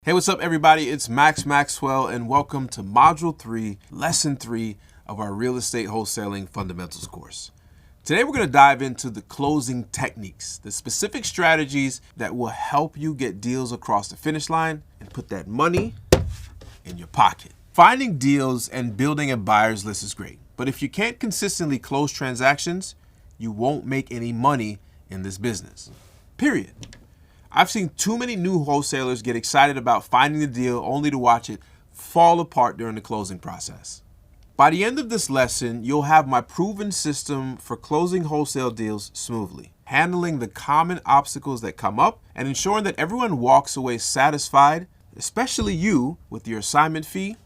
Hey, what's up, everybody? It's Maxwell, and welcome to Module 3, Lesson 3 of our Real Estate Wholesaling Fundamentals course. Today, we're going to dive into the closing techniques, the specific strategies that will help you get deals across the finish line and put that money in your pocket. Finding deals and building a buyer's list is great, but if you can't consistently close transactions, you won't make any money in this business, period. I've seen too many new wholesalers get excited about finding the deal only to watch it fall apart during the closing process. By the end of this lesson, you'll have my proven system for closing wholesale deals smoothly, handling the common obstacles that come up, and ensuring that everyone walks away satisfied, especially you, with your assignment fee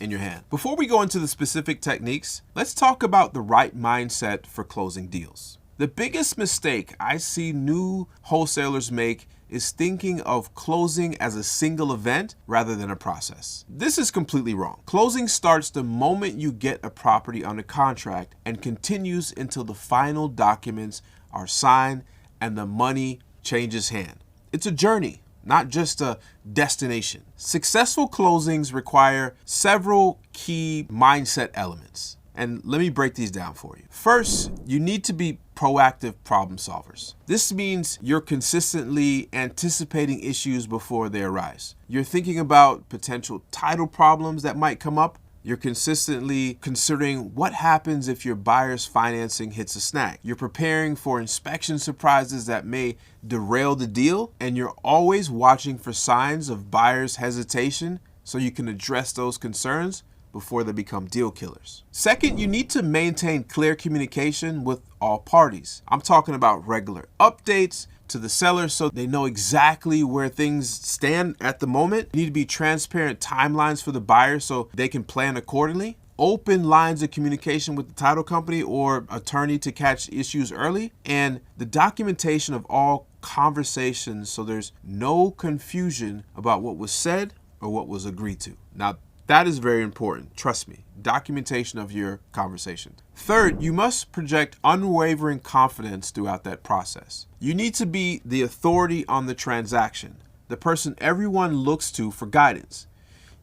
in your hand. Before we go into the specific techniques, let's talk about the right mindset for closing deals. The biggest mistake I see new wholesalers make is thinking of closing as a single event rather than a process. This is completely wrong. Closing starts the moment you get a property under contract and continues until the final documents are signed and the money changes hand. It's a journey, not just a destination. Successful closings require several key mindset elements. And let me break these down for you. First, you need to be proactive problem solvers. This means you're consistently anticipating issues before they arise. You're thinking about potential title problems that might come up. You're consistently considering what happens if your buyer's financing hits a snag. You're preparing for inspection surprises that may derail the deal, and you're always watching for signs of buyer's hesitation so you can address those concerns before they become deal killers. Second, you need to maintain clear communication with all parties. I'm talking about regular updates to the seller so they know exactly where things stand at the moment. You need to be transparent timelines for the buyer so they can plan accordingly. Open lines of communication with the title company or attorney to catch issues early. And the documentation of all conversations so there's no confusion about what was said or what was agreed to. Now, that is very important. Trust me. Documentation of your conversation. Third, you must project unwavering confidence throughout that process. You need to be the authority on the transaction, the person everyone looks to for guidance.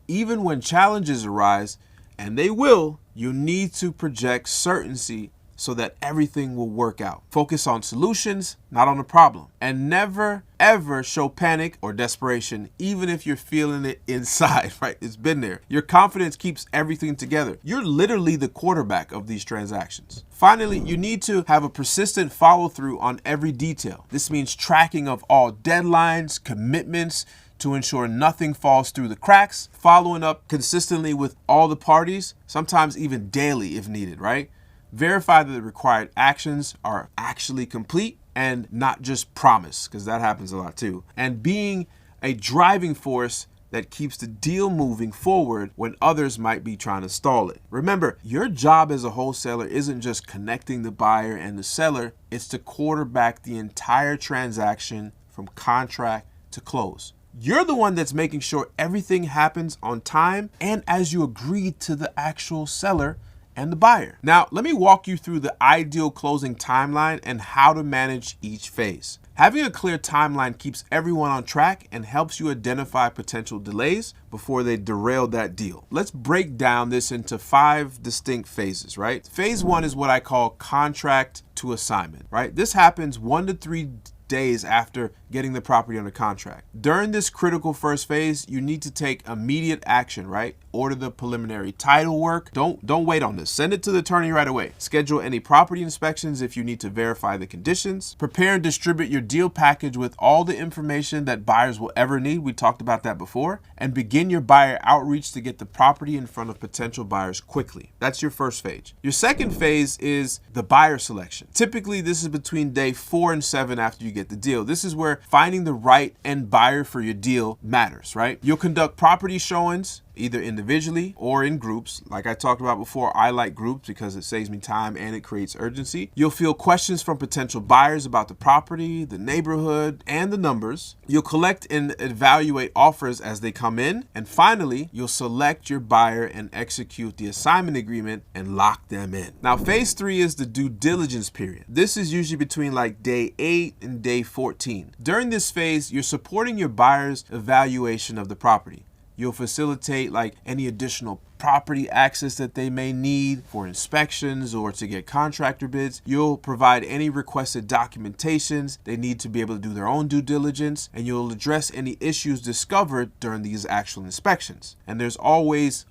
Even when challenges arise, and they will, you need to project certainty so that everything will work out. Focus on solutions, not on the problem. And never, ever show panic or desperation, even if you're feeling it inside, right? It's been there. Your confidence keeps everything together. You're literally the quarterback of these transactions. Finally, you need to have a persistent follow-through on every detail. This means tracking of all deadlines, commitments, to ensure nothing falls through the cracks, following up consistently with all the parties, sometimes even daily if needed, right? Verify that the required actions are actually complete and not just promise, because that happens a lot too. And being a driving force that keeps the deal moving forward when others might be trying to stall it. Remember, your job as a wholesaler isn't just connecting the buyer and the seller, it's to quarterback the entire transaction from contract to close. You're the one that's making sure everything happens on time and as you agreed to the actual seller and the buyer. Now, let me walk you through the ideal closing timeline and how to manage each phase. Having a clear timeline keeps everyone on track and helps you identify potential delays before they derail that deal. Let's break down this into 5 distinct phases, right? Phase 1 is what I call contract to assignment, right? This happens 1 to 3 days after getting the property under contract. During this critical first phase, you need to take immediate action, right? Order the preliminary title work. Don't wait on this. Send it to the attorney right away. Schedule any property inspections if you need to verify the conditions. Prepare and distribute your deal package with all the information that buyers will ever need. We talked about that before. And begin your buyer outreach to get the property in front of potential buyers quickly. That's your first phase. Your second phase is the buyer selection. Typically, this is between day 4 and 7 after you get the deal. This is where where finding the right end buyer for your deal matters, right? You'll conduct property showings, either individually or in groups. Like I talked about before, I like groups because it saves me time and it creates urgency. You'll field questions from potential buyers about the property, the neighborhood, and the numbers. You'll collect and evaluate offers as they come in. And finally, you'll select your buyer and execute the assignment agreement and lock them in. Now, phase 3 is the due diligence period. This is usually between like day 8 and day 14. During this phase, you're supporting your buyer's evaluation of the property. You'll facilitate like any additional property access that they may need for inspections or to get contractor bids. You'll provide any requested documentations they need to be able to do their own due diligence, and you'll address any issues discovered during these actual inspections. And there's almost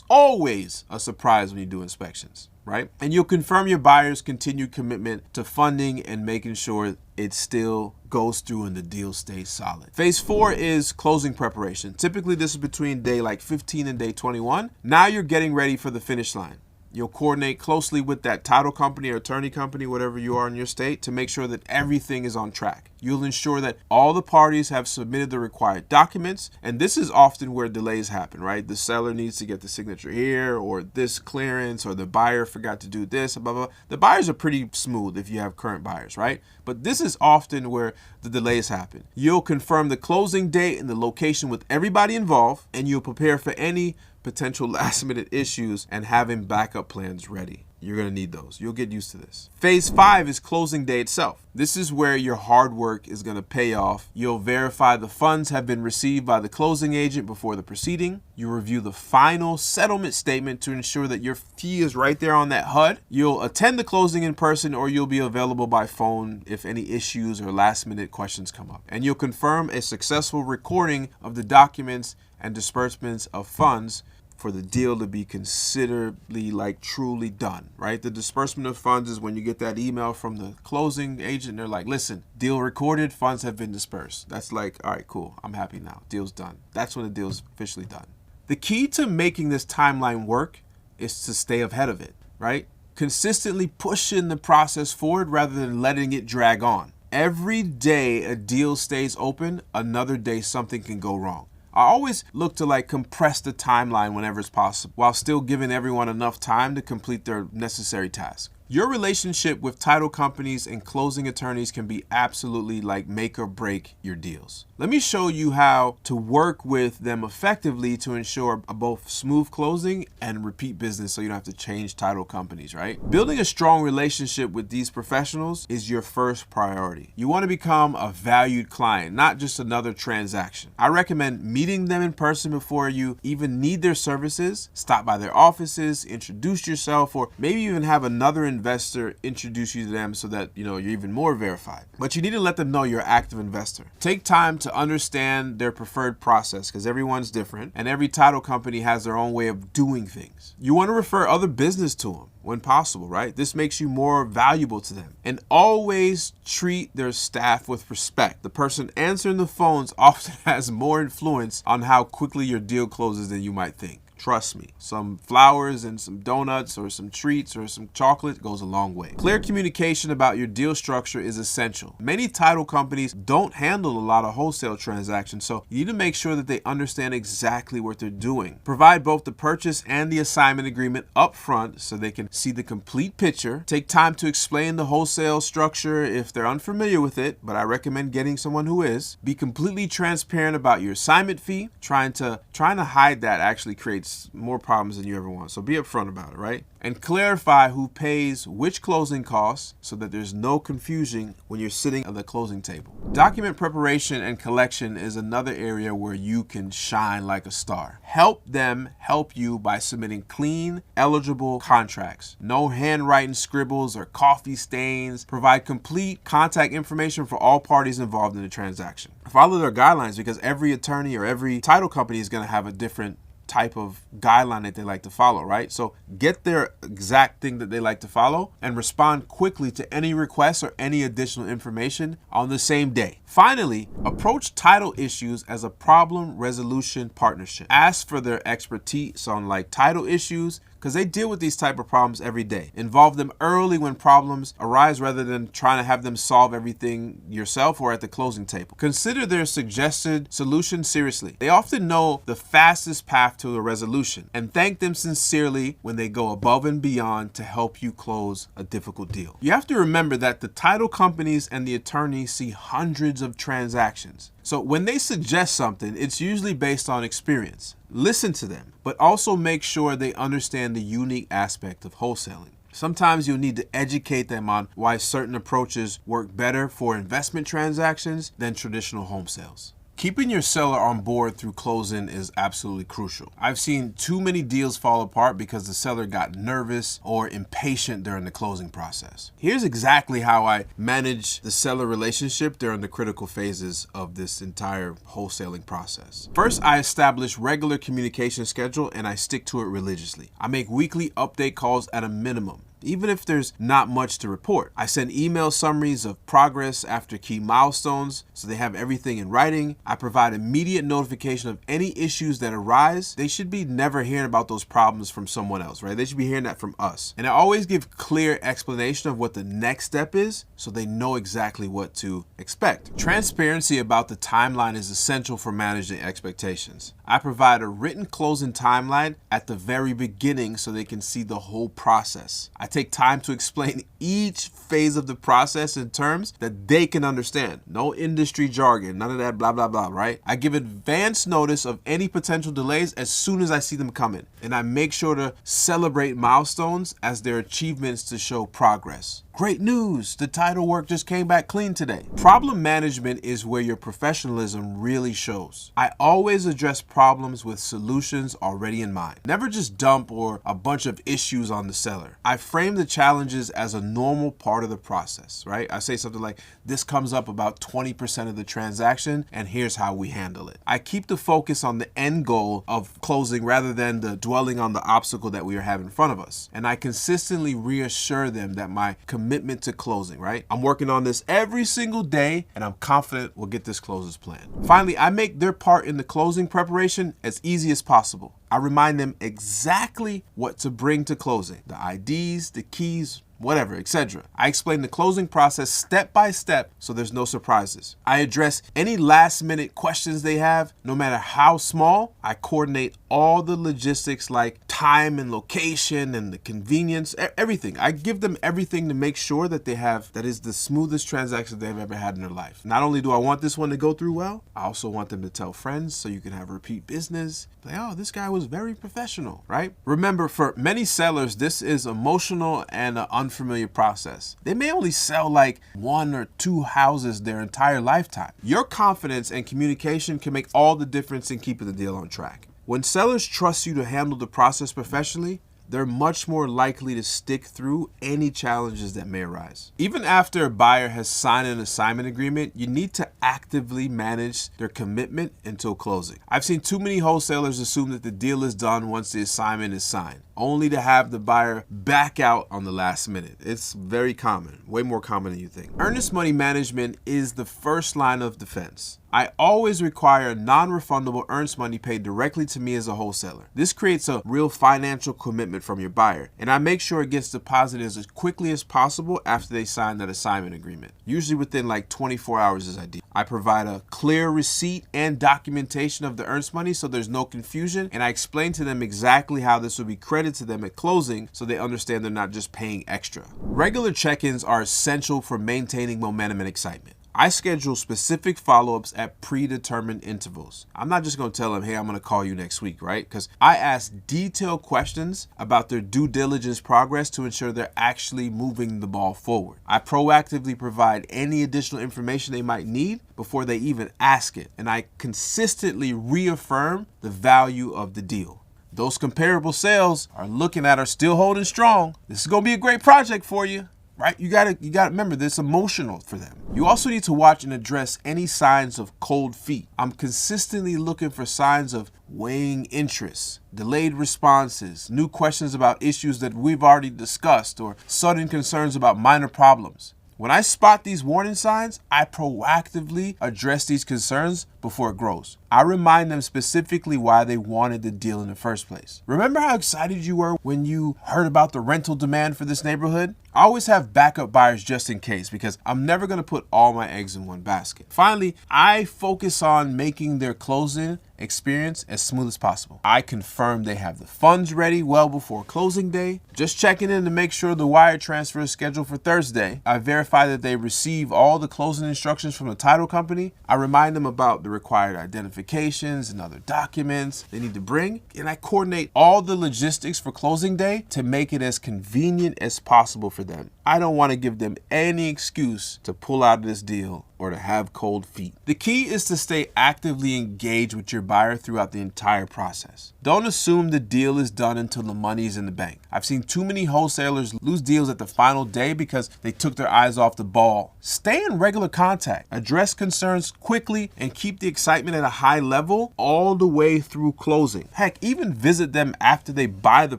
always a surprise when you do inspections, right? And you'll confirm your buyer's continued commitment to funding and making sure it still goes through and the deal stays solid. Phase 4 is closing preparation. Typically, this is between day like 15 and day 21. Now you're getting ready for the finish line. You'll coordinate closely with that title company or attorney company, whatever you are in your state, to make sure that everything is on track. You'll ensure that all the parties have submitted the required documents, and this is often where delays happen, right? The seller needs to get the signature here, or this clearance, or the buyer forgot to do this, blah, blah, blah. The buyers are pretty smooth if you have current buyers, right? But this is often where the delays happen. You'll confirm the closing date and the location with everybody involved, and you'll prepare for any potential last-minute issues and having backup plans ready. You're going to need those. You'll get used to this. Phase 5 is closing day itself. This is where your hard work is going to pay off. You'll verify the funds have been received by the closing agent before the proceeding. You'll review the final settlement statement to ensure that your fee is right there on that HUD. You'll attend the closing in person, or you'll be available by phone if any issues or last-minute questions come up. And you'll confirm a successful recording of the documents and disbursements of funds for the deal to be considerably like truly done, right? The disbursement of funds is when you get that email from the closing agent. They're like, listen, deal recorded, funds have been dispersed. That's like, all right, cool. I'm happy now. Deal's done. That's when the deal's officially done. The key to making this timeline work is to stay ahead of it, right? Consistently pushing the process forward rather than letting it drag on. Every day a deal stays open, another day something can go wrong. I always look to like compress the timeline whenever it's possible, while still giving everyone enough time to complete their necessary task. Your relationship with title companies and closing attorneys can be absolutely like make or break your deals. Let me show you how to work with them effectively to ensure a both smooth closing and repeat business, so you don't have to change title companies, right? Building a strong relationship with these professionals is your first priority. You want to become a valued client, not just another transaction. I recommend meeting them in person before you even need their services. Stop by their offices, introduce yourself, or maybe even have another investor introduce you to them so that you're even more verified. But you need to let them know you're an active investor. Take time to understand their preferred process, because everyone's different and every title company has their own way of doing things. You want to refer other business to them when possible, right? This makes you more valuable to them. And always treat their staff with respect. The person answering the phones often has more influence on how quickly your deal closes than you might think. Trust me, some flowers and some donuts or some treats or some chocolate goes a long way. Clear communication about your deal structure is essential. Many title companies don't handle a lot of wholesale transactions, so you need to make sure that they understand exactly what they're doing. Provide both the purchase and the assignment agreement up front so they can see the complete picture. Take time to explain the wholesale structure if they're unfamiliar with it, but I recommend getting someone who is. Be completely transparent about your assignment fee. Trying to hide that actually creates more problems than you ever want. So be upfront about it, right? And clarify who pays which closing costs so that there's no confusion when you're sitting at the closing table. Document preparation and collection is another area where you can shine like a star. Help them help you by submitting clean, eligible contracts. No handwriting scribbles or coffee stains. Provide complete contact information for all parties involved in the transaction. Follow their guidelines, because every attorney or every title company is going to have a different type of guideline that they like to follow, right? So get their exact thing that they like to follow and respond quickly to any requests or any additional information on the same day. Finally, approach title issues as a problem resolution partnership. Ask for their expertise on like title issues, because they deal with these type of problems every day. Involve them early when problems arise rather than trying to have them solve everything yourself or at the closing table. Consider their suggested solution seriously. They often know the fastest path to a resolution, and thank them sincerely when they go above and beyond to help you close a difficult deal. You have to remember that the title companies and the attorneys see hundreds of transactions. So when they suggest something, it's usually based on experience. Listen to them, but also make sure they understand the unique aspect of wholesaling. Sometimes you'll need to educate them on why certain approaches work better for investment transactions than traditional home sales. Keeping your seller on board through closing is absolutely crucial. I've seen too many deals fall apart because the seller got nervous or impatient during the closing process. Here's exactly how I manage the seller relationship during the critical phases of this entire wholesaling process. First, I establish regular communication schedule and I stick to it religiously. I make weekly update calls at a minimum, even if there's not much to report. I send email summaries of progress after key milestones so they have everything in writing. I provide immediate notification of any issues that arise. They should be never hearing about those problems from someone else, right? They should be hearing that from us. And I always give clear explanation of what the next step is so they know exactly what to expect. Transparency about the timeline is essential for managing expectations. I provide a written closing timeline at the very beginning so they can see the whole process. I take time to explain each phase of the process in terms that they can understand. No industry jargon, none of that blah, blah, blah, right? I give advance notice of any potential delays as soon as I see them coming. And I make sure to celebrate milestones as their achievements to show progress. Great news, the title work just came back clean today. Problem management is where your professionalism really shows. I always address problems with solutions already in mind. Never just dump or a bunch of issues on the seller. I frame the challenges as a normal part of the process, right? I say something like, this comes up about 20% of the transaction and here's how we handle it. I keep the focus on the end goal of closing rather than the dwelling on the obstacle that we have in front of us. And I consistently reassure them that my commitment to closing, right? I'm working on this every single day and I'm confident we'll get this closed as planned. Finally, I make their part in the closing preparation as easy as possible. I remind them exactly what to bring to closing, the IDs, the keys, whatever, etc. I explain the closing process step by step so there's no surprises. I address any last minute questions they have, no matter how small. I coordinate all the logistics like time and location and the convenience, everything. I give them everything to make sure that they have, that is the smoothest transaction they've ever had in their life. Not only do I want this one to go through well, I also want them to tell friends so you can have repeat business. Like, oh, this guy was very professional, right? Remember, for many sellers, this is emotional and unfamiliar process. They may only sell like 1 or 2 houses their entire lifetime. Your confidence and communication can make all the difference in keeping the deal on track. When sellers trust you to handle the process professionally, they're much more likely to stick through any challenges that may arise. Even after a buyer has signed an assignment agreement, you need to actively manage their commitment until closing. I've seen too many wholesalers assume that the deal is done once the assignment is signed, only to have the buyer back out on the last minute. It's very common, way more common than you think. Earnest money management is the first line of defense. I always require non-refundable earnest money paid directly to me as a wholesaler. This creates a real financial commitment from your buyer, and I make sure it gets deposited as quickly as possible after they sign that assignment agreement. Usually within like 24 hours is ideal. I provide a clear receipt and documentation of the earnest money so there's no confusion, and I explain to them exactly how this will be credited to them at closing so they understand they're not just paying extra. Regular check-ins are essential for maintaining momentum and excitement. I schedule specific follow-ups at predetermined intervals. I'm not just going to tell them, hey, I'm going to call you next week, right? Because I ask detailed questions about their due diligence progress to ensure they're actually moving the ball forward. I proactively provide any additional information they might need before they even ask it, and I consistently reaffirm the value of the deal. Those comparable sales are looking at are still holding strong. This is going to be a great project for you. Right? You gotta remember this, emotional for them. You also need to watch and address any signs of cold feet. I'm consistently looking for signs of weighing interest, delayed responses, new questions about issues that we've already discussed, or sudden concerns about minor problems. When I spot these warning signs, I proactively address these concerns before it grows. I remind them specifically why they wanted the deal in the first place. Remember how excited you were when you heard about the rental demand for this neighborhood? I always have backup buyers just in case because I'm never going to put all my eggs in one basket. Finally, I focus on making their closing experience as smooth as possible. I confirm they have the funds ready well before closing day. Just checking in to make sure the wire transfer is scheduled for Thursday. I verify that they receive all the closing instructions from the title company. I remind them about the required identifications and other documents they need to bring. And I coordinate all the logistics for closing day to make it as convenient as possible for them. I don't want to give them any excuse to pull out of this deal or to have cold feet. The key is to stay actively engaged with your buyer throughout the entire process. Don't assume the deal is done until the money is in the bank. I've seen too many wholesalers lose deals at the final day because they took their eyes off the ball. Stay in regular contact, address concerns quickly, and keep the excitement at a high level all the way through closing. Heck, even visit them after they buy the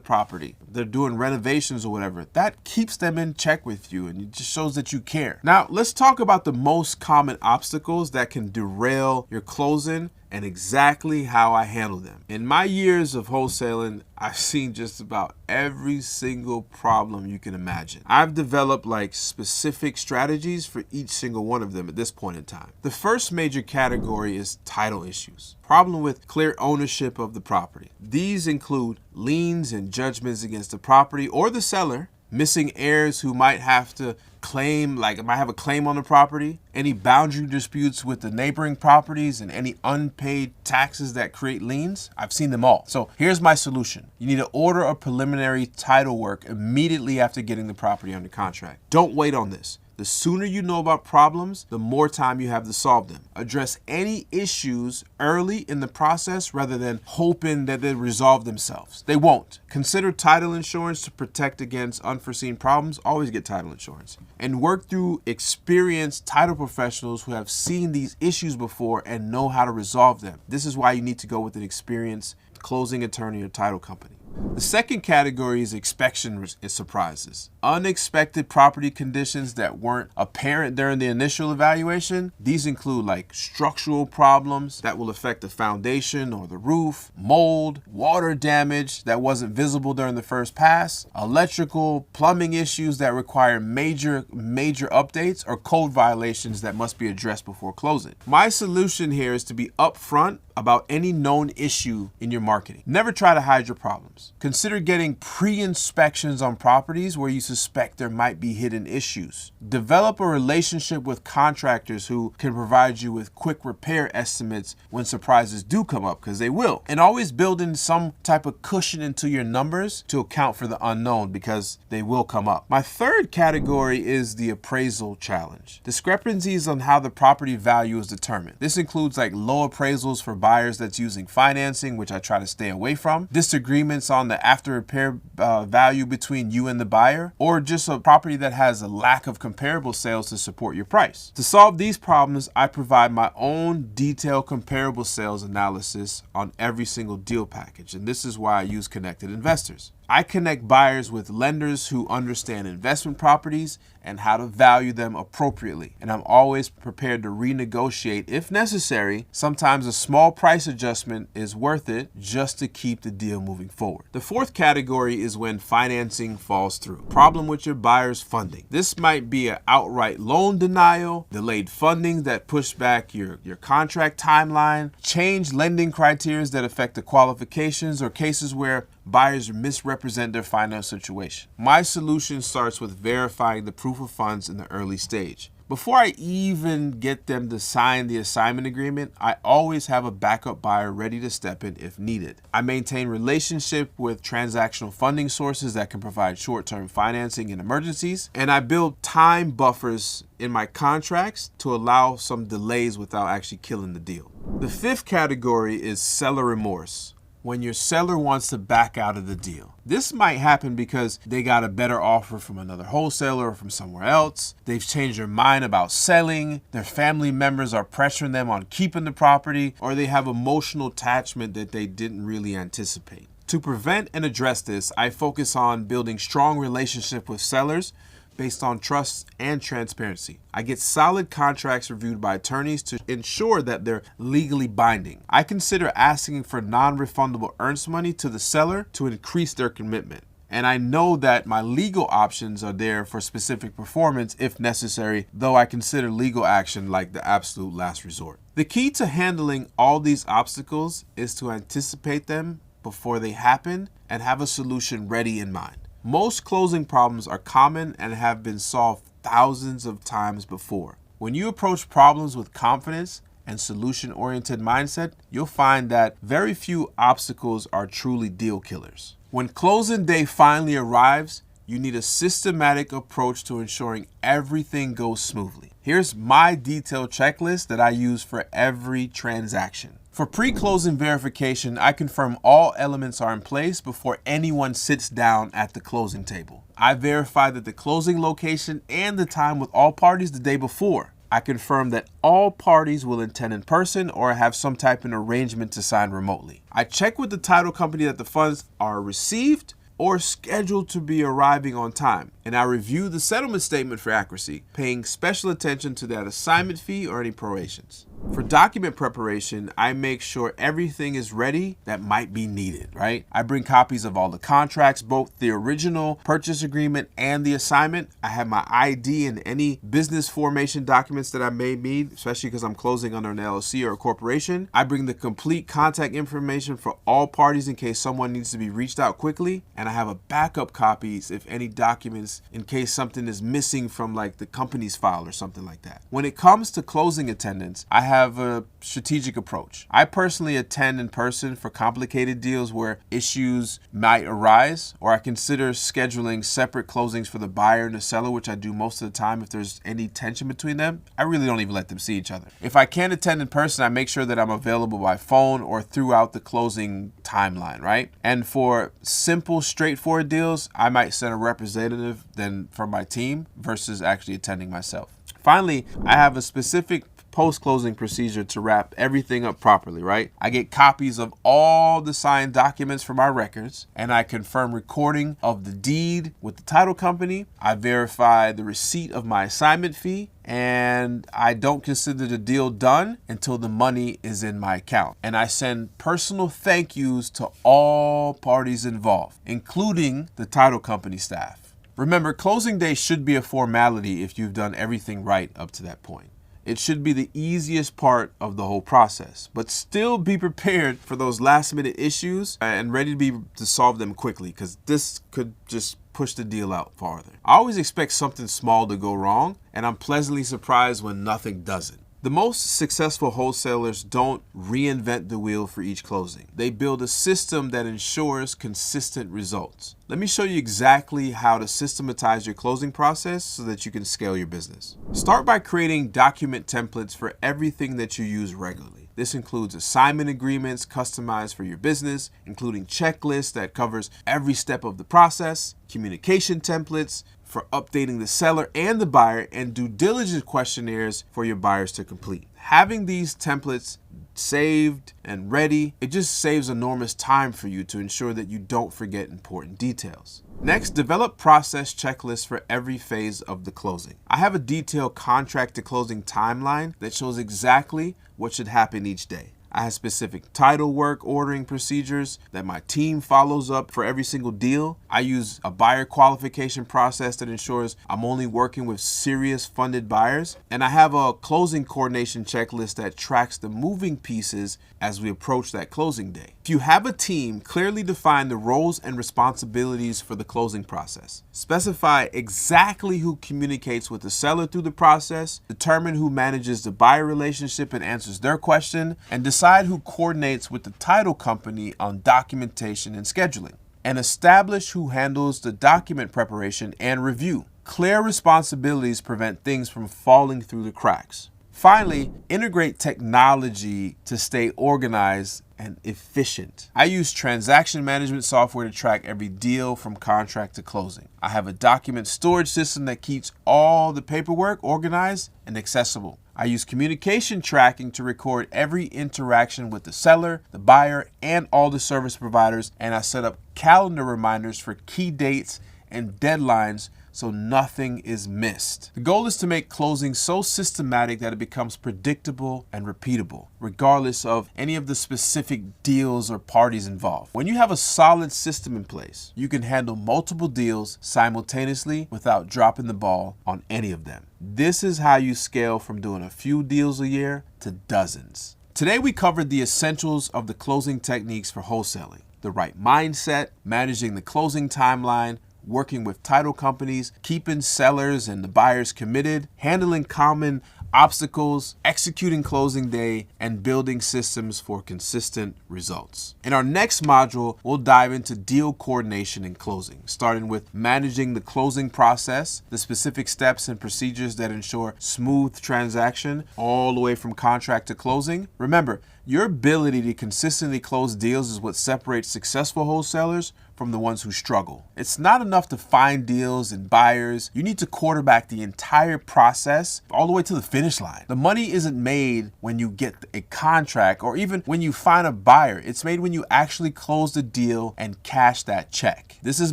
property. They're doing renovations or whatever. That keeps them in check with you and it just shows that you care. Now, let's talk about the most common obstacles that can derail your closing and exactly how I handle them. In my years of wholesaling, I've seen just about every single problem you can imagine. I've developed like specific strategies for each single one of them at this point in time. The first major category is title issues. Problem with clear ownership of the property. These include liens and judgments against the property or the seller, missing heirs who might have to claim, like might have a claim on the property, any boundary disputes with the neighboring properties, and any unpaid taxes that create liens. I've seen them all. So here's my solution. You need to order a preliminary title work immediately after getting the property under contract. Don't wait on this. The sooner you know about problems, the more time you have to solve them. Address any issues early in the process rather than hoping that they resolve themselves. They won't. Consider title insurance to protect against unforeseen problems. Always get title insurance. And work through experienced title professionals who have seen these issues before and know how to resolve them. This is why you need to go with an experienced closing attorney or title company. The second category is inspection surprises. Unexpected property conditions that weren't apparent during the initial evaluation. These include like structural problems that will affect the foundation or the roof, mold, water damage that wasn't visible during the first pass, electrical, plumbing issues that require major updates, or code violations that must be addressed before closing. My solution here is to be upfront about any known issue in your marketing. Never try to hide your problems. Consider getting pre-inspections on properties where you suspect there might be hidden issues. Develop a relationship with contractors who can provide you with quick repair estimates when surprises do come up, because they will. And always build in some type of cushion into your numbers to account for the unknown, because they will come up. My third category is the appraisal challenge. Discrepancies on how the property value is determined. This includes like low appraisals for buyers that's using financing, which I try to stay away from, disagreements on the after repair value between you and the buyer, or just a property that has a lack of comparable sales to support your price. To solve these problems, I provide my own detailed comparable sales analysis on every single deal package, and this is why I use Connected Investors. I connect buyers with lenders who understand investment properties and how to value them appropriately. And I'm always prepared to renegotiate if necessary. Sometimes a small price adjustment is worth it just to keep the deal moving forward. The fourth category is when financing falls through. Problem with your buyer's funding. This might be an outright loan denial, delayed funding that push back your contract timeline, change lending criteria that affect the qualifications, or cases where buyers misrepresent their financial situation. My solution starts with verifying the proof of funds in the early stage. Before I even get them to sign the assignment agreement, I always have a backup buyer ready to step in if needed. I maintain relationship with transactional funding sources that can provide short-term financing in emergencies, and I build time buffers in my contracts to allow some delays without actually killing the deal. The fifth category is seller remorse. When your seller wants to back out of the deal. This might happen because they got a better offer from another wholesaler or from somewhere else. They've changed their mind about selling. Their family members are pressuring them on keeping the property, or they have emotional attachment that they didn't really anticipate. To prevent and address this, I focus on building strong relationships with sellers based on trust and transparency. I get solid contracts reviewed by attorneys to ensure that they're legally binding. I consider asking for non-refundable earnest money to the seller to increase their commitment. And I know that my legal options are there for specific performance if necessary, though I consider legal action like the absolute last resort. The key to handling all these obstacles is to anticipate them before they happen and have a solution ready in mind. Most closing problems are common and have been solved thousands of times before. When you approach problems with confidence and solution-oriented mindset, you'll find that very few obstacles are truly deal killers. When closing day finally arrives, you need a systematic approach to ensuring everything goes smoothly. Here's my detailed checklist that I use for every transaction. For pre-closing verification, I confirm all elements are in place before anyone sits down at the closing table. I verify that the closing location and the time with all parties the day before. I confirm that all parties will attend in person or have some type of arrangement to sign remotely. I check with the title company that the funds are received or scheduled to be arriving on time, and I review the settlement statement for accuracy, paying special attention to that assignment fee or any prorations. For document preparation, I make sure everything is ready that might be needed, right? I bring copies of all the contracts, both the original purchase agreement and the assignment. I have my ID and any business formation documents that I may need, especially because I'm closing under an LLC or a corporation. I bring the complete contact information for all parties in case someone needs to be reached out quickly. And I have a backup copies if any documents in case something is missing from like the company's file or something like that. When it comes to closing attendance, I have a strategic approach. I personally attend in person for complicated deals where issues might arise, or I consider scheduling separate closings for the buyer and the seller, which I do most of the time if there's any tension between them. I really don't even let them see each other. If I can't attend in person, I make sure that I'm available by phone or throughout the closing timeline, right? And for simple, straightforward deals, I might send a representative then from my team versus actually attending myself. Finally, I have a specific post-closing procedure to wrap everything up properly, right? I get copies of all the signed documents from our records, and I confirm recording of the deed with the title company. I verify the receipt of my assignment fee, and I don't consider the deal done until the money is in my account. And I send personal thank yous to all parties involved, including the title company staff. Remember, closing day should be a formality if you've done everything right up to that point. It should be the easiest part of the whole process, but still be prepared for those last minute issues and ready to solve them quickly, because this could just push the deal out farther. I always expect something small to go wrong, and I'm pleasantly surprised when nothing doesn't. The most successful wholesalers don't reinvent the wheel for each closing. They build a system that ensures consistent results. Let me show you exactly how to systematize your closing process so that you can scale your business. Start by creating document templates for everything that you use regularly. This includes assignment agreements customized for your business, including checklists that covers every step of the process, communication templates for updating the seller and the buyer, and due diligence questionnaires for your buyers to complete. Having these templates saved and ready, it just saves enormous time for you to ensure that you don't forget important details. Next, develop process checklists for every phase of the closing. I have a detailed contract to closing timeline that shows exactly what should happen each day. I have specific title work ordering procedures that my team follows up for every single deal. I use a buyer qualification process that ensures I'm only working with serious funded buyers. And I have a closing coordination checklist that tracks the moving pieces as we approach that closing day. If you have a team, clearly define the roles and responsibilities for the closing process. Specify exactly who communicates with the seller through the process, determine who manages the buyer relationship and answers their question, and decide who coordinates with the title company on documentation and scheduling, and establish who handles the document preparation and review. Clear responsibilities prevent things from falling through the cracks. Finally, integrate technology to stay organized and efficient. I use transaction management software to track every deal from contract to closing. I have a document storage system that keeps all the paperwork organized and accessible. I use communication tracking to record every interaction with the seller, the buyer, and all the service providers, and I set up calendar reminders for key dates and deadlines so nothing is missed. The goal is to make closing so systematic that it becomes predictable and repeatable, regardless of any of the specific deals or parties involved. When you have a solid system in place, you can handle multiple deals simultaneously without dropping the ball on any of them. This is how you scale from doing a few deals a year to dozens. Today we covered the essentials of the closing techniques for wholesaling: the right mindset, managing the closing timeline, working with title companies, keeping sellers and the buyers committed, handling common obstacles, executing closing day, and building systems for consistent results. In our next module, we'll dive into deal coordination and closing, starting with managing the closing process, the specific steps and procedures that ensure smooth transaction all the way from contract to closing. Remember, your ability to consistently close deals is what separates successful wholesalers from the ones who struggle. It's not enough to find deals and buyers. You need to quarterback the entire process all the way to the finish line. The money isn't made when you get a contract or even when you find a buyer. It's made when you actually close the deal and cash that check. This is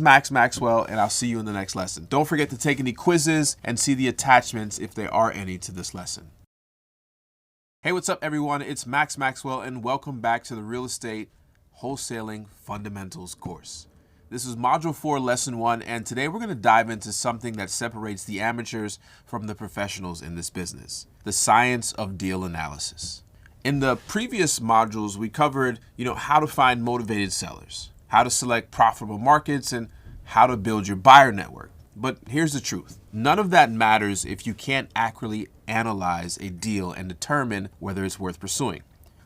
Maxwell, and I'll see you in the next lesson. Don't forget to take any quizzes and see the attachments if there are any to this lesson. Hey, what's up, everyone? It's Maxwell, and welcome back to the Real Estate Wholesaling Fundamentals course. This is Module 4, Lesson 1, and today we're going to dive into something that separates the amateurs from the professionals in this business: the science of deal analysis. In the previous modules, we covered, how to find motivated sellers, how to select profitable markets, and how to build your buyer network. But here's the truth. None of that matters if you can't accurately analyze a deal and determine whether it's worth pursuing.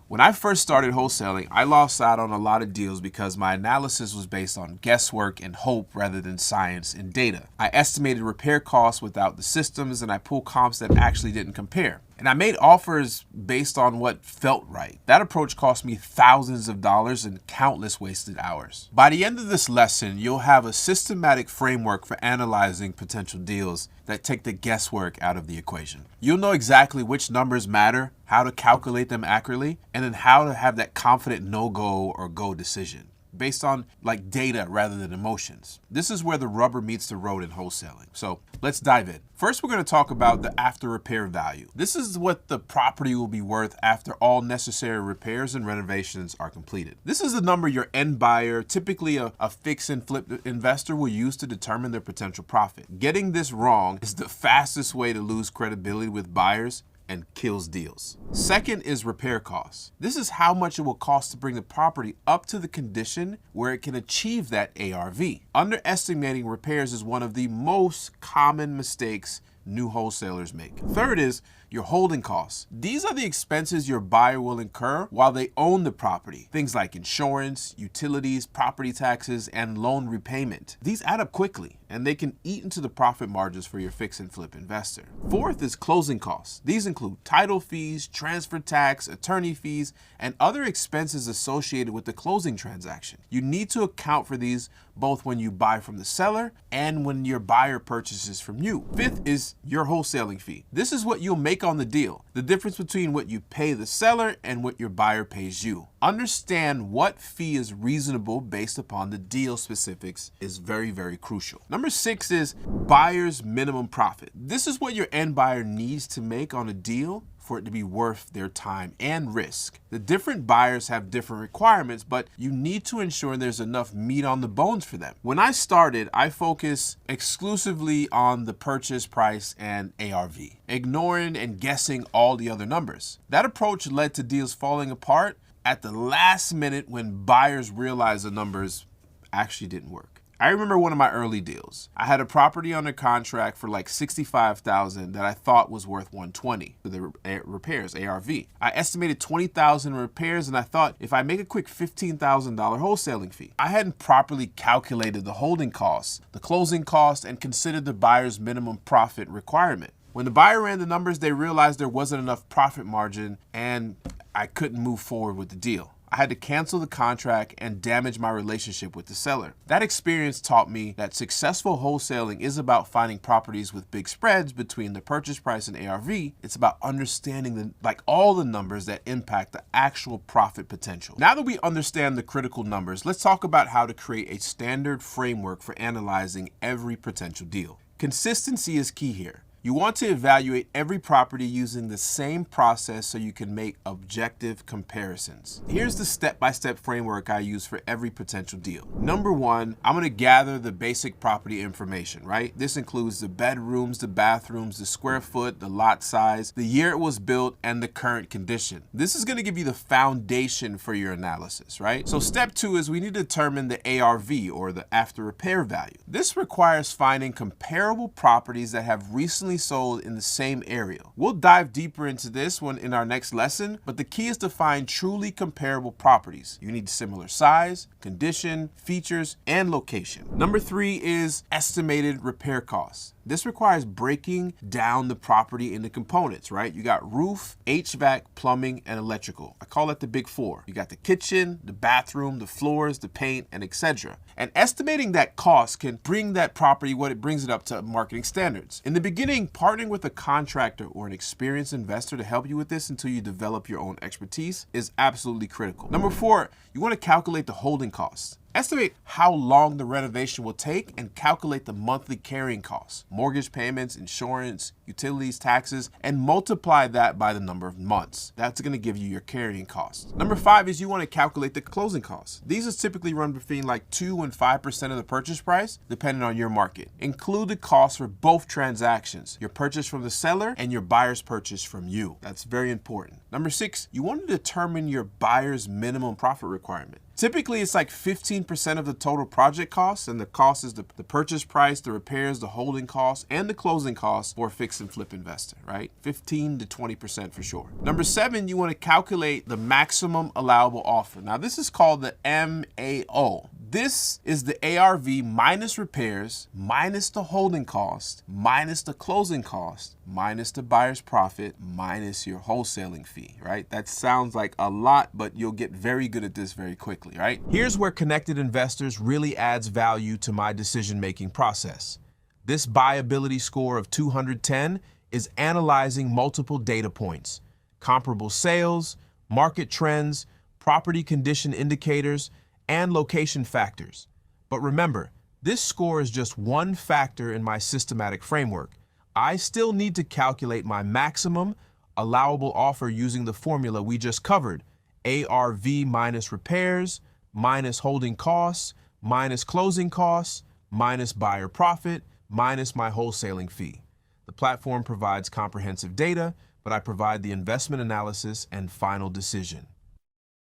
When I first started wholesaling, I lost out on a lot of deals because my analysis was based on guesswork and hope rather than science and data. I estimated repair costs without the systems, and I pulled comps that actually didn't compare. And I made offers based on what felt right. That approach cost me thousands of dollars and countless wasted hours. By the end of this lesson, you'll have a systematic framework for analyzing potential deals that take the guesswork out of the equation. You'll know exactly which numbers matter, how to calculate them accurately, and then how to have that confident no-go or go decision based on data rather than emotions. This is where the rubber meets the road in wholesaling. So let's dive in. First, we're going to talk about the after repair value. This is what the property will be worth after all necessary repairs and renovations are completed. This is the number your end buyer, typically a fix and flip investor, will use to determine their potential profit. Getting this wrong is the fastest way to lose credibility with buyers and kills deals. Second is repair costs. This is how much it will cost to bring the property up to the condition where it can achieve that ARV. Underestimating repairs is one of the most common mistakes new wholesalers make. Third is your holding costs. These are the expenses your buyer will incur while they own the property. Things like insurance, utilities, property taxes, and loan repayment. These add up quickly, and they can eat into the profit margins for your fix and flip investor. Fourth is closing costs. These include title fees, transfer tax, attorney fees, and other expenses associated with the closing transaction. You need to account for these both when you buy from the seller and when your buyer purchases from you. Fifth is your wholesaling fee. This is what you'll make on the deal, the difference between what you pay the seller and what your buyer pays you. Understand what fee is reasonable based upon the deal specifics is very, very crucial. Number 6 is buyer's minimum profit. This is what your end buyer needs to make on a deal for it to be worth their time and risk. The different buyers have different requirements, but you need to ensure there's enough meat on the bones for them. When I started, I focused exclusively on the purchase price and ARV, ignoring and guessing all the other numbers. That approach led to deals falling apart at the last minute when buyers realized the numbers actually didn't work. I remember one of my early deals. I had a property under contract for $65,000 that I thought was worth $120 for the repairs, ARV. I estimated $20,000 in repairs, and I thought if I make a quick $15,000 wholesaling fee. I hadn't properly calculated the holding costs, the closing costs, and considered the buyer's minimum profit requirement. When the buyer ran the numbers, they realized there wasn't enough profit margin and I couldn't move forward with the deal. I had to cancel the contract and damage my relationship with the seller. That experience taught me that successful wholesaling is about finding properties with big spreads between the purchase price and ARV. It's about understanding all the numbers that impact the actual profit potential. Now that we understand the critical numbers, let's talk about how to create a standard framework for analyzing every potential deal. Consistency is key here. You want to evaluate every property using the same process so you can make objective comparisons. Here's the step-by-step framework I use for every potential deal. Number one, I'm going to gather the basic property information, right? This includes the bedrooms, the bathrooms, the square foot, the lot size, the year it was built, and the current condition. This is going to give you the foundation for your analysis, right? So step two is we need to determine the ARV, or the after repair value. This requires finding comparable properties that have recently sold in the same area. We'll dive deeper into this one in our next lesson, but the key is to find truly comparable properties. You need similar size, condition, features, and location. Number three is estimated repair costs. This requires breaking down the property into components, right? You got roof, HVAC, plumbing, and electrical. I call it the big four. You got the kitchen, the bathroom, the floors, the paint, and etc. And estimating that cost can bring that property, it brings it up to marketing standards. In the beginning, partnering with a contractor or an experienced investor to help you with this until you develop your own expertise is absolutely critical. Number four, you want to calculate the holding costs. Estimate how long the renovation will take and calculate the monthly carrying costs, mortgage payments, insurance, utilities, taxes, and multiply that by the number of months. That's going to give you your carrying costs. Number five is you want to calculate the closing costs. These are typically run between 2 and 5% of the purchase price, depending on your market. Include the costs for both transactions, your purchase from the seller and your buyer's purchase from you. That's very important. Number six, you want to determine your buyer's minimum profit requirement. Typically, it's 15% of the total project costs, and the cost is the purchase price, the repairs, the holding costs, and the closing costs for a fix and flip investor, right? 15 to 20% for sure. Number seven, you want to calculate the maximum allowable offer. Now, this is called the MAO. This is the ARV minus repairs, minus the holding cost, minus the closing cost, minus the buyer's profit, minus your wholesaling fee, right? That sounds like a lot, but you'll get very good at this very quickly, right? Here's where Connected Investors really adds value to my decision-making process. This buyability score of 210 is analyzing multiple data points, comparable sales, market trends, property condition indicators, and location factors. But remember, this score is just one factor in my systematic framework. I still need to calculate my maximum allowable offer using the formula we just covered: ARV minus repairs, minus holding costs, minus closing costs, minus buyer profit, minus my wholesaling fee. The platform provides comprehensive data, but I provide the investment analysis and final decision.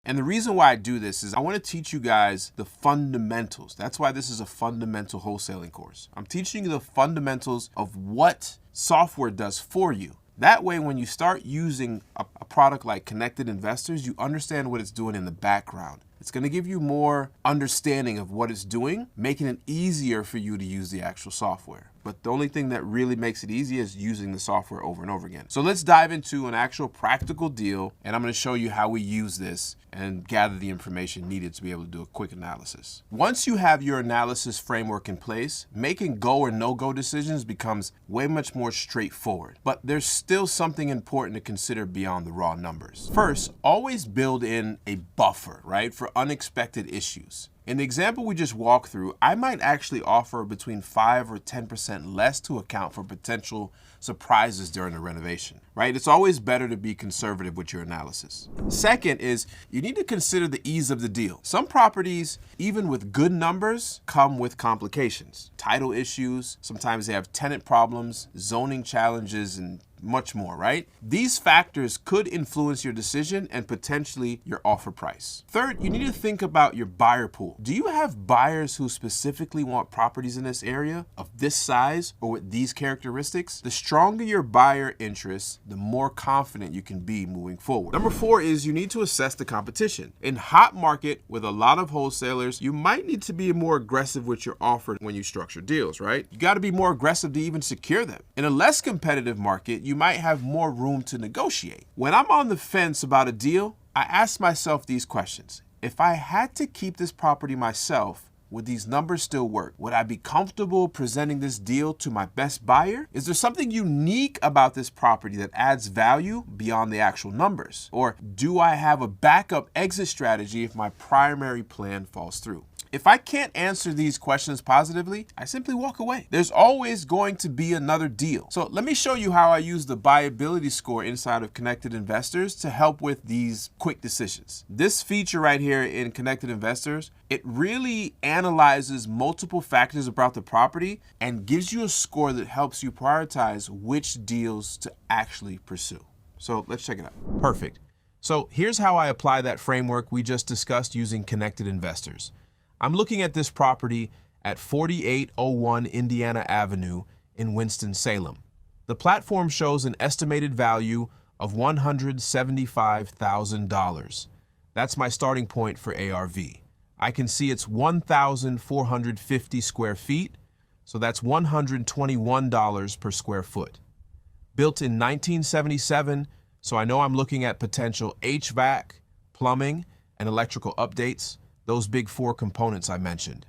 And the reason why I do this is I want to teach you guys the fundamentals. That's why this is a fundamental wholesaling course. I'm teaching you the fundamentals of what software does for you. That way, when you start using a product like Connected Investors, you understand what it's doing in the background. It's going to give you more understanding of what it's doing, making it easier for you to use the actual software. But the only thing that really makes it easy is using the software over and over again. So let's dive into an actual practical deal, and I'm going to show you how we use this and gather the information needed to be able to do a quick analysis. Once you have your analysis framework in place, making go or no-go decisions becomes way much more straightforward. But there's still something important to consider beyond the raw numbers. First, always build in a buffer, right, for unexpected issues. In the example we just walked through, I might actually offer between 5 or 10% less to account for potential surprises during the renovation, right? It's always better to be conservative with your analysis. Second is you need to consider the ease of the deal. Some properties, even with good numbers, come with complications. Title issues, sometimes they have tenant problems, zoning challenges, and much more, right? These factors could influence your decision and potentially your offer price. Third, you need to think about your buyer pool. Do you have buyers who specifically want properties in this area of this size or with these characteristics? The stronger your buyer interest, the more confident you can be moving forward. Number 4 is you need to assess the competition. In hot market with a lot of wholesalers, you might need to be more aggressive with your offer when you structure deals, right? You got to be more aggressive to even secure them. In a less competitive market, you might have more room to negotiate. When I'm on the fence about a deal, I asked myself these questions. If I had to keep this property myself, would these numbers still work? Would I be comfortable presenting this deal to my best buyer? Is there something unique about this property that adds value beyond the actual numbers? Or do I have a backup exit strategy if my primary plan falls through? If I can't answer these questions positively, I simply walk away. There's always going to be another deal. So let me show you how I use the buyability score inside of Connected Investors to help with these quick decisions. This feature right here in Connected Investors, it really analyzes multiple factors about the property and gives you a score that helps you prioritize which deals to actually pursue. So let's check it out. Perfect. So here's how I apply that framework we just discussed using Connected Investors. I'm looking at this property at 4801 Indiana Avenue in Winston-Salem. The platform shows an estimated value of $175,000. That's my starting point for ARV. I can see it's 1,450 square feet, so that's $121 per square foot. Built in 1977, so I know I'm looking at potential HVAC, plumbing, and electrical updates. Those big four components I mentioned.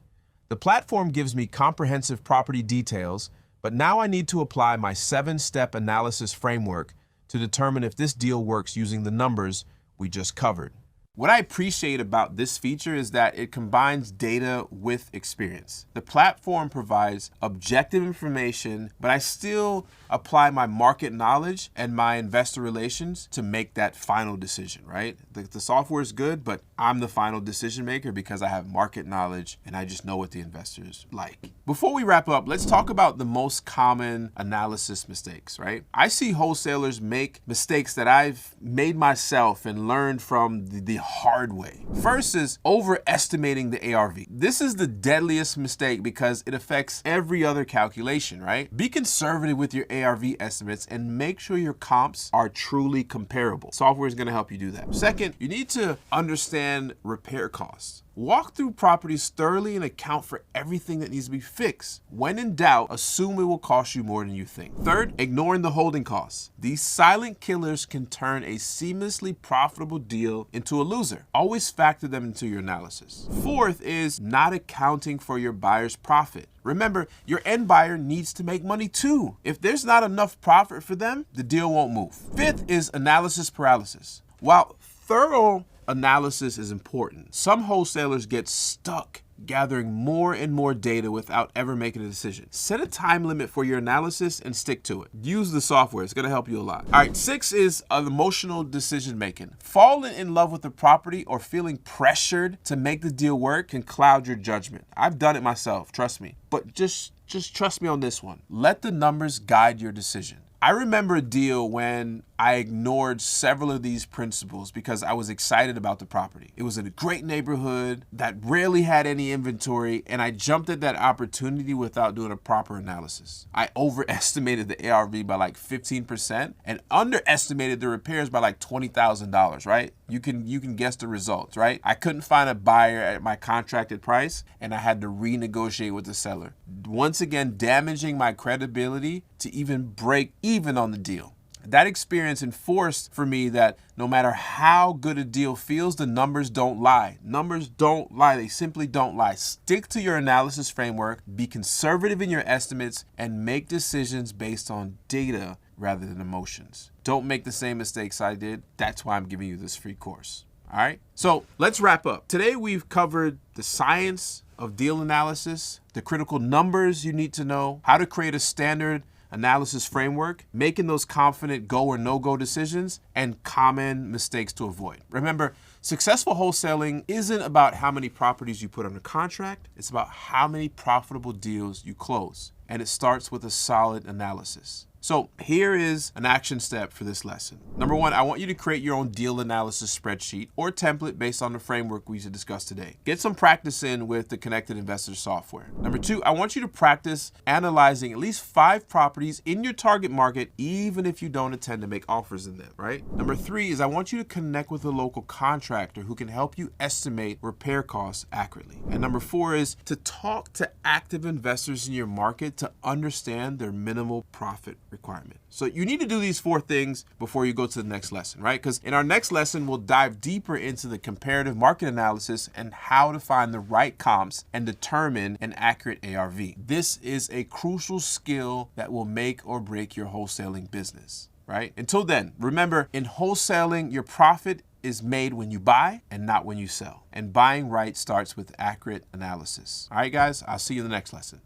The platform gives me comprehensive property details, but now I need to apply my 7-step analysis framework to determine if this deal works using the numbers we just covered. What I appreciate about this feature is that it combines data with experience. The platform provides objective information, but I still apply my market knowledge and my investor relations to make that final decision, right? The software is good, but I'm the final decision maker because I have market knowledge and I just know what the investors like. Before we wrap up, let's talk about the most common analysis mistakes, right? I see wholesalers make mistakes that I've made myself and learned from the hard way. First is overestimating the ARV. This is the deadliest mistake because it affects every other calculation, right? Be conservative with your ARV estimates and make sure your comps are truly comparable. Software is going to help you do that. Second, you need to understand repair costs. Walk through properties thoroughly and account for everything that needs to be fixed. When in doubt, assume it will cost you more than you think. Third, ignoring the holding costs. These silent killers can turn a seamlessly profitable deal into a loser. Always factor them into your analysis. Fourth is not accounting for your buyer's profit. Remember, your end buyer needs to make money too. If there's not enough profit for them, the deal won't move. Fifth is analysis paralysis. While thorough analysis is important, some wholesalers get stuck gathering more and more data without ever making a decision. Set a time limit for your analysis and stick to it. Use the software. It's going to help you a lot. All right, 6 is emotional decision making. Falling in love with the property or feeling pressured to make the deal work can cloud your judgment. I've done it myself, trust me. But just trust me on this one. Let the numbers guide your decision. I remember a deal when I ignored several of these principles because I was excited about the property. It was in a great neighborhood that rarely had any inventory, and I jumped at that opportunity without doing a proper analysis. I overestimated the ARV by like 15% and underestimated the repairs by like $20,000, right? You can guess the results, right? I couldn't find a buyer at my contracted price, and I had to renegotiate with the seller. Once again, damaging my credibility to even break even on the deal. That experience enforced for me that no matter how good a deal feels, the numbers don't lie. Numbers don't lie. They simply don't lie. Stick to your analysis framework, be conservative in your estimates, and make decisions based on data rather than emotions. Don't make the same mistakes I did. That's why I'm giving you this free course. All right? So let's wrap up. Today we've covered the science of deal analysis, the critical numbers you need to know, how to create a standard analysis framework, making those confident go or no-go decisions, and common mistakes to avoid. Remember, successful wholesaling isn't about how many properties you put under contract, it's about how many profitable deals you close. And it starts with a solid analysis. So here is an action step for this lesson. Number 1, I want you to create your own deal analysis spreadsheet or template based on the framework we discussed today. Get some practice in with the Connected Investor software. Number 2, I want you to practice analyzing at least 5 properties in your target market, even if you don't intend to make offers in them, right? Number 3 is I want you to connect with a local contractor who can help you estimate repair costs accurately. And number 4 is to talk to active investors in your market to understand their minimal profit requirement. So you need to do these 4 things before you go to the next lesson, right? Because in our next lesson, we'll dive deeper into the comparative market analysis and how to find the right comps and determine an accurate ARV. This is a crucial skill that will make or break your wholesaling business, right? Until then, remember, in wholesaling, your profit is made when you buy and not when you sell. And buying right starts with accurate analysis. All right, guys, I'll see you in the next lesson.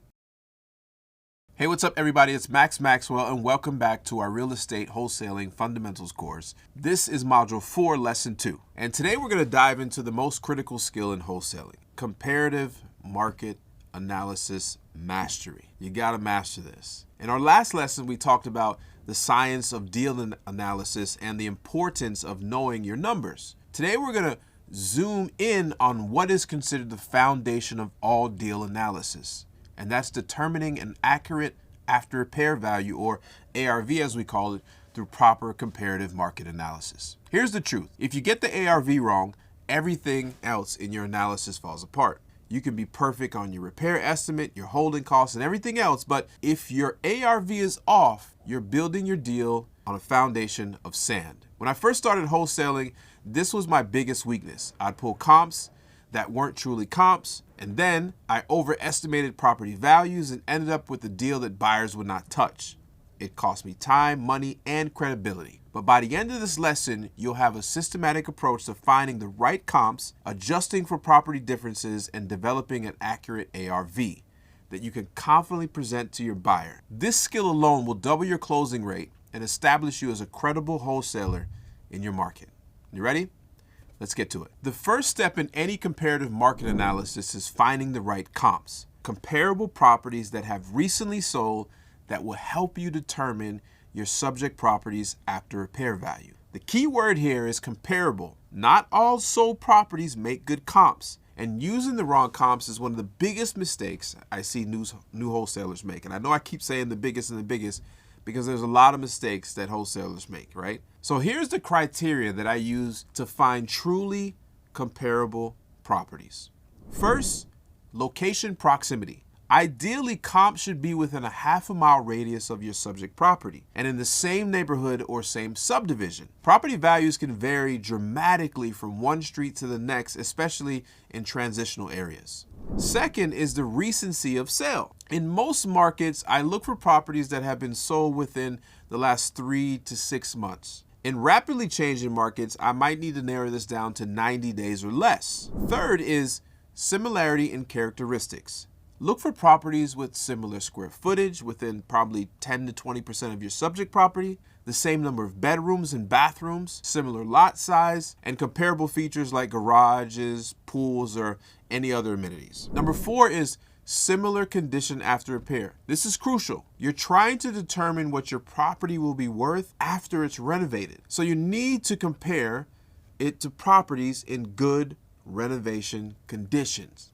Hey, what's up, everybody? It's Maxwell, and welcome back to our Real Estate Wholesaling Fundamentals course. This is Module 4, Lesson 2. And today we're going to dive into the most critical skill in wholesaling, comparative market analysis mastery. You got to master this. In our last lesson, we talked about the science of deal analysis and the importance of knowing your numbers. Today, we're going to zoom in on what is considered the foundation of all deal analysis. And that's determining an accurate after repair value, or ARV as we call it, through proper comparative market analysis. Here's the truth. If you get the ARV wrong, everything else in your analysis falls apart. You can be perfect on your repair estimate, your holding costs, and everything else, but if your ARV is off, you're building your deal on a foundation of sand. When I first started wholesaling, this was my biggest weakness. I'd pull comps that weren't truly comps, and then I overestimated property values and ended up with a deal that buyers would not touch. It cost me time, money, and credibility. But by the end of this lesson, you'll have a systematic approach to finding the right comps, adjusting for property differences, and developing an accurate ARV that you can confidently present to your buyer. This skill alone will double your closing rate and establish you as a credible wholesaler in your market. You ready? Let's get to it. The first step in any comparative market analysis is finding the right comps, comparable properties that have recently sold that will help you determine your subject properties after repair value. The key word here is comparable. Not all sold properties make good comps, and using the wrong comps is one of the biggest mistakes I see new wholesalers make. And I know I keep saying the biggest and the biggest because there's a lot of mistakes that wholesalers make, right? So here's the criteria that I use to find truly comparable properties. First, location proximity. Ideally, comps should be within a half-a-mile radius of your subject property and in the same neighborhood or same subdivision. Property values can vary dramatically from one street to the next, especially in transitional areas. Second is the recency of sale. In most markets, I look for properties that have been sold within the last 3 to 6 months. In rapidly changing markets, I might need to narrow this down to 90 days or less. Third is similarity in characteristics. Look for properties with similar square footage within probably 10 to 20% of your subject property, the same number of bedrooms and bathrooms, similar lot size, and comparable features like garages, pools, or any other amenities. Number 4 is similar condition after repair. This is crucial. You're trying to determine what your property will be worth after it's renovated. So you need to compare it to properties in good renovation conditions.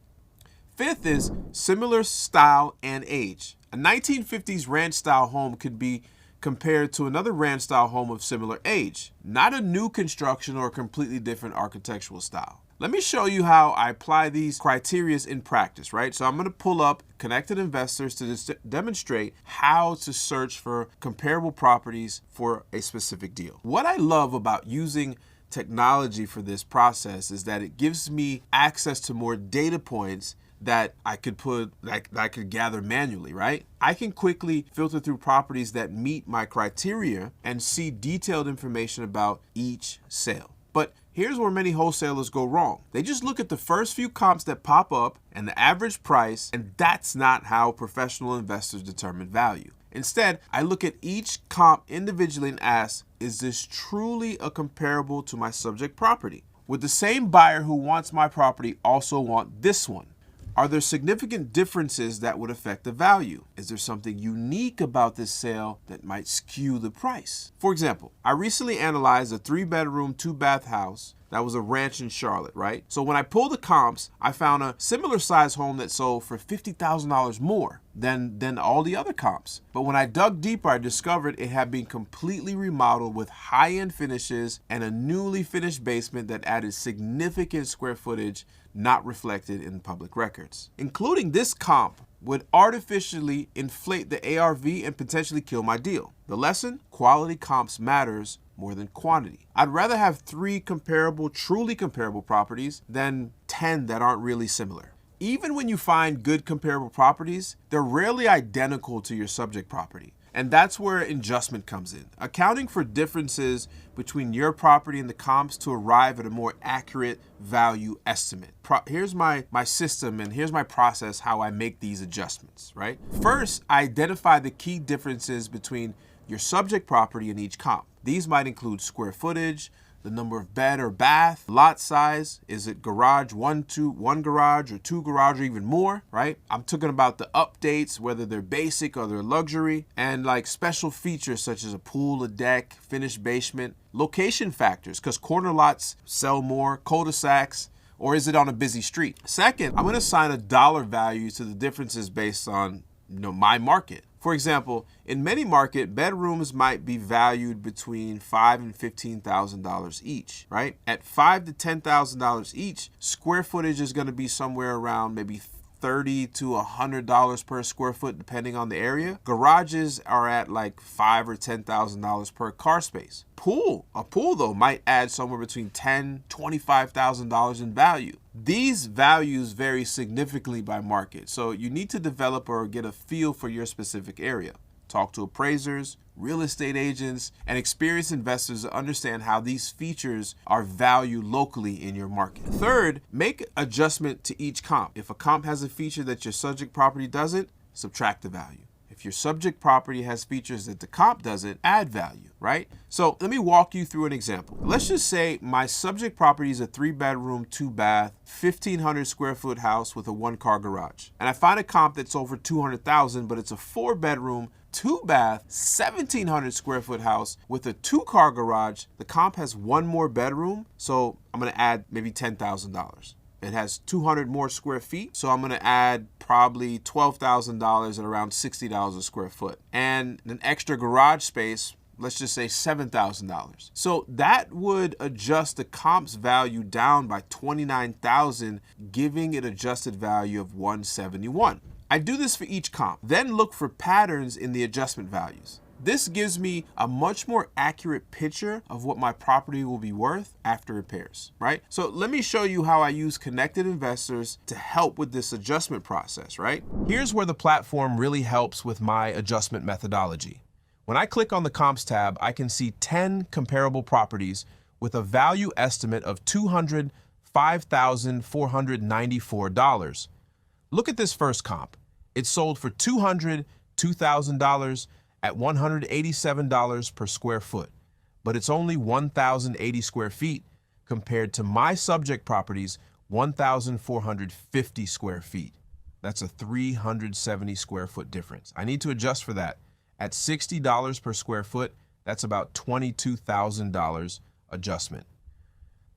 Fifth is similar style and age. A 1950s ranch style home could be compared to another ranch style home of similar age, not a new construction or a completely different architectural style. Let me show you how I apply these criteria in practice, right? So I'm going to pull up Connected Investors to demonstrate how to search for comparable properties for a specific deal. What I love about using technology for this process is that it gives me access to more data points that I could gather manually, right? I can quickly filter through properties that meet my criteria and see detailed information about each sale. But here's where many wholesalers go wrong. They just look at the first few comps that pop up and the average price, and that's not how professional investors determine value. Instead, I look at each comp individually and ask, is this truly a comparable to my subject property? Would the same buyer who wants my property also want this one? Are there significant differences that would affect the value? Is there something unique about this sale that might skew the price? For example, I recently analyzed a 3-bedroom, 2-bath house that was a ranch in Charlotte, right? So when I pulled the comps, I found a similar size home that sold for $50,000 more than all the other comps. But when I dug deeper, I discovered it had been completely remodeled with high-end finishes and a newly finished basement that added significant square footage not reflected in public records. Including this comp would artificially inflate the ARV and potentially kill my deal. The lesson? Quality comps matters more than quantity. I'd rather have 3 comparable, truly comparable properties than 10 that aren't really similar. Even when you find good comparable properties, they're rarely identical to your subject property. And that's where adjustment comes in. Accounting for differences between your property and the comps to arrive at a more accurate value estimate. Here's my system and here's my process how I make these adjustments, right? First, I identify the key differences between your subject property and each comp. These might include square footage, the number of bed or bath, lot size, is it garage, one garage or 2 garage or even more, right? I'm talking about the updates, whether they're basic or they're luxury, and like special features such as a pool, a deck, finished basement, location factors, because corner lots sell more, cul-de-sacs, or is it on a busy street? Second, I'm gonna assign a dollar value to the differences based on my market. For example, in many markets, bedrooms might be valued between $5,000 and $15,000 each, right? At $5,000 to $10,000 each, square footage is going to be somewhere around maybe $30 to $100 per square foot, depending on the area. Garages are at like $5,000 or $10,000 per car space. A pool though might add somewhere between $10,000 to $25,000 in value. These values vary significantly by market, so you need to develop or get a feel for your specific area. Talk to appraisers, real estate agents, and experienced investors to understand how these features are valued locally in your market. Third, make adjustment to each comp. If a comp has a feature that your subject property doesn't, subtract the value. If your subject property has features that the comp doesn't, add value, right? So let me walk you through an example. Let's just say my subject property is a 3-bedroom, 2-bath, 1,500 square foot house with a 1-car garage. And I find a comp that's over 200,000, but it's a 4-bedroom, 2-bath, 1,700 square foot house with a 2-car garage. The comp has 1 more bedroom, so I'm gonna add maybe $10,000. It has 200 more square feet, so I'm gonna add probably $12,000 at around $60 a square foot. And an extra garage space, let's just say $7,000. So that would adjust the comp's value down by $29,000, giving it adjusted value of $171. I do this for each comp, then look for patterns in the adjustment values. This gives me a much more accurate picture of what my property will be worth after repairs, right? So let me show you how I use connected investors to help with this adjustment process, right? Here's where the platform really helps with my adjustment methodology. When I click on the comps tab, I can see 10 comparable properties with a value estimate of $205,494. Look at this first comp. It sold for $202,000 at $187 per square foot, but it's only 1,080 square feet compared to my subject property's 1,450 square feet. That's a 370 square foot difference. I need to adjust for that. At $60 per square foot, that's about $22,000 adjustment.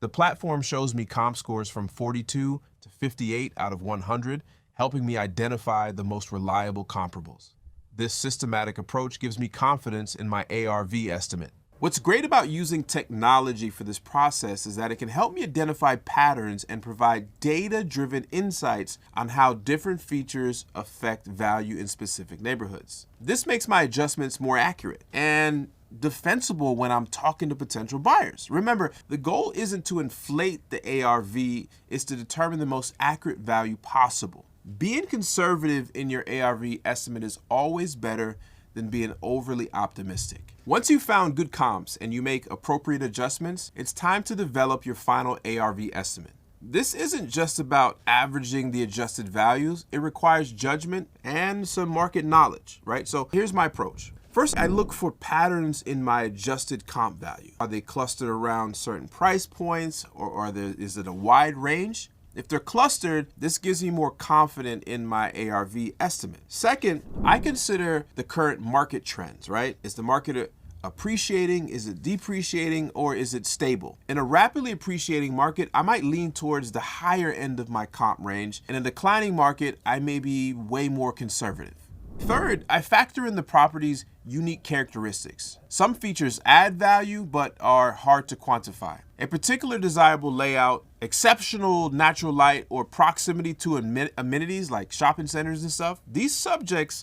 The platform shows me comp scores from 42 to 58 out of 100, helping me identify the most reliable comparables. This systematic approach gives me confidence in my ARV estimate. What's great about using technology for this process is that it can help me identify patterns and provide data-driven insights on how different features affect value in specific neighborhoods. This makes my adjustments more accurate and defensible when I'm talking to potential buyers. Remember, the goal isn't to inflate the ARV, it's to determine the most accurate value possible. Being conservative in your ARV estimate is always better than being overly optimistic. Once you've found good comps and you make appropriate adjustments, it's time to develop your final ARV estimate. This isn't just about averaging the adjusted values, it requires judgment and some market knowledge, right? So here's my approach. First, I look for patterns in my adjusted comp value. Are they clustered around certain price points or is it a wide range? If they're clustered, this gives me more confidence in my ARV estimate. Second, I consider the current market trends, right? Is the market appreciating, is it depreciating, or is it stable? In a rapidly appreciating market, I might lean towards the higher end of my comp range. In a declining market, I may be way more conservative. Third, I factor in the property's unique characteristics. Some features add value but are hard to quantify. A particular desirable layout, exceptional natural light, or proximity to amenities like shopping centers and stuff. These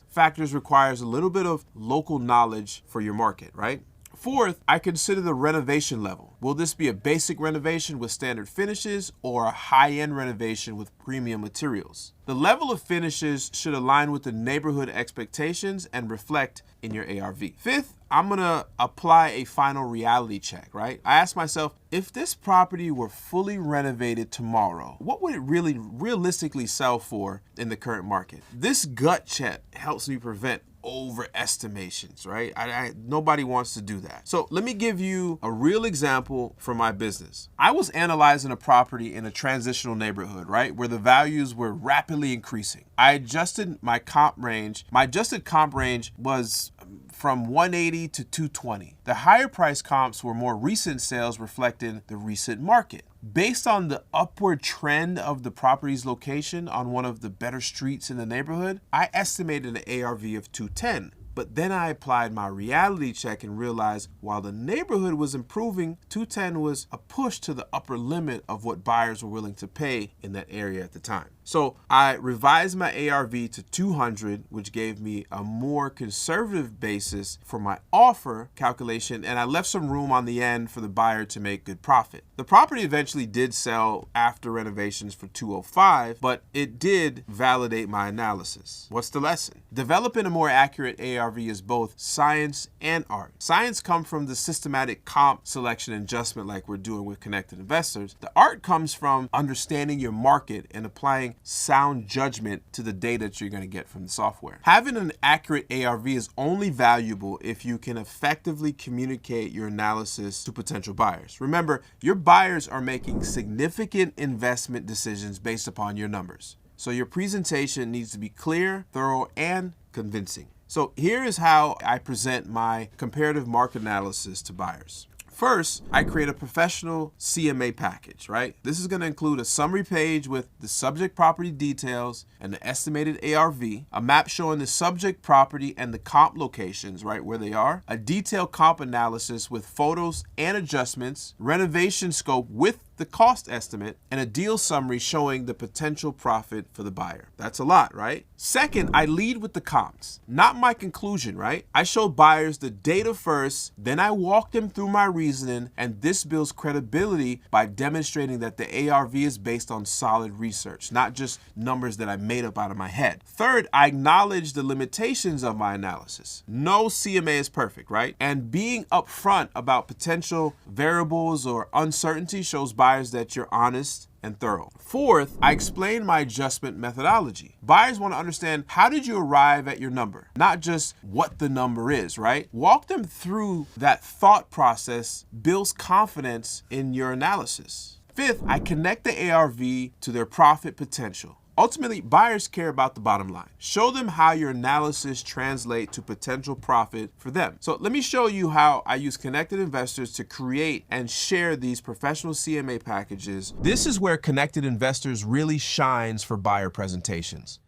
factors requires a little bit of local knowledge for your market, right? Fourth, I consider the renovation level. Will this be a basic renovation with standard finishes or a high-end renovation with premium materials? The level of finishes should align with the neighborhood expectations and reflect in your ARV. Fifth, I'm gonna apply a final reality check, right? I ask myself, if this property were fully renovated tomorrow, what would it really realistically sell for in the current market? This gut check helps me prevent overestimations, right? Nobody wants to do that. So let me give you a real example from my business. I was analyzing a property in a transitional neighborhood, right, where the values were rapidly increasing. I adjusted my comp range. My adjusted comp range was from 180 to 220. The higher price comps were more recent sales reflecting the recent market. Based on the upward trend of the property's location on one of the better streets in the neighborhood, I estimated an ARV of 210. But then I applied my reality check and realized while the neighborhood was improving, 210 was a push to the upper limit of what buyers were willing to pay in that area at the time. So I revised my ARV to 200, which gave me a more conservative basis for my offer calculation, and I left some room on the end for the buyer to make good profit. The property eventually did sell after renovations for 205, but it did validate my analysis. What's the lesson? Developing a more accurate ARV is both science and art. Science comes from the systematic comp selection and adjustment like we're doing with connected investors. The art comes from understanding your market and applying sound judgment to the data that you're going to get from the software. Having an accurate ARV is only valuable if you can effectively communicate your analysis to potential buyers. Remember, your buyers are making significant investment decisions based upon your numbers. So your presentation needs to be clear, thorough, and convincing. So here is how I present my comparative market analysis to buyers. First, I create a professional CMA package, right? This is going to include a summary page with the subject property details and the estimated ARV, a map showing the subject property and the comp locations, right, where they are, a detailed comp analysis with photos and adjustments, renovation scope with the cost estimate, and a deal summary showing the potential profit for the buyer. That's a lot, right? Second, I lead with the comps, not my conclusion, right? I show buyers the data first, then I walk them through my reasoning, and this builds credibility by demonstrating that the ARV is based on solid research, not just numbers that I made up out of my head. Third, I acknowledge the limitations of my analysis. No CMA is perfect, right? And being upfront about potential variables or uncertainty shows buyers that you're honest and thorough. Fourth, I explain my adjustment methodology. Buyers want to understand, how did you arrive at your number? Not just what the number is, right? Walk them through that thought process, builds confidence in your analysis. Fifth, I connect the ARV to their profit potential. Ultimately, buyers care about the bottom line. Show them how your analysis translates to potential profit for them. So let me show you how I use connected investors to create and share these professional CMA packages. This is where connected investors really shines for buyer presentations.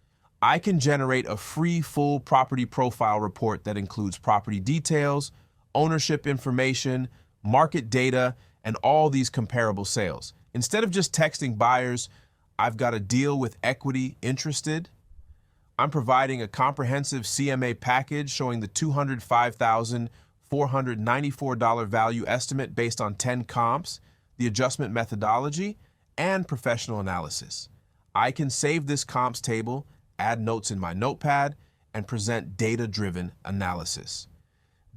I can generate a free full property profile report that includes property details, ownership information, market data, and all these comparable sales. Instead of just texting buyers, I've got a deal with equity interested. I'm providing a comprehensive CMA package showing the $205,494 value estimate based on 10 comps, the adjustment methodology, and professional analysis. I can save this comps table, add notes in my notepad, and present data-driven analysis.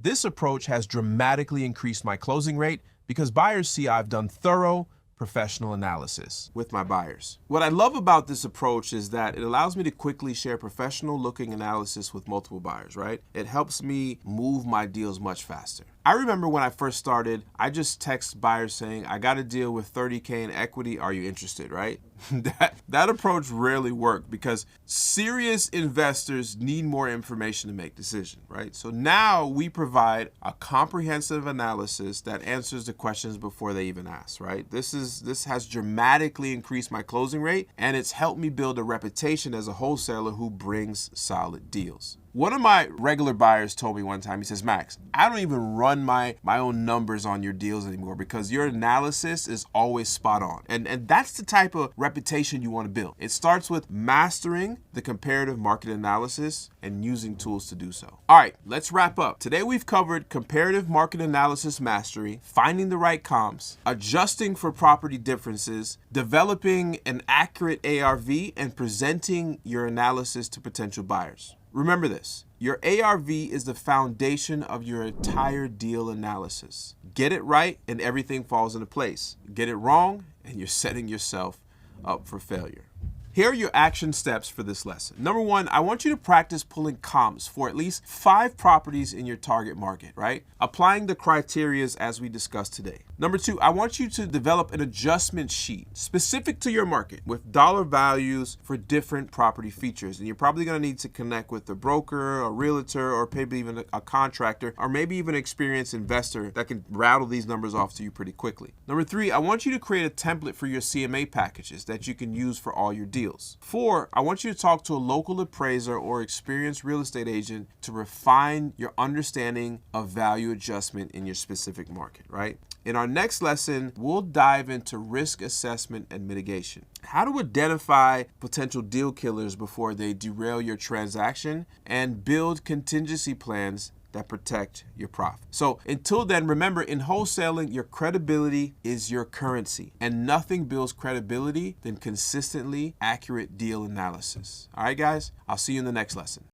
This approach has dramatically increased my closing rate because buyers see I've done thorough, professional analysis with my buyers. What I love about this approach is that it allows me to quickly share professional looking analysis with multiple buyers, right? It helps me move my deals much faster. I remember when I first started, I just text buyers saying, I got a deal with 30K in equity, are you interested, right? That approach rarely worked because serious investors need more information to make decisions, right? So now we provide a comprehensive analysis that answers the questions before they even ask, right? This has dramatically increased my closing rate, and it's helped me build a reputation as a wholesaler who brings solid deals. One of my regular buyers told me one time, he says, Max, I don't even run my own numbers on your deals anymore because your analysis is always spot on. And that's the type of reputation you want to build. It starts with mastering the comparative market analysis and using tools to do so. All right, let's wrap up. Today we've covered comparative market analysis mastery, finding the right comps, adjusting for property differences, developing an accurate ARV, and presenting your analysis to potential buyers. Remember this, your ARV is the foundation of your entire deal analysis. Get it right and everything falls into place. Get it wrong and you're setting yourself up for failure. Here are your action steps for this lesson. Number one, I want you to practice pulling comps for at least 5 properties in your target market, right? Applying the criteria as we discussed today. Number two, I want you to develop an adjustment sheet specific to your market with dollar values for different property features. And you're probably going to need to connect with a broker, a realtor, or maybe even a contractor, or maybe even an experienced investor that can rattle these numbers off to you pretty quickly. Number three, I want you to create a template for your CMA packages that you can use for all your deals. 4, I want you to talk to a local appraiser or experienced real estate agent to refine your understanding of value adjustment in your specific market, right? In our next lesson, we'll dive into risk assessment and mitigation. How to identify potential deal killers before they derail your transaction and build contingency plans that protect your profit. So until then, remember, in wholesaling, your credibility is your currency, and nothing builds credibility than consistently accurate deal analysis. All right, guys, I'll see you in the next lesson.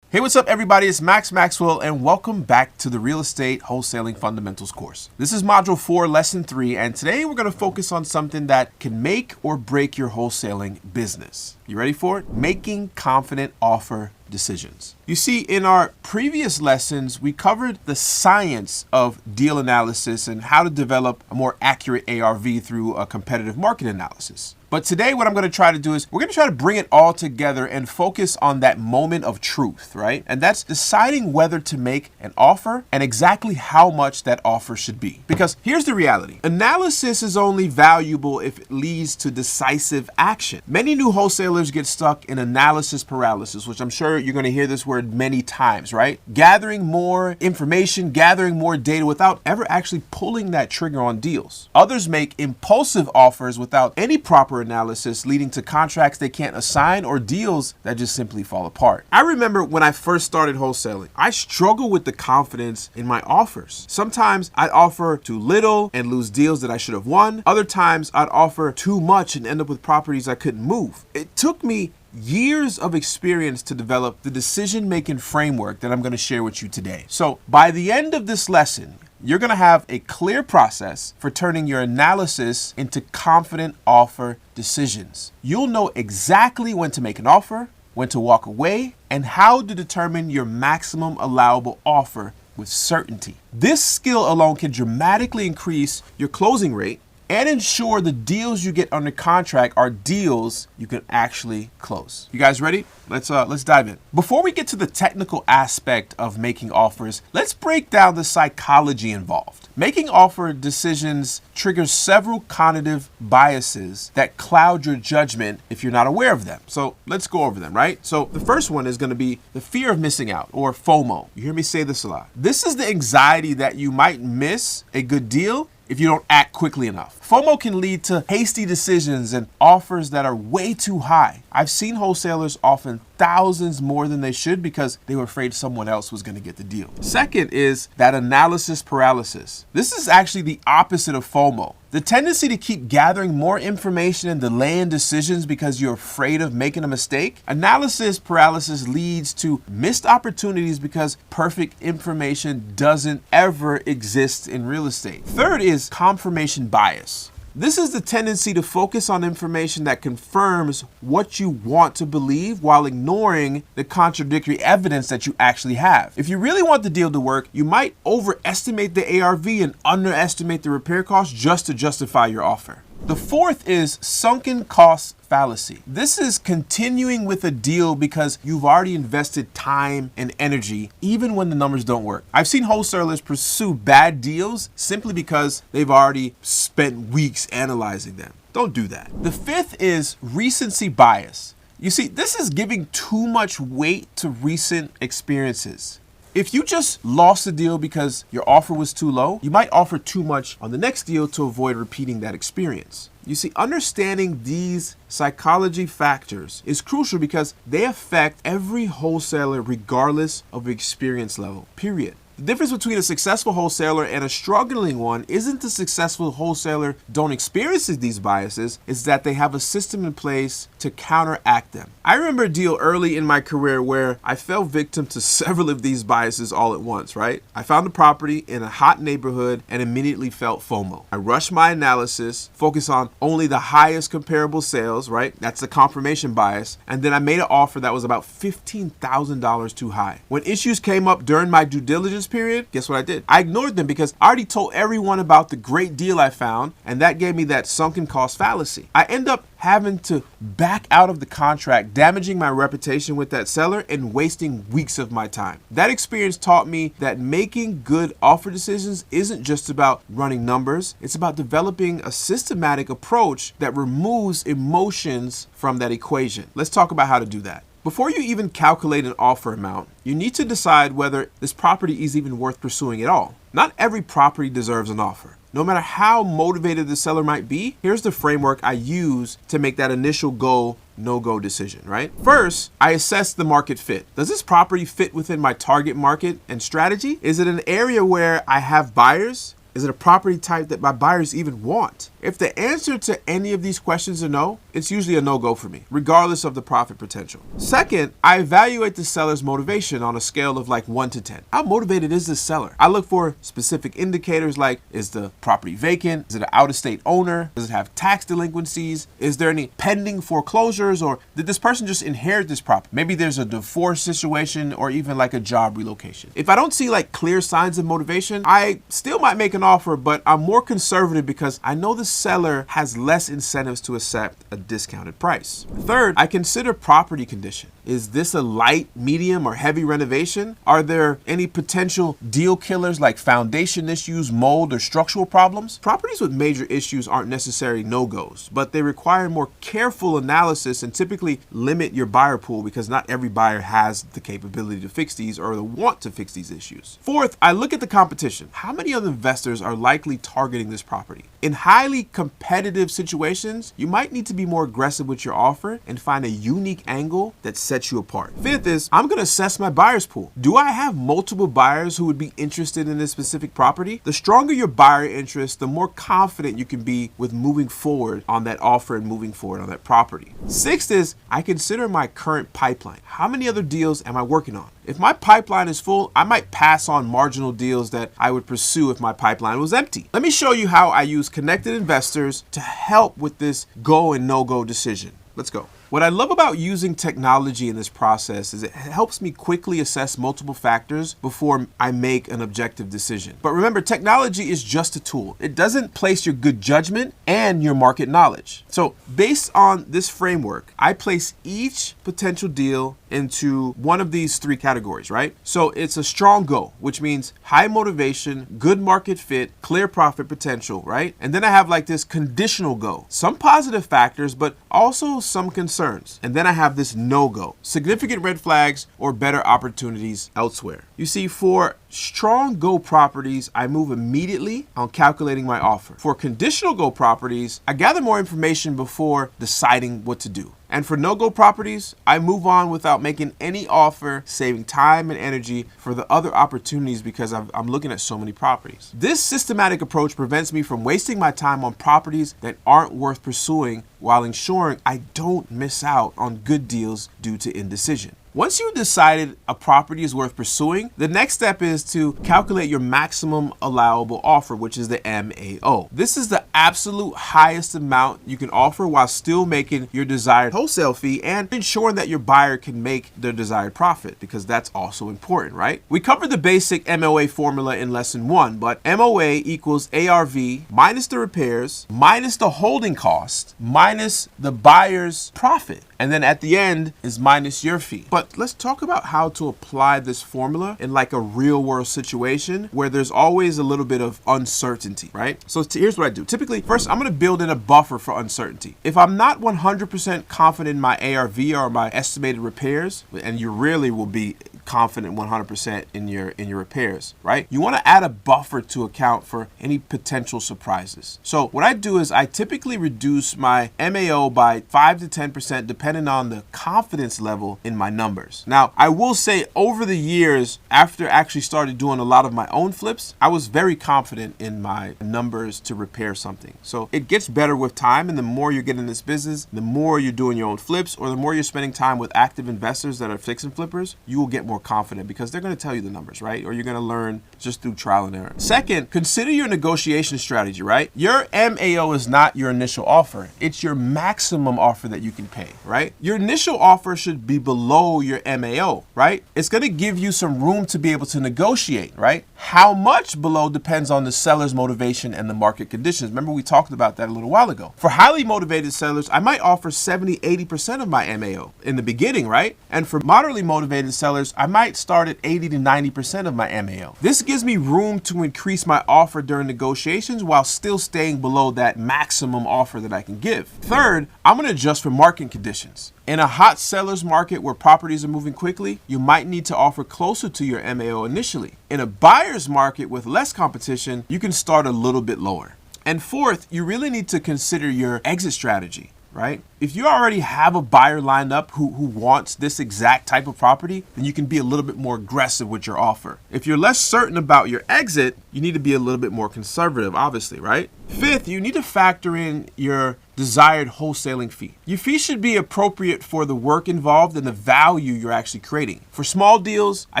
Hey, what's up, everybody? It's Maxwell, and welcome back to the Real Estate Wholesaling Fundamentals course. This is Module 4, Lesson 3, and today we're going to focus on something that can make or break your wholesaling business. You ready for it? Making confident offer decisions. You see, in our previous lessons, we covered the science of deal analysis and how to develop a more accurate ARV through a competitive market analysis. But today, what I'm going to try to do is we're going to try to bring it all together and focus on that moment of truth, right? And that's deciding whether to make an offer and exactly how much that offer should be. Because here's the reality. Analysis is only valuable if it leads to decisive action. Many new wholesalers get stuck in analysis paralysis, which I'm sure you're going to hear this word many times, right? Gathering more information, gathering more data without ever actually pulling that trigger on deals. Others make impulsive offers without any proper analysis, leading to contracts they can't assign or deals that just simply fall apart. I remember when I first started wholesaling, I struggled with the confidence in my offers. Sometimes I'd offer too little and lose deals that I should have won. Other times I'd offer too much and end up with properties I couldn't move. It took me years of experience to develop the decision-making framework that I'm going to share with you today. So by the end of this lesson, you're going to have a clear process for turning your analysis into confident offer decisions. You'll know exactly when to make an offer, when to walk away, and how to determine your maximum allowable offer with certainty. This skill alone can dramatically increase your closing rate and ensure the deals you get under contract are deals you can actually close. You guys ready? Let's dive in. Before we get to the technical aspect of making offers, let's break down the psychology involved. Making offer decisions triggers several cognitive biases that cloud your judgment if you're not aware of them. So let's go over them, right? So the first one is going to be the fear of missing out, or FOMO. You hear me say this a lot. This is the anxiety that you might miss a good deal if you don't act quickly enough. FOMO can lead to hasty decisions and offers that are way too high. I've seen wholesalers often thousands more than they should because they were afraid someone else was going to get the deal. Second is that analysis paralysis. This is actually the opposite of FOMO. The tendency to keep gathering more information and delaying decisions because you're afraid of making a mistake. Analysis paralysis leads to missed opportunities because perfect information doesn't ever exist in real estate. Third is confirmation bias. This is the tendency to focus on information that confirms what you want to believe while ignoring the contradictory evidence that you actually have. If you really want the deal to work, you might overestimate the ARV and underestimate the repair costs just to justify your offer. The fourth is sunken cost fallacy. This is continuing with a deal because you've already invested time and energy, even when the numbers don't work. I've seen wholesalers pursue bad deals simply because they've already spent weeks analyzing them. Don't do that. The fifth is recency bias. You see, this is giving too much weight to recent experiences. If you just lost a deal because your offer was too low, you might offer too much on the next deal to avoid repeating that experience. You see, understanding these psychology factors is crucial because they affect every wholesaler regardless of experience level, period. The difference between a successful wholesaler and a struggling one isn't the successful wholesaler don't experience these biases, it's that they have a system in place to counteract them. I remember a deal early in my career where I fell victim to several of these biases all at once, right? I found a property in a hot neighborhood and immediately felt FOMO. I rushed my analysis, focused on only the highest comparable sales, right? That's the confirmation bias. And then I made an offer that was about $15,000 too high. When issues came up during my due diligence period, guess what I did? I ignored them because I already told everyone about the great deal I found, and that gave me that sunken cost fallacy. I end up having to back out of the contract, damaging my reputation with that seller and wasting weeks of my time. That experience taught me that making good offer decisions isn't just about running numbers, it's about developing a systematic approach that removes emotions from that equation. Let's talk about how to do that. Before you even calculate an offer amount, you need to decide whether this property is even worth pursuing at all. Not every property deserves an offer. No matter how motivated the seller might be, here's the framework I use to make that initial go, no-go decision, right? First, I assess the market fit. Does this property fit within my target market and strategy? Is it an area where I have buyers? Is it a property type that my buyers even want? If the answer to any of these questions are no, it's usually a no-go for me, regardless of the profit potential. Second, I evaluate the seller's motivation on a scale of like 1 to 10. How motivated is this seller? I look for specific indicators like, is the property vacant? Is it an out-of-state owner? Does it have tax delinquencies? Is there any pending foreclosures? Or did this person just inherit this property? Maybe there's a divorce situation or even like a job relocation. If I don't see like clear signs of motivation, I still might make an offer, but I'm more conservative because I know the seller has less incentives to accept a discounted price. Third, I consider property condition. Is this a light, medium, or heavy renovation? Are there any potential deal killers like foundation issues, mold, or structural problems? Properties with major issues aren't necessarily no-goes, but they require more careful analysis and typically limit your buyer pool because not every buyer has the capability to fix these or the want to fix these issues. Fourth, I look at the competition. How many other investors are likely targeting this property? In highly competitive situations, you might need to be more aggressive with your offer and find a unique angle that sets you apart. Fifth is, I'm going to assess my buyer's pool. Do I have multiple buyers who would be interested in this specific property? The stronger your buyer interest, the more confident you can be with moving forward on that offer and moving forward on that property. Sixth is, I consider my current pipeline. How many other deals am I working on? If my pipeline is full, I might pass on marginal deals that I would pursue if my pipeline was empty. Let me show you how I use connected investors to help with this go and no-go decision. Let's go. What I love about using technology in this process is it helps me quickly assess multiple factors before I make an objective decision. But remember, technology is just a tool. It doesn't place your good judgment and your market knowledge. So based on this framework, I place each potential deal into one of these three categories, right? So it's a strong go, which means high motivation, good market fit, clear profit potential, right? And then I have like this conditional go, some positive factors, but also some concerns. And then I have this no-go, significant red flags or better opportunities elsewhere. You see, for strong go properties, I move immediately on calculating my offer. For conditional go properties, I gather more information before deciding what to do. And for no-go properties, I move on without making any offer, saving time and energy for the other opportunities because I'm looking at so many properties. This systematic approach prevents me from wasting my time on properties that aren't worth pursuing while ensuring I don't miss out on good deals due to indecision. Once you've decided a property is worth pursuing, the next step is to calculate your maximum allowable offer, which is the MAO. This is the absolute highest amount you can offer while still making your desired wholesale fee and ensuring that your buyer can make their desired profit, because that's also important, right? We covered the basic MOA formula in lesson 1, but MOA equals ARV minus the repairs, minus the holding cost, minus the buyer's profit. And then at the end is minus your fee. But But let's talk about how to apply this formula in like a real world situation where there's always a little bit of uncertainty, right? So here's what I do. Typically, first, I'm going to build in a buffer for uncertainty. If I'm not 100% confident in my ARV or my estimated repairs, and you really will be confident 100% in your repairs, right? You want to add a buffer to account for any potential surprises. So what I do is I typically reduce my MAO by 5 to 10% depending on the confidence level in my numbers. Now, I will say over the years, after actually started doing a lot of my own flips, I was very confident in my numbers to repair something. So it gets better with time, and the more you get in this business, the more you're doing your own flips, or the more you're spending time with active investors that are fix and flippers, you will get more confident because they're going to tell you the numbers, right? Or you're going to learn just through trial and error. Second, consider your negotiation strategy, right? Your MAO is not your initial offer. It's your maximum offer that you can pay, right? Your initial offer should be below your MAO, right? It's going to give you some room to be able to negotiate, right? How much below depends on the seller's motivation and the market conditions. Remember, we talked about that a little while ago. For highly motivated sellers, I might offer 70, 80% of my MAO in the beginning, right? And for moderately motivated sellers, I might start at 80 to 90% of my MAO. This gives me room to increase my offer during negotiations while still staying below that maximum offer that I can give. Third, I'm going to adjust for market conditions. In a hot seller's market where properties are moving quickly, you might need to offer closer to your MAO initially. In a buyer's market with less competition, you can start a little bit lower. And fourth, you really need to consider your exit strategy, right? If you already have a buyer lined up who wants this exact type of property, then you can be a little bit more aggressive with your offer. If you're less certain about your exit, you need to be a little bit more conservative, obviously, right? Fifth, you need to factor in your desired wholesaling fee. Your fee should be appropriate for the work involved and the value you're actually creating. For small deals, I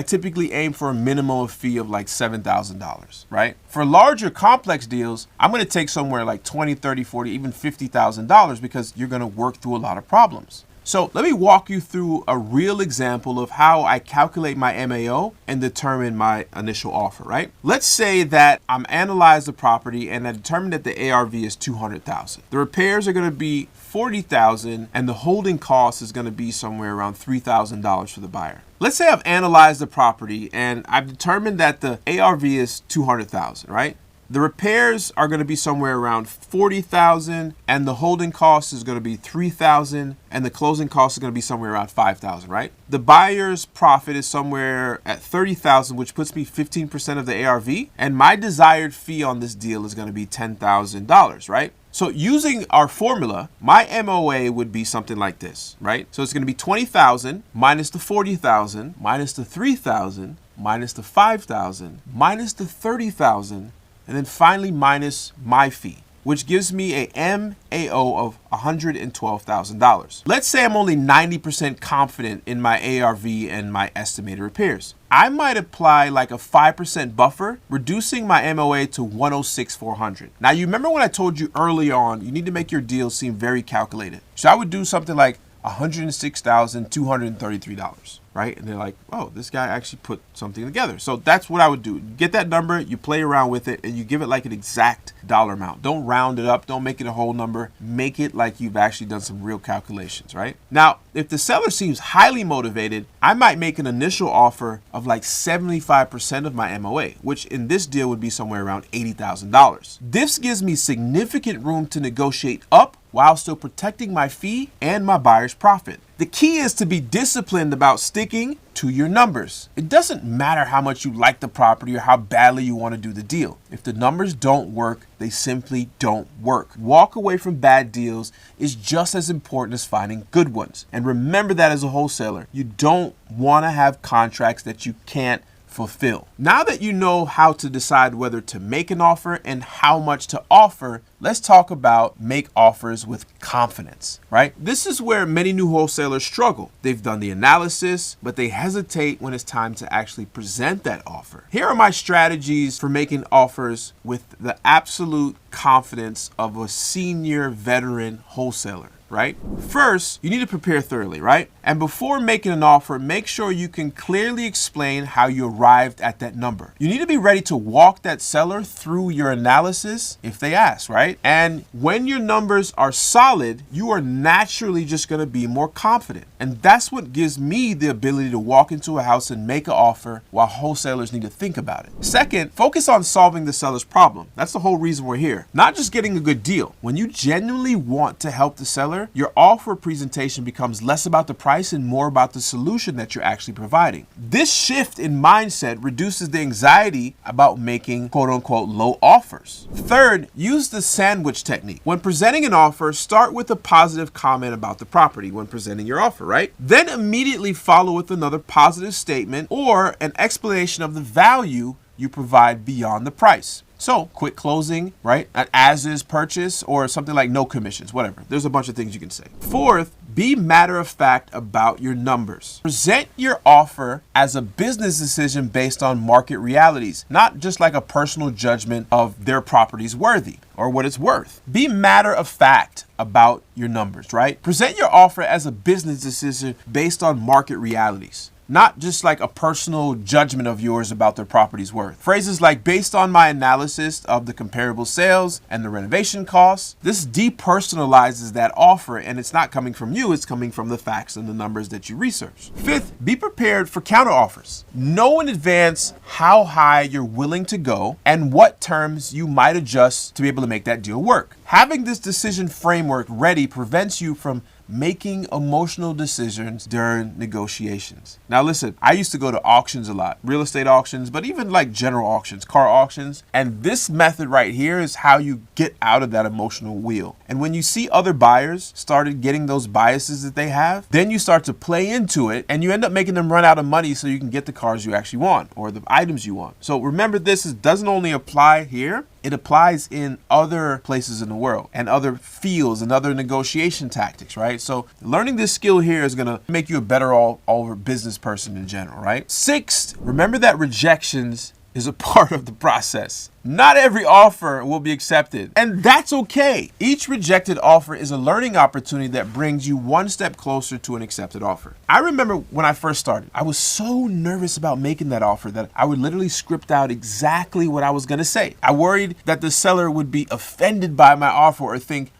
typically aim for a minimum fee of like $7,000, right? For larger complex deals, I'm going to take somewhere like $20, $30, $40, even $50,000 because you're going to work through a lot of problems. So let me walk you through a real example of how I calculate my MAO and determine my initial offer, right? Let's say that I'm analyzed the property and I determined that the ARV is $200,000. The repairs are going to be $40,000 and the holding cost is going to be somewhere around $3,000 for the buyer. Let's say I've analyzed the property and I've determined that the ARV is $200,000, right? The repairs are going to be somewhere around $40,000 and the holding cost is going to be $3,000 and the closing cost is going to be somewhere around $5,000, right? The buyer's profit is somewhere at $30,000, which puts me 15% of the ARV, and my desired fee on this deal is going to be $10,000, right? So using our formula, my MOA would be something like this, right? So it's going to be 20,000 minus the 40,000 minus the 3,000 minus the 5,000 minus the 30,000 and then finally minus my fee, which gives me a MAO of $112,000. Let's say I'm only 90% confident in my ARV and my estimated repairs. I might apply like a 5% buffer, reducing my MOA to $106,400. Now, you remember when I told you early on, you need to make your deal seem very calculated. So I would do something like $106,233. Right? And they're like, oh, this guy actually put something together. So that's what I would do. You get that number, you play around with it, and you give it like an exact dollar amount. Don't round it up. Don't make it a whole number. Make it like you've actually done some real calculations, right? Now, if the seller seems highly motivated, I might make an initial offer of like 75% of my MOA, which in this deal would be somewhere around $80,000. This gives me significant room to negotiate up while still protecting my fee and my buyer's profit. The key is to be disciplined about sticking to your numbers. It doesn't matter how much you like the property or how badly you want to do the deal. If the numbers don't work, they simply don't work. Walk away from bad deals is just as important as finding good ones. And remember that as a wholesaler, you don't want to have contracts that you can't fulfill. Now that you know how to decide whether to make an offer and how much to offer, let's talk about make offers with confidence, right? This is where many new wholesalers struggle. They've done the analysis, but they hesitate when it's time to actually present that offer. Here are my strategies for making offers with the absolute confidence of a senior veteran wholesaler. right? First, you need to prepare thoroughly, right? And before making an offer, make sure you can clearly explain how you arrived at that number. You need to be ready to walk that seller through your analysis if they ask, right? And when your numbers are solid, you are naturally just going to be more confident. And that's what gives me the ability to walk into a house and make an offer while wholesalers need to think about it. Second, focus on solving the seller's problem. That's the whole reason we're here. Not just getting a good deal. When you genuinely want to help the seller, your offer presentation becomes less about the price and more about the solution that you're actually providing. This shift in mindset reduces the anxiety about making quote unquote low offers. Third, use the sandwich technique. When presenting an offer, start with a positive comment about the property when presenting your offer, right? Then immediately follow with another positive statement or an explanation of the value you provide beyond the price. So quick closing, right? An as-is purchase or something like no commissions, whatever. There's a bunch of things you can say. Fourth, be matter of fact about your numbers. Present your offer as a business decision based on market realities, not just like a personal judgment of their property's worthy or what it's worth. Be matter of fact about your numbers, right? Present your offer as a business decision based on market realities, not just like a personal judgment of yours about their property's worth. Phrases like, based on my analysis of the comparable sales and the renovation costs, this depersonalizes that offer, and it's not coming from you, it's coming from the facts and the numbers that you research. Fifth, be prepared for counter offers. Know in advance how high you're willing to go and what terms you might adjust to be able to make that deal work. Having this decision framework ready prevents you from making emotional decisions during negotiations. Now listen, I used to go to auctions a lot, real estate auctions, but even like general auctions, car auctions. And this method right here is how you get out of that emotional wheel. And when you see other buyers started getting those biases that they have, then you start to play into it and you end up making them run out of money so you can get the cars you actually want or the items you want. So remember, this doesn't only apply here, it applies in other places in the world and other fields and other negotiation tactics, right? So learning this skill here is going to make you a better all-over business person in general, right? Sixth, remember that rejections is a part of the process. Not every offer will be accepted, and that's okay. Each rejected offer is a learning opportunity that brings you one step closer to an accepted offer. I remember when I first started, I was so nervous about making that offer that I would literally script out exactly what I was going to say. I worried that the seller would be offended by my offer or think,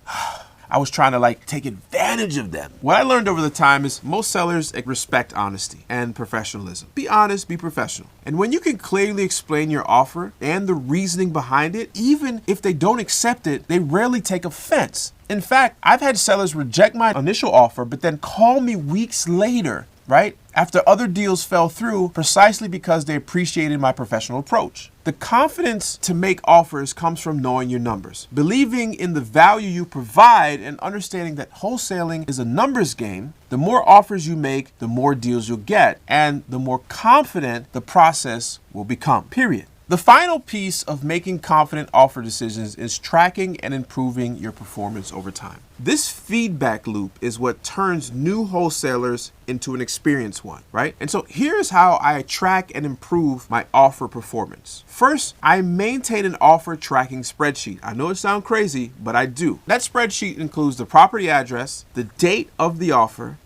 I was trying to like take advantage of them. What I learned over the time is most sellers respect honesty and professionalism. Be honest, be professional. And when you can clearly explain your offer and the reasoning behind it, even if they don't accept it, they rarely take offense. In fact, I've had sellers reject my initial offer, but then call me weeks later, right? After other deals fell through, precisely because they appreciated my professional approach. The confidence to make offers comes from knowing your numbers, believing in the value you provide, and understanding that wholesaling is a numbers game. The more offers you make, the more deals you'll get, and the more confident the process will become, period. The final piece of making confident offer decisions is tracking and improving your performance over time. This feedback loop is what turns new wholesalers into an experienced one, right? And so here's how I track and improve my offer performance. First, I maintain an offer tracking spreadsheet. I know it sounds crazy, but I do. That spreadsheet includes the property address, the date of the offer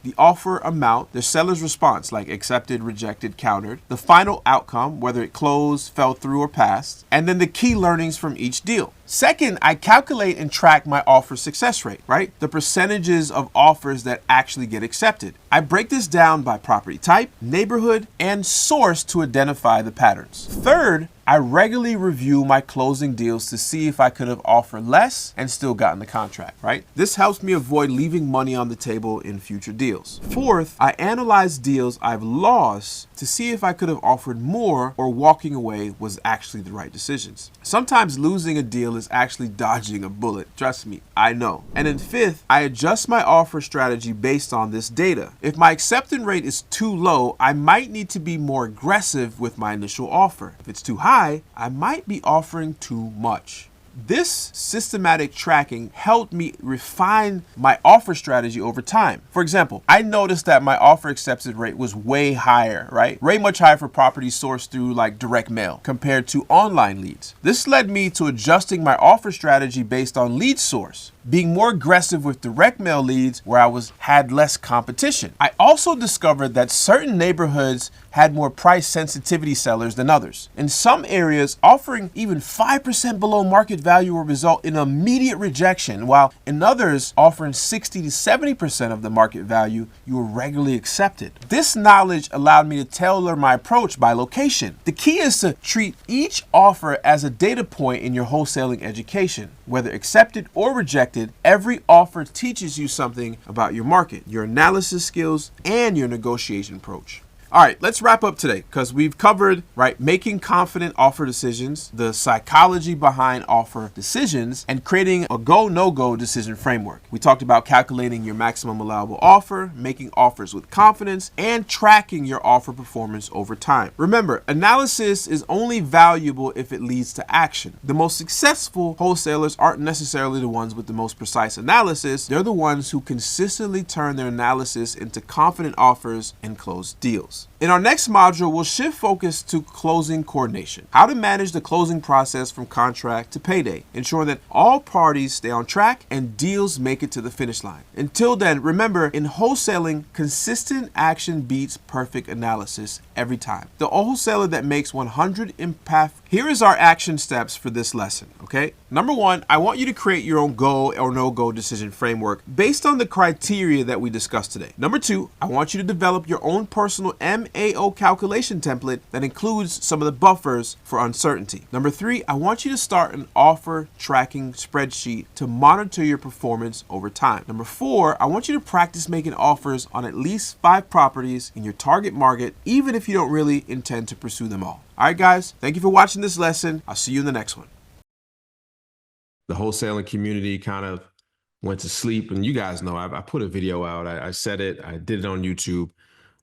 amount, the seller's response, like accepted, rejected, countered, the final outcome, whether it closed, fell through, or passed, and then the key learnings from each deal. Second, I calculate and track my offer success rate, right? The percentages of offers that actually get accepted. I break this down by property type, neighborhood, and source to identify the patterns. Third, I regularly review my closing deals to see if I could have offered less and still gotten the contract, right? This helps me avoid leaving money on the table in future deals. Fourth, I analyze deals I've lost to see if I could have offered more or walking away was actually the right decisions. Sometimes losing a deal is actually dodging a bullet. Trust me, I know. And then fifth, I adjust my offer strategy based on this data. If my acceptance rate is too low, I might need to be more aggressive with my initial offer. If it's too high, I might be offering too much. This systematic tracking helped me refine my offer strategy over time. For example, I noticed that my offer accepted rate was way higher, right? Way much higher for properties sourced through like direct mail compared to online leads. This led me to adjusting my offer strategy based on lead source. being more aggressive with direct mail leads where I had less competition. I also discovered that certain neighborhoods had more price sensitivity sellers than others. In some areas, offering even 5% below market value will result in immediate rejection, while in others, offering 60 to 70% of the market value, you were regularly accepted. This knowledge allowed me to tailor my approach by location. The key is to treat each offer as a data point in your wholesaling education. Whether accepted or rejected, every offer teaches you something about your market, your analysis skills, and your negotiation approach. All right, let's wrap up today because we've covered, making confident offer decisions, the psychology behind offer decisions, and creating a go, no-go decision framework. We talked about calculating your maximum allowable offer, making offers with confidence, and tracking your offer performance over time. Remember, analysis is only valuable if it leads to action. The most successful wholesalers aren't necessarily the ones with the most precise analysis. They're the ones who consistently turn their analysis into confident offers and close deals. In our next module, we'll shift focus to closing coordination, how to manage the closing process from contract to payday, ensuring that all parties stay on track and deals make it to the finish line. Until then, remember, in wholesaling, consistent action beats perfect analysis every time. The wholesaler that makes 100 impact. Here is our action steps for this lesson, okay? Number one, I want you to create your own go or no-go decision framework based on the criteria that we discussed today. Number two, I want you to develop your own personal MAO calculation template that includes some of the buffers for uncertainty. Number three, I want you to start an offer tracking spreadsheet to monitor your performance over time. Number four, I want you to practice making offers on at least 5 properties in your target market, even if you don't really intend to pursue them all. All right, guys, thank you for watching this lesson. I'll see you in the next one. The wholesaling community kind of went to sleep, and you guys know I put a video out. I said it, I did it on YouTube.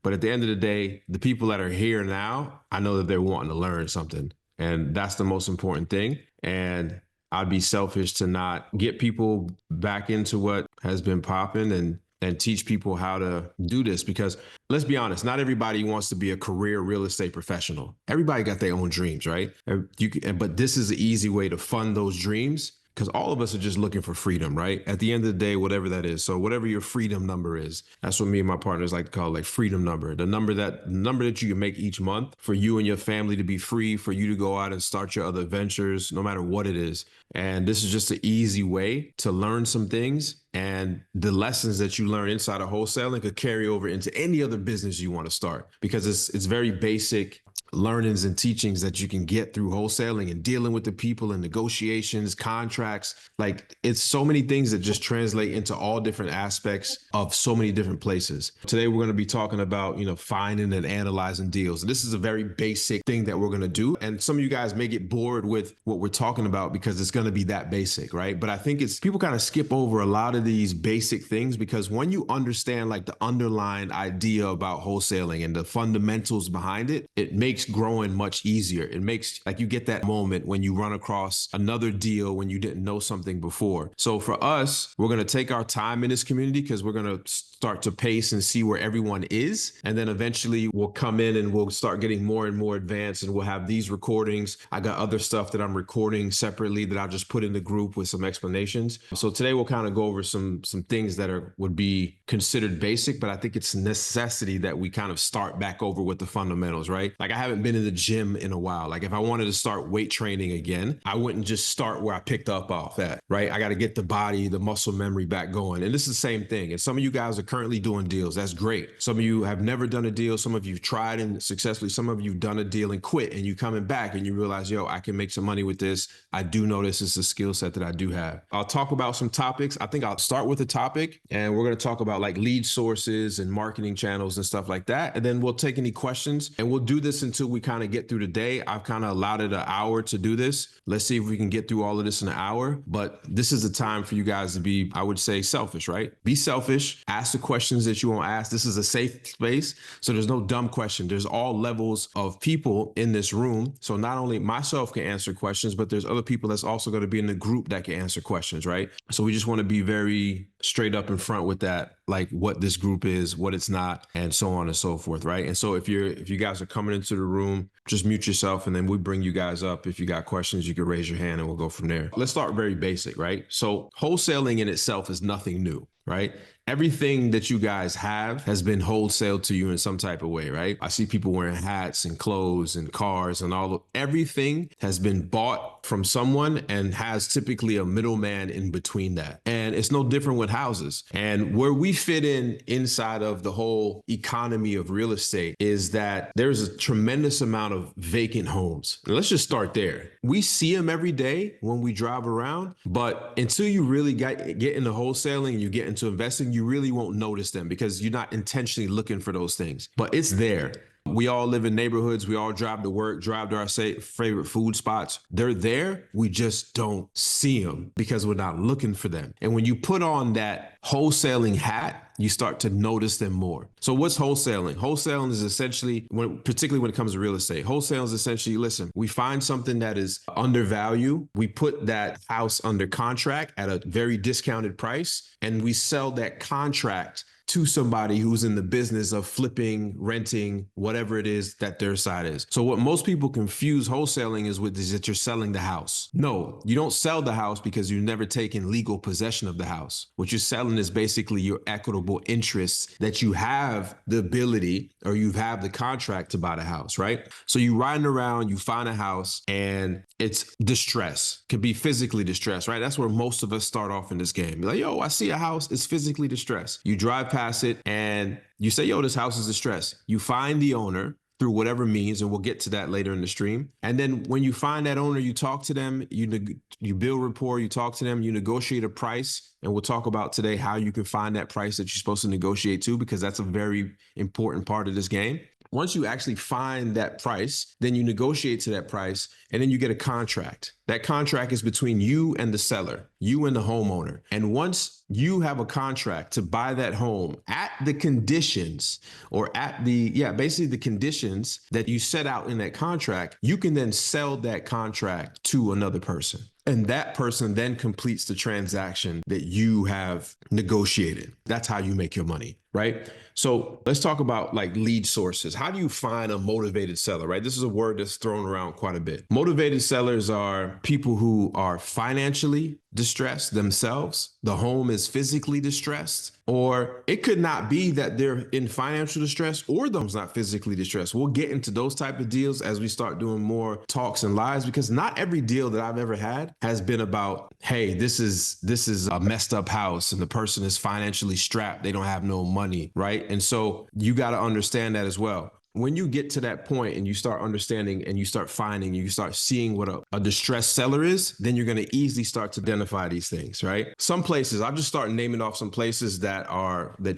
But at the end of the day, the people that are here now, I know that they're wanting to learn something. And that's the most important thing. And I'd be selfish to not get people back into what has been popping and teach people how to do this. Because let's be honest, not everybody wants to be a career real estate professional. Everybody got their own dreams, right? But this is an easy way to fund those dreams. Because all of us are just looking for freedom, right? At the end of the day, whatever that is. So whatever your freedom number is, that's what me and my partners like to call like freedom number. The number that you can make each month for you and your family to be free, for you to go out and start your other ventures, no matter what it is. And this is just an easy way to learn some things. And the lessons that you learn inside of wholesaling could carry over into any other business you want to start, because it's very basic learnings and teachings that you can get through wholesaling and dealing with the people and negotiations, contracts. Like, it's so many things that just translate into all different aspects of so many different places. Today, we're going to be talking about, finding and analyzing deals. This is a very basic thing that we're going to do. And some of you guys may get bored with what we're talking about because it's going to be that basic, right? But I think people kind of skip over a lot of these basic things, because when you understand like the underlying idea about wholesaling and the fundamentals behind it, it makes growing much easier. It makes like you get that moment when you run across another deal when you didn't know something before. So for us, we're going to take our time in this community because we're going to start to pace and see where everyone is. And then eventually we'll come in and we'll start getting more and more advanced, and we'll have these recordings. I got other stuff that I'm recording separately that I'll just put in the group with some explanations. So today we'll kind of go over some things that would be considered basic, but I think it's a necessity that we kind of start back over with the fundamentals, right? Like, I haven't been in the gym in a while. Like, if I wanted to start weight training again, I wouldn't just start where I picked up off at, right? I got to get the body, the muscle memory back going. And this is the same thing. And some of you guys are currently doing deals. That's great. Some of you have never done a deal. Some of you tried and successfully. Some of you done a deal and quit, and you coming back and you realize, yo, I can make some money with this. I do know this is a skill set that I do have. I'll talk about some topics. I think I'll start with a topic, and we're going to talk about like lead sources and marketing channels and stuff like that. And then we'll take any questions, and we'll do this until we kind of get through the day. I've kind of allotted an hour to do this. Let's see if we can get through all of this in an hour. But this is the time for you guys to be, I would say, selfish, right? Be selfish, ask the of questions that you won't ask. This is a safe space. So there's no dumb question. There's all levels of people in this room. So not only myself can answer questions, but there's other people that's also going to be in the group that can answer questions, right? So we just want to be very straight up in front with that, like what this group is, what it's not, and so on and so forth, right? And so if you guys are coming into the room, just mute yourself and then we bring you guys up. If you got questions, you can raise your hand and we'll go from there. Let's start very basic, right? So wholesaling in itself is nothing new, right? Everything that you guys have has been wholesaled to you in some type of way, right? I see people wearing hats and clothes and cars and everything has been bought from someone and has typically a middleman in between that. And it's no different with houses. And where we fit inside of the whole economy of real estate is that there's a tremendous amount of vacant homes. And let's just start there. We see them every day when we drive around, but until you really get into wholesaling and you get into investing, you really won't notice them because you're not intentionally looking for those things, but it's there. We all live in neighborhoods. We all drive to work, drive to our favorite food spots. They're there. We just don't see them because we're not looking for them. And when you put on that wholesaling hat, you start to notice them more. So what's wholesaling? Wholesaling is essentially, particularly when it comes to real estate, wholesaling is essentially, listen, we find something that is undervalued. We put that house under contract at a very discounted price, and we sell that contract to somebody who's in the business of flipping, renting, whatever it is that their side is. So what most people confuse wholesaling is that you're selling the house. No, you don't sell the house because you've never taken legal possession of the house. What you're selling is basically your equitable interests that you have the ability or you have the contract to buy the house, right? So you riding around, you find a house and it's distress, could be physically distressed, right? That's where most of us start off in this game. You're like, yo, I see a house, it's physically distressed. You drive past it and you say, yo, this house is distressed. You find the owner through whatever means, and we'll get to that later in the stream. And then when you find that owner, you talk to them, you build rapport, you talk to them, you negotiate a price. And we'll talk about today how you can find that price that you're supposed to negotiate to, because that's a very important part of this game. Once you actually find that price, then you negotiate to that price and then you get a contract. That contract is between you and the seller, you and the homeowner. And once you have a contract to buy that home at the conditions or basically the conditions that you set out in that contract, you can then sell that contract to another person. And that person then completes the transaction that you have negotiated. That's how you make your money, right? So let's talk about like lead sources. How do you find a motivated seller, right? This is a word that's thrown around quite a bit. Motivated sellers are people who are financially distressed themselves. The home is physically distressed, or it could not be that they're in financial distress or the home's not physically distressed. We'll get into those type of deals as we start doing more talks and lives, because not every deal that I've ever had has been about, hey, this is a messed up house and the person is financially strapped. They don't have no money, right? And so you got to understand that as well. When you get to that point and you start understanding and you start finding, you start seeing what a distressed seller is, then you're going to easily start to identify these things, right? Some places, I'll just start naming off some places that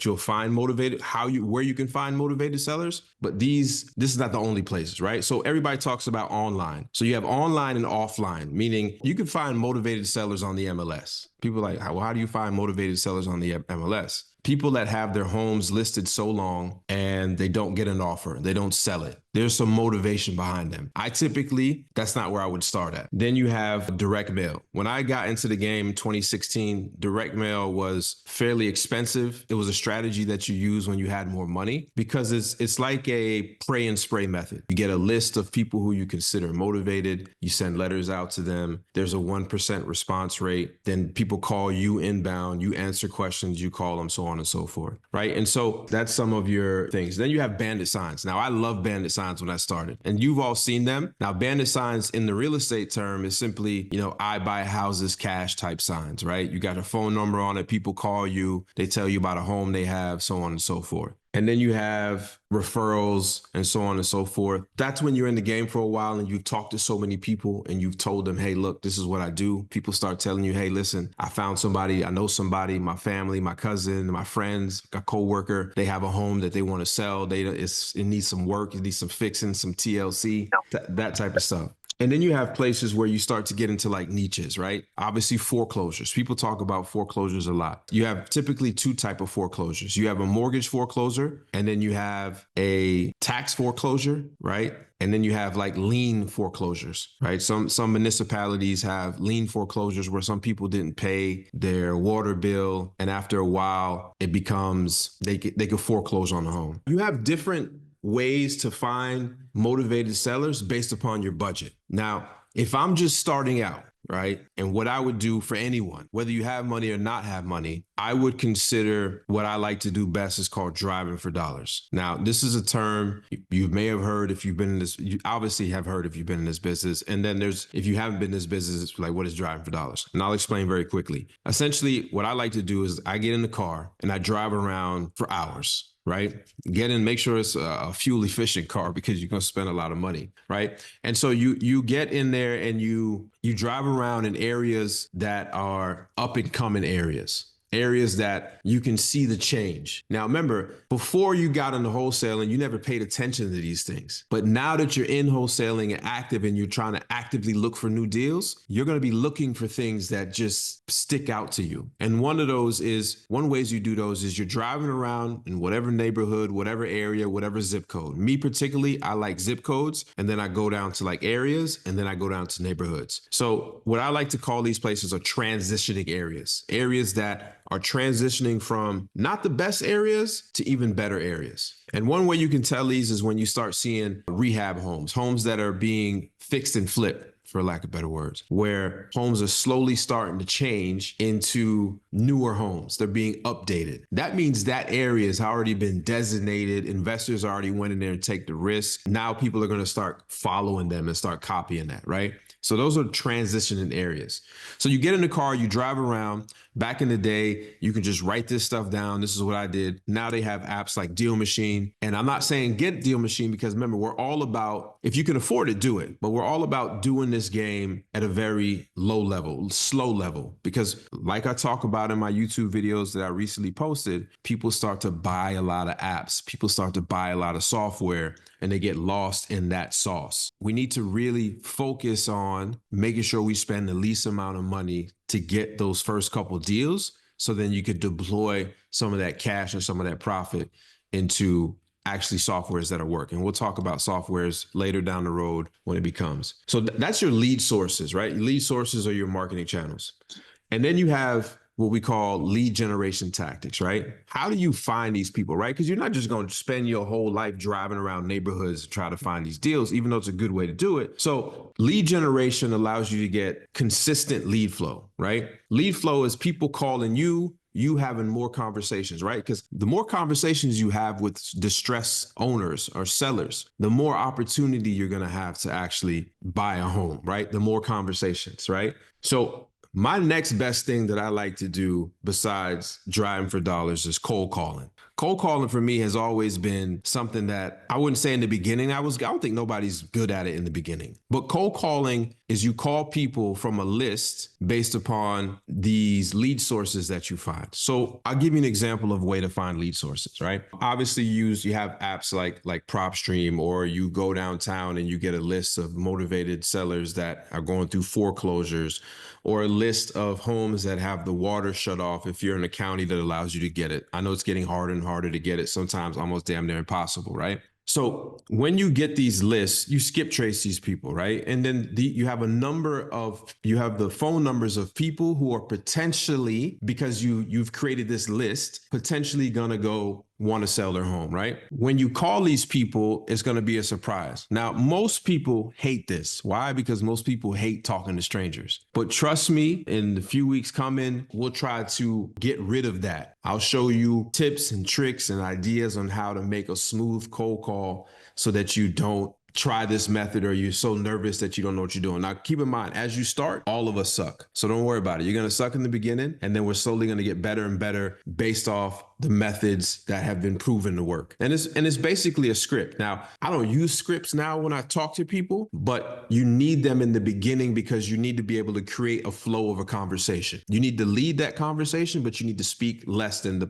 you'll find motivated, where you can find motivated sellers. But this is not the only places, right? So everybody talks about online. So you have online and offline, meaning you can find motivated sellers on the MLS. People are like, well, how do you find motivated sellers on the MLS? People that have their homes listed so long and they don't get an offer, they don't sell it. There's some motivation behind them. That's not where I would start at. Then you have direct mail. When I got into the game in 2016, direct mail was fairly expensive. It was a strategy that you use when you had more money, because it's like a pray and spray method. You get a list of people who you consider motivated. You send letters out to them. There's a 1% response rate. Then people call you inbound. You answer questions. You call them, so on and so forth, right? And so that's some of your things. Then you have bandit signs. Now, I love bandit signs when I started, and you've all seen them. Now, bandit signs in the real estate term is simply, I buy houses cash type signs, right? You got a phone number on it. People call you, they tell you about a home they have, so on and so forth. And then you have referrals and so on and so forth. That's when you're in the game for a while and you've talked to so many people and you've told them, hey, look, this is what I do. People start telling you, hey, listen, I found somebody, I know somebody, my family, my cousin, my friends, a coworker, they have a home that they want to sell. It needs some work, it needs some fixing, some TLC, that type of stuff. And then you have places where you start to get into like niches, right? Obviously foreclosures. People talk about foreclosures a lot. You have typically two type of foreclosures. You have a mortgage foreclosure, and then you have a tax foreclosure, right? And then you have like lien foreclosures, right? Some municipalities have lien foreclosures where some people didn't pay their water bill, and after a while, it becomes they could foreclose on the home. You have different ways to find motivated sellers based upon your budget. Now, if I'm just starting out, right? And what I would do for anyone, whether you have money or not have money, I would consider what I like to do best is called driving for dollars. Now, this is a term you may have heard if you've been in this, you obviously have heard if you've been in this business. And then if you haven't been in this business, it's like, what is driving for dollars? And I'll explain very quickly. Essentially, what I like to do is I get in the car and I drive around for hours. Right? Get in, make sure it's a fuel efficient car because you're going to spend a lot of money. Right. And so you get in there and you drive around in areas that are up and coming areas that you can see the change. Now, remember, before you got into wholesaling, you never paid attention to these things. But now that you're in wholesaling and active and you're trying to actively look for new deals, you're going to be looking for things that just stick out to you. And one ways you do those is you're driving around in whatever neighborhood, whatever area, whatever zip code. Me particularly, I like zip codes, and then I go down to like areas, and then I go down to neighborhoods. So what I like to call these places are transitioning areas that are transitioning from not the best areas to even better areas. And one way you can tell these is when you start seeing rehab homes that are being fixed and flipped, for lack of better words, where homes are slowly starting to change into newer homes. They're being updated. That means that area has already been designated. Investors already went in there and take the risk. Now people are going to start following them and start copying that, right? So those are transitioning areas. So you get in the car, you drive around. Back in the day, you can just write this stuff down. This is what I did. Now they have apps like Deal Machine. And I'm not saying get Deal Machine because remember, we're all about, if you can afford it, do it. But we're all about doing this game at a very low level, slow level. Because like I talk about in my YouTube videos that I recently posted, people start to buy a lot of apps. People start to buy a lot of software and they get lost in that sauce. We need to really focus on making sure we spend the least amount of money to get those first couple deals. So then you could deploy some of that cash or some of that profit into actually softwares that are working. We'll talk about softwares later down the road when it becomes. So that's your lead sources, right? Lead sources are your marketing channels. And then you have what we call lead generation tactics, right? How do you find these people, right? Because you're not just going to spend your whole life driving around neighborhoods to try to find these deals, even though it's a good way to do it. So lead generation allows you to get consistent lead flow, right? Lead flow is people calling you having more conversations, right? Because the more conversations you have with distressed owners or sellers, the more opportunity you're going to have to actually buy a home, right? The more conversations, right? So my next best thing that I like to do besides driving for dollars is cold calling. Cold calling for me has always been something that I wouldn't say in the beginning. I don't think nobody's good at it in the beginning. But cold calling is you call people from a list based upon these lead sources that you find. So I'll give you an example of a way to find lead sources, right? Obviously you have apps like PropStream, or you go downtown and you get a list of motivated sellers that are going through foreclosures, or a list of homes that have the water shut off if you're in a county that allows you to get it. I know it's getting harder and harder to get it, sometimes almost damn near impossible, right? So when you get these lists, you skip trace these people, right? And then you have the phone numbers of people who are potentially, because you've created this list, potentially gonna go want to sell their home, right? When you call these people, it's going to be a surprise. Now, most people hate this. Why? Because most people hate talking to strangers. But trust me, in the few weeks coming, we'll try to get rid of that. I'll show you tips and tricks and ideas on how to make a smooth cold call so that you don't try this method or you're so nervous that you don't know what you're doing. Now, keep in mind, as you start, all of us suck. So don't worry about it. You're going to suck in the beginning, and then we're slowly going to get better and better based off the methods that have been proven to work. And it's basically a script. Now, I don't use scripts now when I talk to people, but you need them in the beginning because you need to be able to create a flow of a conversation. You need to lead that conversation, but you need to speak less than the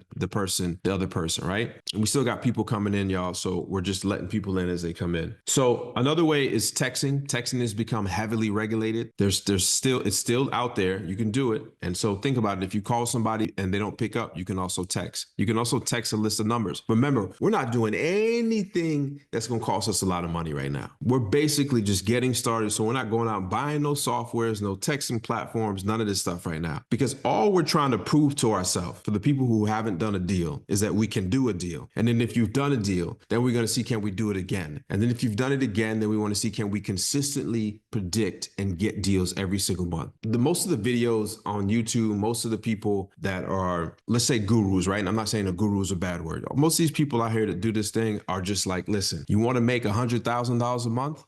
other person, right? And we still got people coming in, y'all. So we're just letting people in as they come in. So another way is texting. Texting has become heavily regulated. It's still out there. You can do it. And so think about it. If you call somebody and they don't pick up, you can also text. You can also text a list of numbers. Remember, we're not doing anything that's going to cost us a lot of money right now. We're basically just getting started. So we're not going out and buying no softwares, no texting platforms, none of this stuff right now. Because all we're trying to prove to ourselves, for the people who haven't done a deal, is that we can do a deal. And then if you've done a deal, then we're going to see, can we do it again? And then if you've done it again, then we want to see, can we consistently predict and get deals every single month? Most of the videos on YouTube, most of the people that are, let's say, gurus, right? And I'm not saying a guru is a bad word. Most of these people out here that do this thing are just like, listen, you want to make $100,000 a month?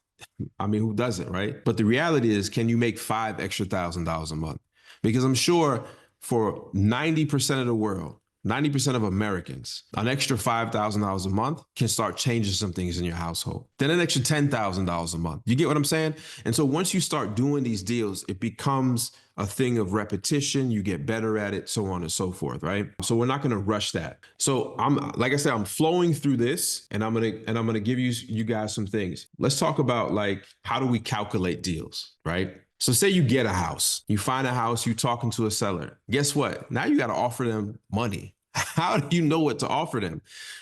I mean, who doesn't, right? But the reality is, can you make $5,000 extra a month? Because I'm sure for 90% of the world, 90% of Americans, an extra $5,000 a month can start changing some things in your household. Then an extra $10,000 a month. You get what I'm saying? And so once you start doing these deals, it becomes a thing of repetition. You get better at it, so on and so forth, right? So we're not going to rush that. So like I said, I'm flowing through this, and I'm gonna give you guys some things. Let's talk about, like, how do we calculate deals, right? So say you get a house, you find a house, you're talking to a seller. Guess what? Now you got to offer them money. How do you know what to offer them,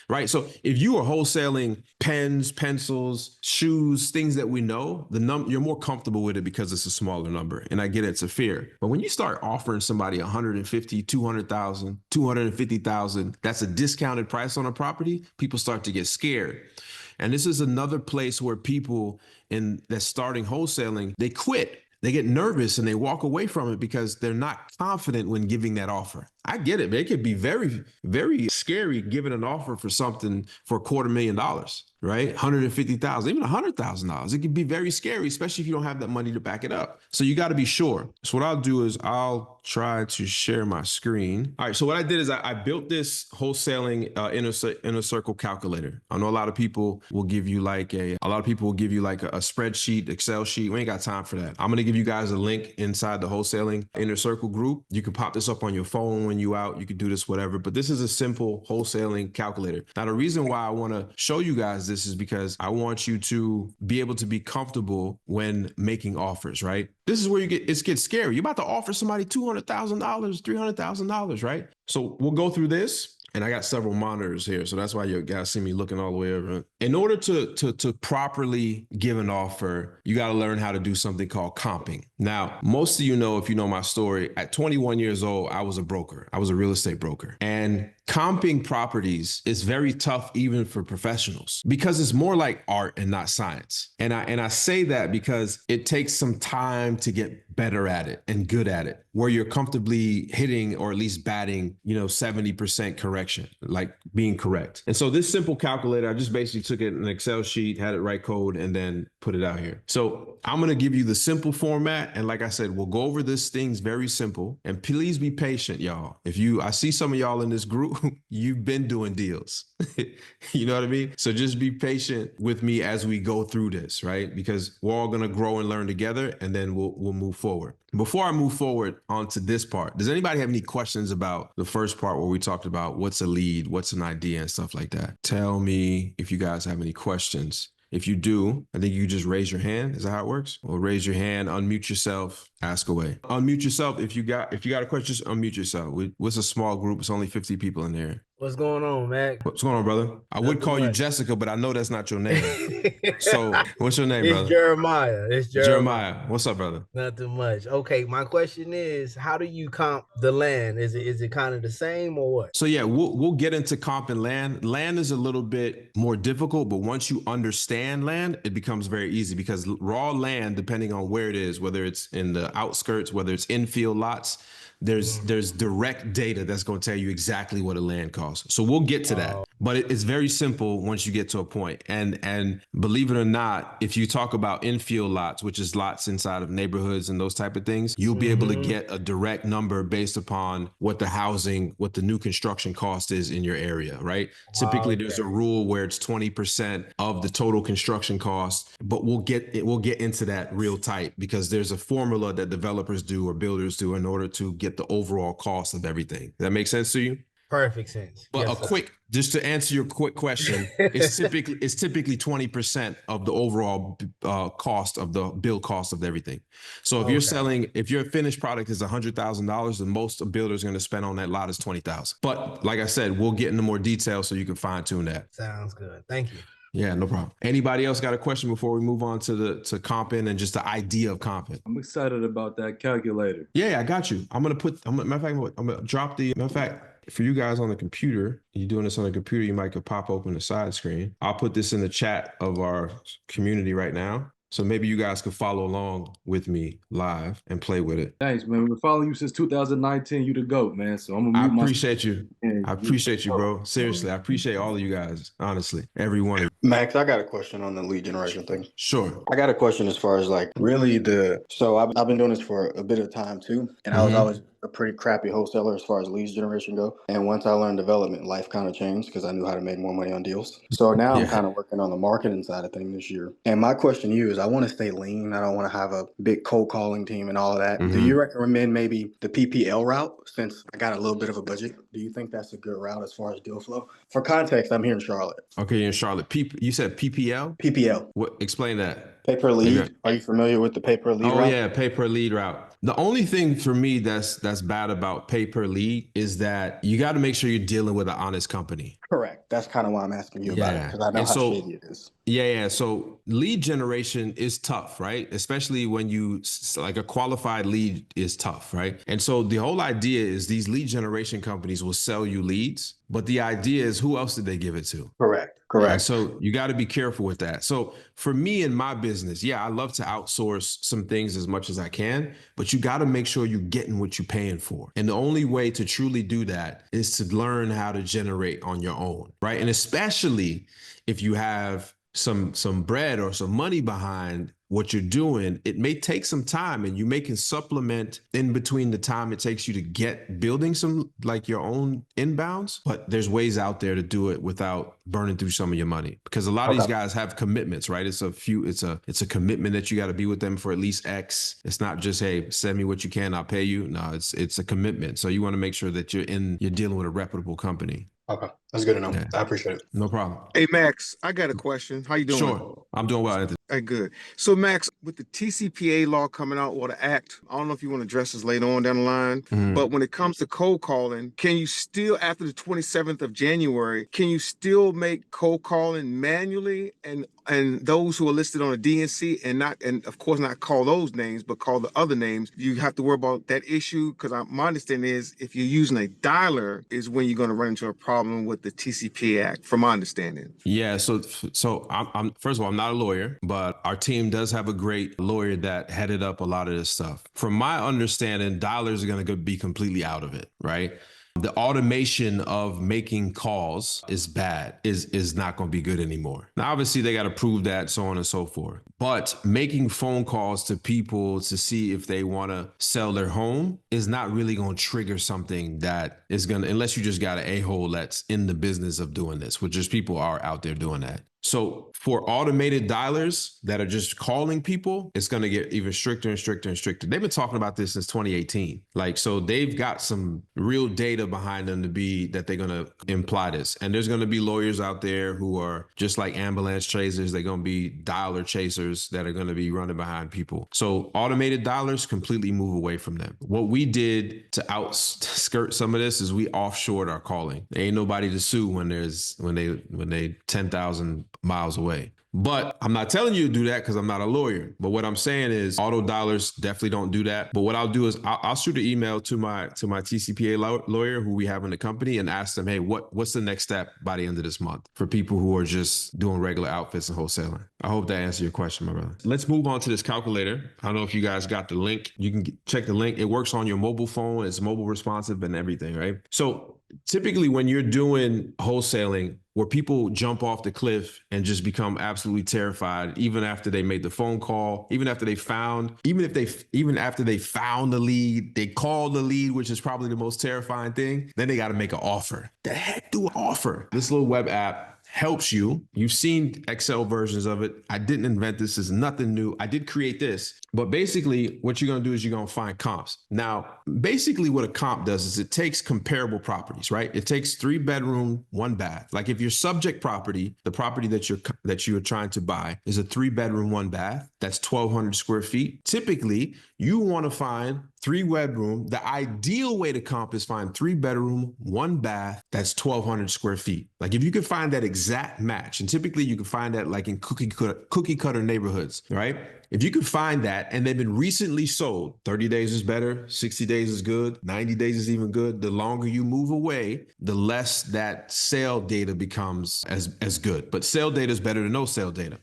right? So if you are wholesaling pens, pencils, shoes, things that we know, you're more comfortable with it because it's a smaller number. And I get it's a fear. But when you start offering somebody 150, 200,000, 250,000, that's a discounted price on a property, people start to get scared. And this is another place where people that's starting wholesaling, they quit. They get nervous and they walk away from it because they're not confident when giving that offer. I get it. It could be very, very scary giving an offer for something for $250,000, right? 150,000, even $100,000. It can be very scary, especially if you don't have that money to back it up. So you got to be sure. So what I'll do is I'll try to share my screen. All right. So what I did is I built this wholesaling inner circle calculator. I know a lot of people will give you like a spreadsheet, Excel sheet. We ain't got time for that. I'm going to give you guys a link inside the wholesaling inner circle group. You can pop this up on your phone when you out. You can do this, whatever. But this is a simple wholesaling calculator. Now, the reason why I want to show you guys this is because I want you to be able to be comfortable when making offers, right? This is where it gets scary. You're about to offer somebody $200,000, $300,000, right? So we'll go through this. And I got several monitors here, so that's why you guys see me looking all the way over. In order to properly give an offer, you got to learn how to do something called comping. Now, most of you know, if you know my story, at 21 years old, I was a broker. I was a real estate broker. And comping properties is very tough even for professionals because it's more like art and not science. And I say that because it takes some time to get better at it and good at it, where you're comfortably hitting or at least batting, 70% correction, like being correct. And so this simple calculator, I just basically took it in an Excel sheet, had it write code, and then put it out here. So I'm going to give you the simple format. And like I said, we'll go over this thing's very simple, and please be patient, y'all. I see some of y'all in this group, you've been doing deals. You know what I mean? So just be patient with me as we go through this, right? Because we're all going to grow and learn together, and then we'll move forward. Before I move forward onto this part, does anybody have any questions about the first part where we talked about what's a lead, what's an idea, and stuff like that? Tell me if you guys have any questions. If you do, I think you just raise your hand. Is that how it works? Or raise your hand, unmute yourself, ask away. Unmute yourself. If you got a question, just unmute yourself. It's a small group. It's only 50 people in there. What's going on, Mac? What's going on, brother? I would call you Jessica, but I know that's not your name. So what's your name, brother? It's Jeremiah. What's up, brother? Not too much. Okay, my question is, how do you comp the land? Is it kind of the same or what? So yeah, we'll get into comp and land. Land is a little bit more difficult, but once you understand land, it becomes very easy because raw land, depending on where it is, whether it's in the outskirts, whether it's infield lots, there's direct data that's going to tell you exactly what a land costs. So we'll get to that. But it's very simple once you get to a point. And believe it or not, if you talk about infield lots, which is lots inside of neighborhoods and those type of things, you'll be able to get a direct number based upon what the new construction cost is in your area, right? Typically, there's a rule where it's 20% of the total construction cost, but we'll get into that real tight because there's a formula that developers do or builders do in order to get the overall cost of everything. Does that make sense to you? Perfect sense. But Yes, just to answer your quick question, it's typically 20% of the overall cost of the build cost of everything. So if your finished product is $100,000, then most builders are going to spend on that lot is $20,000. But like I said, we'll get into more detail so you can fine tune that. Sounds good. Thank you. Yeah, no problem. Anybody else got a question before we move on to comping and just the idea of comping? I'm excited about that calculator. Yeah, I got you. I'm gonna drop the matter of fact. For you guys on the computer, you're doing this on the computer, you might could pop open the side screen. I'll put this in the chat of our community right now. So maybe you guys could follow along with me live and play with it. Thanks, man. We've been following you since 2019. You the GOAT, man. So I'm gonna appreciate you. I appreciate you, bro. Seriously, I appreciate all of you guys. Honestly, every one of you. Max, I got a question on the lead generation thing. Sure. I got a question as far as like really so I've been doing this for a bit of time too. And I was always a pretty crappy wholesaler as far as leads generation go. And once I learned development, life kind of changed because I knew how to make more money on deals. So now I'm kind of working on the marketing side of things this year. And my question to you is I want to stay lean. I don't want to have a big cold calling team and all of that. Do you recommend maybe the PPL route since I got a little bit of a budget? Do you think that's a good route as far as deal flow? For context, I'm here in Charlotte. Okay, you're in Charlotte. You said PPL? PPL. What? Explain that. Pay per lead. Okay. Are you familiar with the pay per lead route? Oh yeah, pay per lead route. The only thing for me that's bad about pay per lead is that you got to make sure you're dealing with an honest company. Correct. That's kind of why I'm asking you about it because I know how shady it is. Yeah. So lead generation is tough, right? Especially when like a qualified lead is tough, right? And so the whole idea is these lead generation companies will sell you leads, but the idea is who else did they give it to? Correct. Right? So you got to be careful with that. So for me in my business, I love to outsource some things as much as I can, but you got to make sure you're getting what you're paying for. And the only way to truly do that is to learn how to generate on your own, right? And especially if you have some bread or some money behind what you're doing, it may take some time and you may can supplement in between the time it takes you to get building some like your own inbounds, but there's ways out there to do it without burning through some of your money because a lot of these guys have commitments, right? It's a commitment that you got to be with them for at least X. It's not just, hey, send me what you can, I'll pay you. No, it's a commitment. So you want to make sure that you're dealing with a reputable company. Okay. That's good to know. Yeah. I appreciate it. No problem. Hey, Max, I got a question. How you doing? Sure. I'm doing well, Anthony. Hey, good. So, Max, with the TCPA law coming out or the act, I don't know if you want to address this later on down the line, but when it comes to cold calling, can you still, after the 27th of January, can you still make cold calling manually and those who are listed on a DNC and of course not call those names, but call the other names? You have to worry about that issue because my understanding is if you're using a dialer is when you're going to run into a problem with the TCPA Act, from my understanding. Yeah. So I'm first of all, I'm not a lawyer, but our team does have a great lawyer that headed up a lot of this stuff. From my understanding, dialers are going to be completely out of it, right? The automation of making calls is bad, is not going to be good anymore. Now, obviously, they got to prove that, so on and so forth. But making phone calls to people to see if they want to sell their home is not really going to trigger something that is going to, unless you just got an a-hole that's in the business of doing this, which just people are out there doing that. So for automated dialers that are just calling people, it's going to get even stricter and stricter and stricter. They've been talking about this since 2018. So they've got some real data behind them that they're going to imply this. And there's going to be lawyers out there who are just like ambulance chasers. They're going to be dialer chasers that are going to be running behind people. So automated dialers, completely move away from them. What we did to outskirt some of this is we offshored our calling. There ain't nobody to sue when they 10,000 miles away. But I'm not telling you to do that because I'm not a lawyer. But what I'm saying is auto dialers definitely don't do that. But what I'll do is I'll shoot an email to my TCPA lawyer who we have in the company and ask them, hey, what's the next step by the end of this month for people who are just doing regular outfits and wholesaling? I hope that answers your question, my brother. Let's move on to this calculator. I don't know if you guys got the link. You can check the link. It works on your mobile phone. It's mobile responsive and everything, right? So typically when you're doing wholesaling, where people jump off the cliff and just become absolutely terrified, even after they made the phone call, even after they found the lead, they called the lead, which is probably the most terrifying thing. Then they got to make an offer. The heck do an offer? This little web app helps you. You've seen Excel versions of it. I didn't invent this. This is nothing new. I did create this. But basically, what you're going to do is you're going to find comps. Now, basically what a comp does is it takes comparable properties, right? It takes 3-bedroom, 1 bath. Like if your subject property, the property that you're trying to buy is a 3-bedroom, 1 bath, that's 1,200 square feet. Typically, you want to find 3-bedroom. The ideal way to comp is find 3-bedroom, 1 bath, that's 1,200 square feet. Like if you could find that exact match, and typically you can find that like in cookie cutter neighborhoods, right? If you could find that and they've been recently sold, 30 days is better, 60 days is good, 90 days is even good. The longer you move away, the less that sale data becomes as good. But sale data is better than no sale data.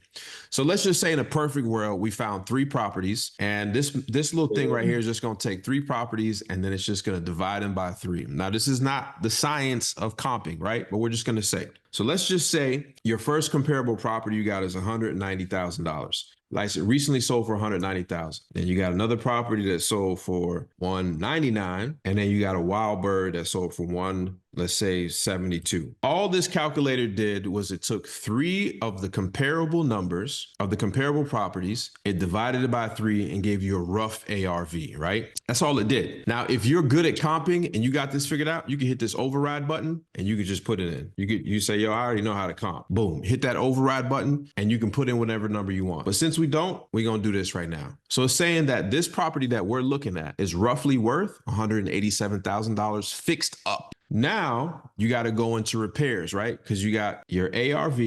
So let's just say in a perfect world, we found 3 properties, and this little thing right here is just going to take 3 properties, and then it's just going to divide them by 3. Now, this is not the science of comping, right? But we're just going to say. So let's just say your first comparable property you got is $190,000. Like recently sold for $190,000. Then you got another property that sold for $199,000, and then you got a wild bird that sold for let's say $72,000. All this calculator did was it took 3 of the comparable numbers of the comparable properties, it divided it by 3 and gave you a rough ARV, right? That's all it did. Now, if you're good at comping and you got this figured out, you can hit this override button and you can just put it in. You say, yo, I already know how to comp. Boom, hit that override button and you can put in whatever number you want. But since we don't, we're going to do this right now. So it's saying that this property that we're looking at is roughly worth $187,000 fixed up. Now you got to go into repairs, right? Because you got your ARV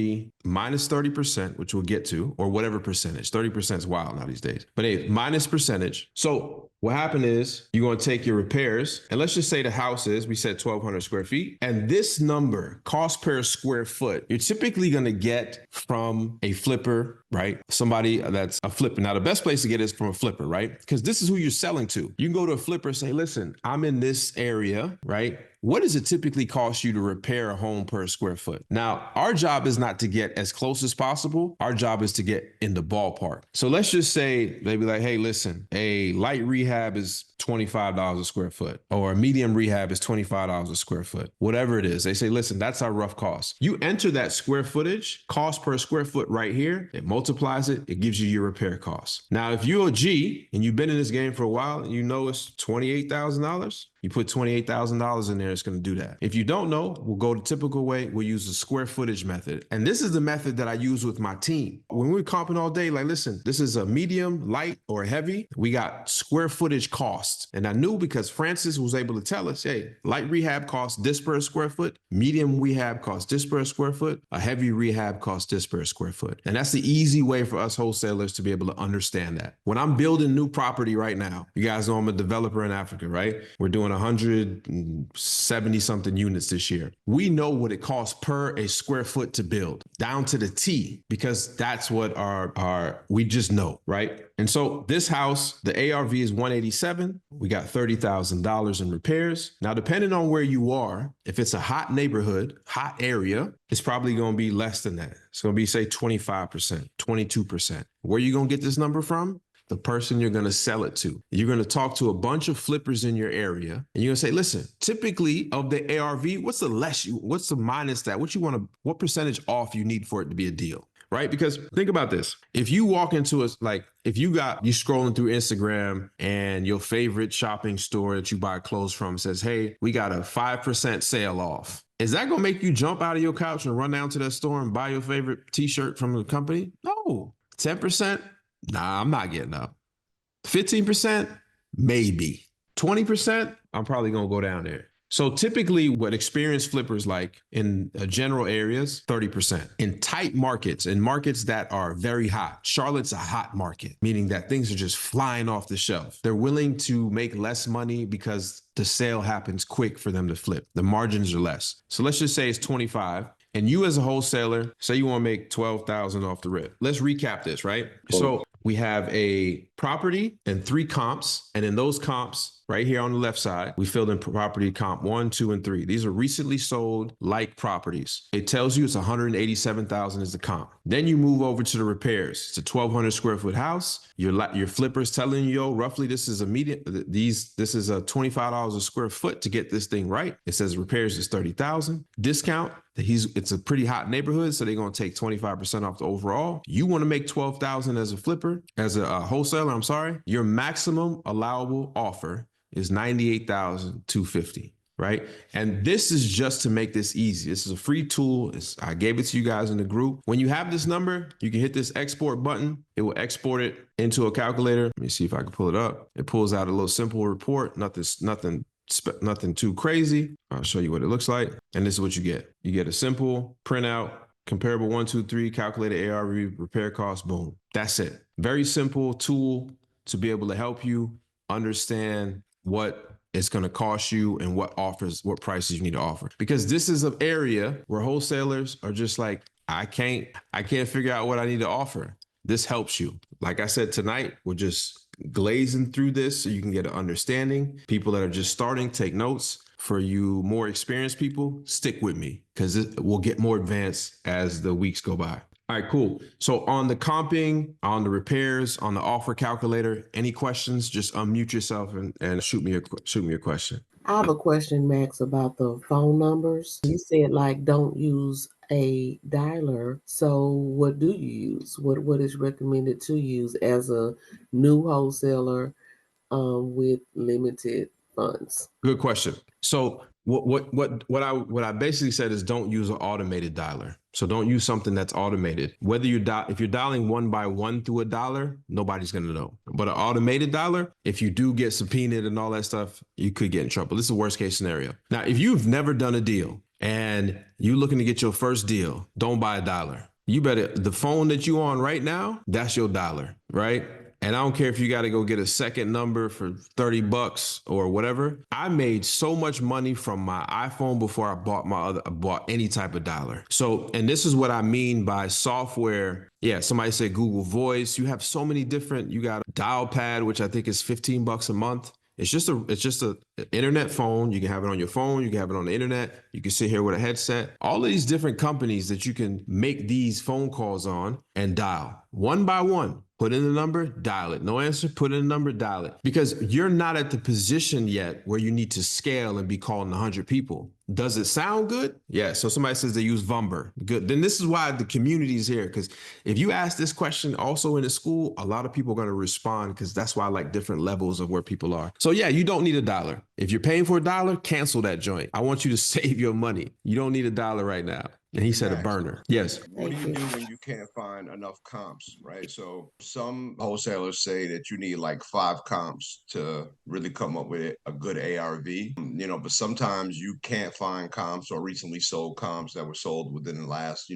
minus 30%, which we'll get to, or whatever percentage. 30% is wild now these days. But hey, minus percentage. So what happened is you're going to take your repairs, and let's just say the house is, we said 1,200 square feet. And this number, cost per square foot, you're typically going to get from a flipper, right? Somebody that's a flipper. Now, the best place to get is from a flipper, right? Because this is who you're selling to. You can go to a flipper and say, listen, I'm in this area, right? What does it typically cost you to repair a home per square foot? Now, our job is not to get as close as possible. Our job is to get in the ballpark. So let's just say they be like, hey, listen, a light rehab is $25 a square foot, or a medium rehab is $25 a square foot, whatever it is. They say, listen, that's our rough cost. You enter that square footage, cost per square foot right here, it multiplies it, it gives you your repair costs. Now, if you're a G and you've been in this game for a while and you know it's $28,000, you put $28,000 in there, it's going to do that. If you don't know, we'll go the typical way. We'll use the square footage method. And this is the method that I use with my team. When we're comping all day, like, listen, this is a medium, light, or heavy. We got square footage costs. And I knew because Francis was able to tell us, hey, light rehab costs this per square foot, medium rehab costs this per square foot, a heavy rehab costs this per square foot. And that's the easy way for us wholesalers to be able to understand that. When I'm building new property right now, you guys know I'm a developer in Africa, right? We're doing 170 something units this year. We know what it costs per a square foot to build, down to the T, because that's what we just know, right? And so this house, the ARV is 187. We got $30,000 in repairs. Now, depending on where you are, if it's a hot neighborhood, hot area, it's probably going to be less than that. It's going to be, say, 25%, 22%. Where are you going to get this number from? The person you're going to sell it to. You're going to talk to a bunch of flippers in your area, and you're going to say, listen, typically of the ARV, what's the minus that? What percentage off you need for it to be a deal? Right? Because think about this. If you walk into you scrolling through Instagram and your favorite shopping store that you buy clothes from says, hey, we got a 5% sale off. Is that going to make you jump out of your couch and run down to that store and buy your favorite t-shirt from the company? No. 10%? Nah, I'm not getting up. 15%? Maybe. 20%? I'm probably going to go down there. So typically what experienced flippers like in general areas, 30%. In tight markets, in markets that are very hot, Charlotte's a hot market, meaning that things are just flying off the shelf. They're willing to make less money because the sale happens quick for them to flip. The margins are less. So let's just say it's 25. And you as a wholesaler, say you want to make $12,000 off the rip. Let's recap this, right? So we have a property and 3 comps. And in those comps, right here on the left side, we filled in property comp 1, 2, and 3. These are recently sold like properties. It tells you it's 187,000 is the comp. Then you move over to the repairs. It's a 1,200 square foot house. Your flipper's telling you, yo, roughly this is a this is a $25 a square foot to get this thing right. It says repairs is 30,000. Discount. It's a pretty hot neighborhood, so they're going to take 25% off the overall. You want to make 12,000 as a flipper, as a wholesaler, I'm sorry. Your maximum allowable offer is 98,250, right? And this is just to make this easy. This is a free tool. I gave it to you guys in the group. When you have this number, you can hit this export button. It will export it into a calculator. Let me see if I can pull it up. It pulls out a little simple report, nothing too crazy. I'll show you what it looks like. And this is what you get. You get a simple printout, comparable 1, 2, 3, calculated ARV, repair cost, boom. That's it. Very simple tool to be able to help you understand what it's going to cost you and what prices you need to offer. Because this is an area where wholesalers are just like, I can't figure out what I need to offer. This helps you. Like I said, tonight, we're just glazing through this so you can get an understanding. People that are just starting, take notes. For you more experienced people, stick with me because it will get more advanced as the weeks go by. All right, cool. So on the comping, on the repairs, on the offer calculator, any questions, just unmute yourself and shoot me a question. I have a question, Max, about the phone numbers. You said like don't use a dialer. So what do you use? What is recommended to use as a new wholesaler with limited funds? Good question. So what I basically said is don't use an automated dialer. So don't use something that's automated. Whether if you're dialing 1 by 1 through a dialer, nobody's going to know. But an automated dialer, if you do get subpoenaed and all that stuff, you could get in trouble. This is a worst case scenario. Now, if you've never done a deal and you're looking to get your first deal, don't buy a dialer. You better, the phone that you on right now, that's your dialer, right? And I don't care if you got to go get a second number for $30 or whatever. I made so much money from my iPhone before I bought any type of dialer. So, and this is what I mean by software. Yeah, somebody said Google Voice. You have so many different, you got a dial pad, which I think is $15 a month. It's just a internet phone. You can have it on your phone. You can have it on the internet. You can sit here with a headset. All of these different companies that you can make these phone calls on and dial 1 by 1. Put in the number, dial it. No answer, put in the number, dial it. Because you're not at the position yet where you need to scale and be calling 100 people. Does it sound good? Yeah. So somebody says they use Vumber. Good. Then this is why the community is here. Because if you ask this question also in the school, a lot of people are going to respond because that's why I like different levels of where people are. So yeah, you don't need a dialer. If you're paying for a dialer, cancel that joint. I want you to save your money. You don't need a dialer right now. And he said a burner. Yes. What do you do when you can't find enough comps, right? So some wholesalers say that you need like 5 comps to really come up with a good ARV, but sometimes you can't find comps or recently sold comps that were sold within the last,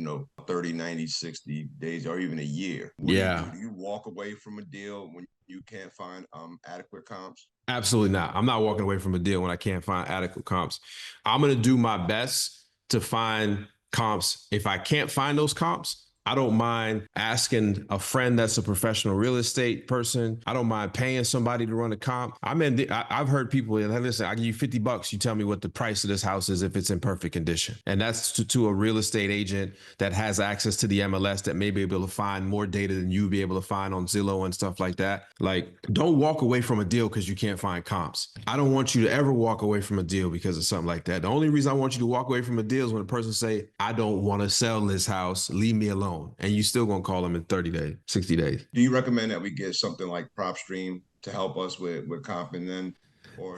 30, 90, 60 days or even a year. What do you do? Do you walk away from a deal when you can't find adequate comps? Absolutely not. I'm not walking away from a deal when I can't find adequate comps. I'm going to do my best to find comps. If I can't find those comps, I don't mind asking a friend that's a professional real estate person. I don't mind paying somebody to run a comp. I've heard people, listen, I give you $50. You tell me what the price of this house is if it's in perfect condition. And that's to a real estate agent that has access to the MLS that may be able to find more data than you be able to find on Zillow and stuff like that. Like, don't walk away from a deal because you can't find comps. I don't want you to ever walk away from a deal because of something like that. The only reason I want you to walk away from a deal is when a person say, I don't want to sell this house, leave me alone. And you still gonna call them in 30 days, 60 days. Do you recommend that we get something like PropStream to help us with comping then? Or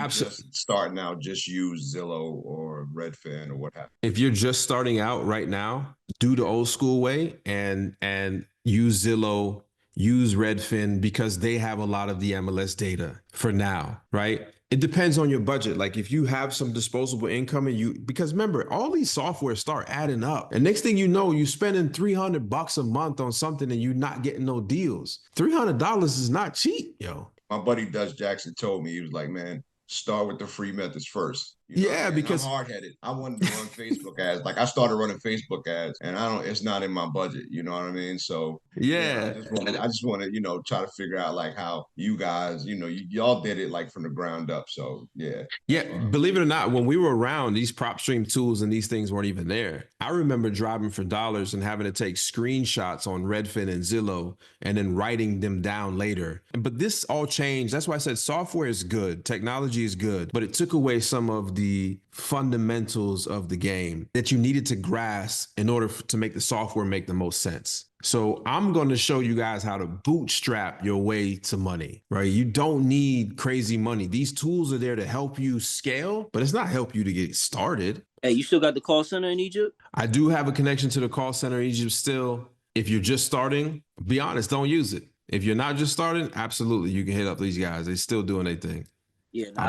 just starting out, just use Zillow or Redfin or what have you? If you're just starting out right now, do the old school way and use Zillow, use Redfin because they have a lot of the MLS data for now, right? It depends on your budget. Like if you have some disposable income because remember, all these software start adding up. And next thing you know, you're spending $300 a month on something and you're not getting no deals. $300 is not cheap, yo. My buddy Dutch Jackson told me, he was like, man, start with the free methods first. You know what I Yeah, mean? And I'm because hard-headed. I wanted to run Facebook ads. Like I started running Facebook ads and it's not in my budget. You know what I mean? So yeah, yeah, I just want to, try to figure out like how you guys, y'all did it like from the ground up. So yeah. yeah. Believe it or not, when we were around, these prop stream tools and these things weren't even there. I remember driving for dollars and having to take screenshots on Redfin and Zillow and then writing them down later. But this all changed. That's why I said software is good, technology is good, but it took away some of the fundamentals of the game that you needed to grasp in order to make the software make the most sense. So I'm going to show you guys how to bootstrap your way to money, right? You don't need crazy money. These tools are there to help you scale, but it's not help you to get started. Hey, you still got the call center in Egypt? I do have a connection to the call center in Egypt still. If you're just starting, be honest, don't use it. If you're not just starting, absolutely, you can hit up these guys. They're still doing their thing. Yeah, no,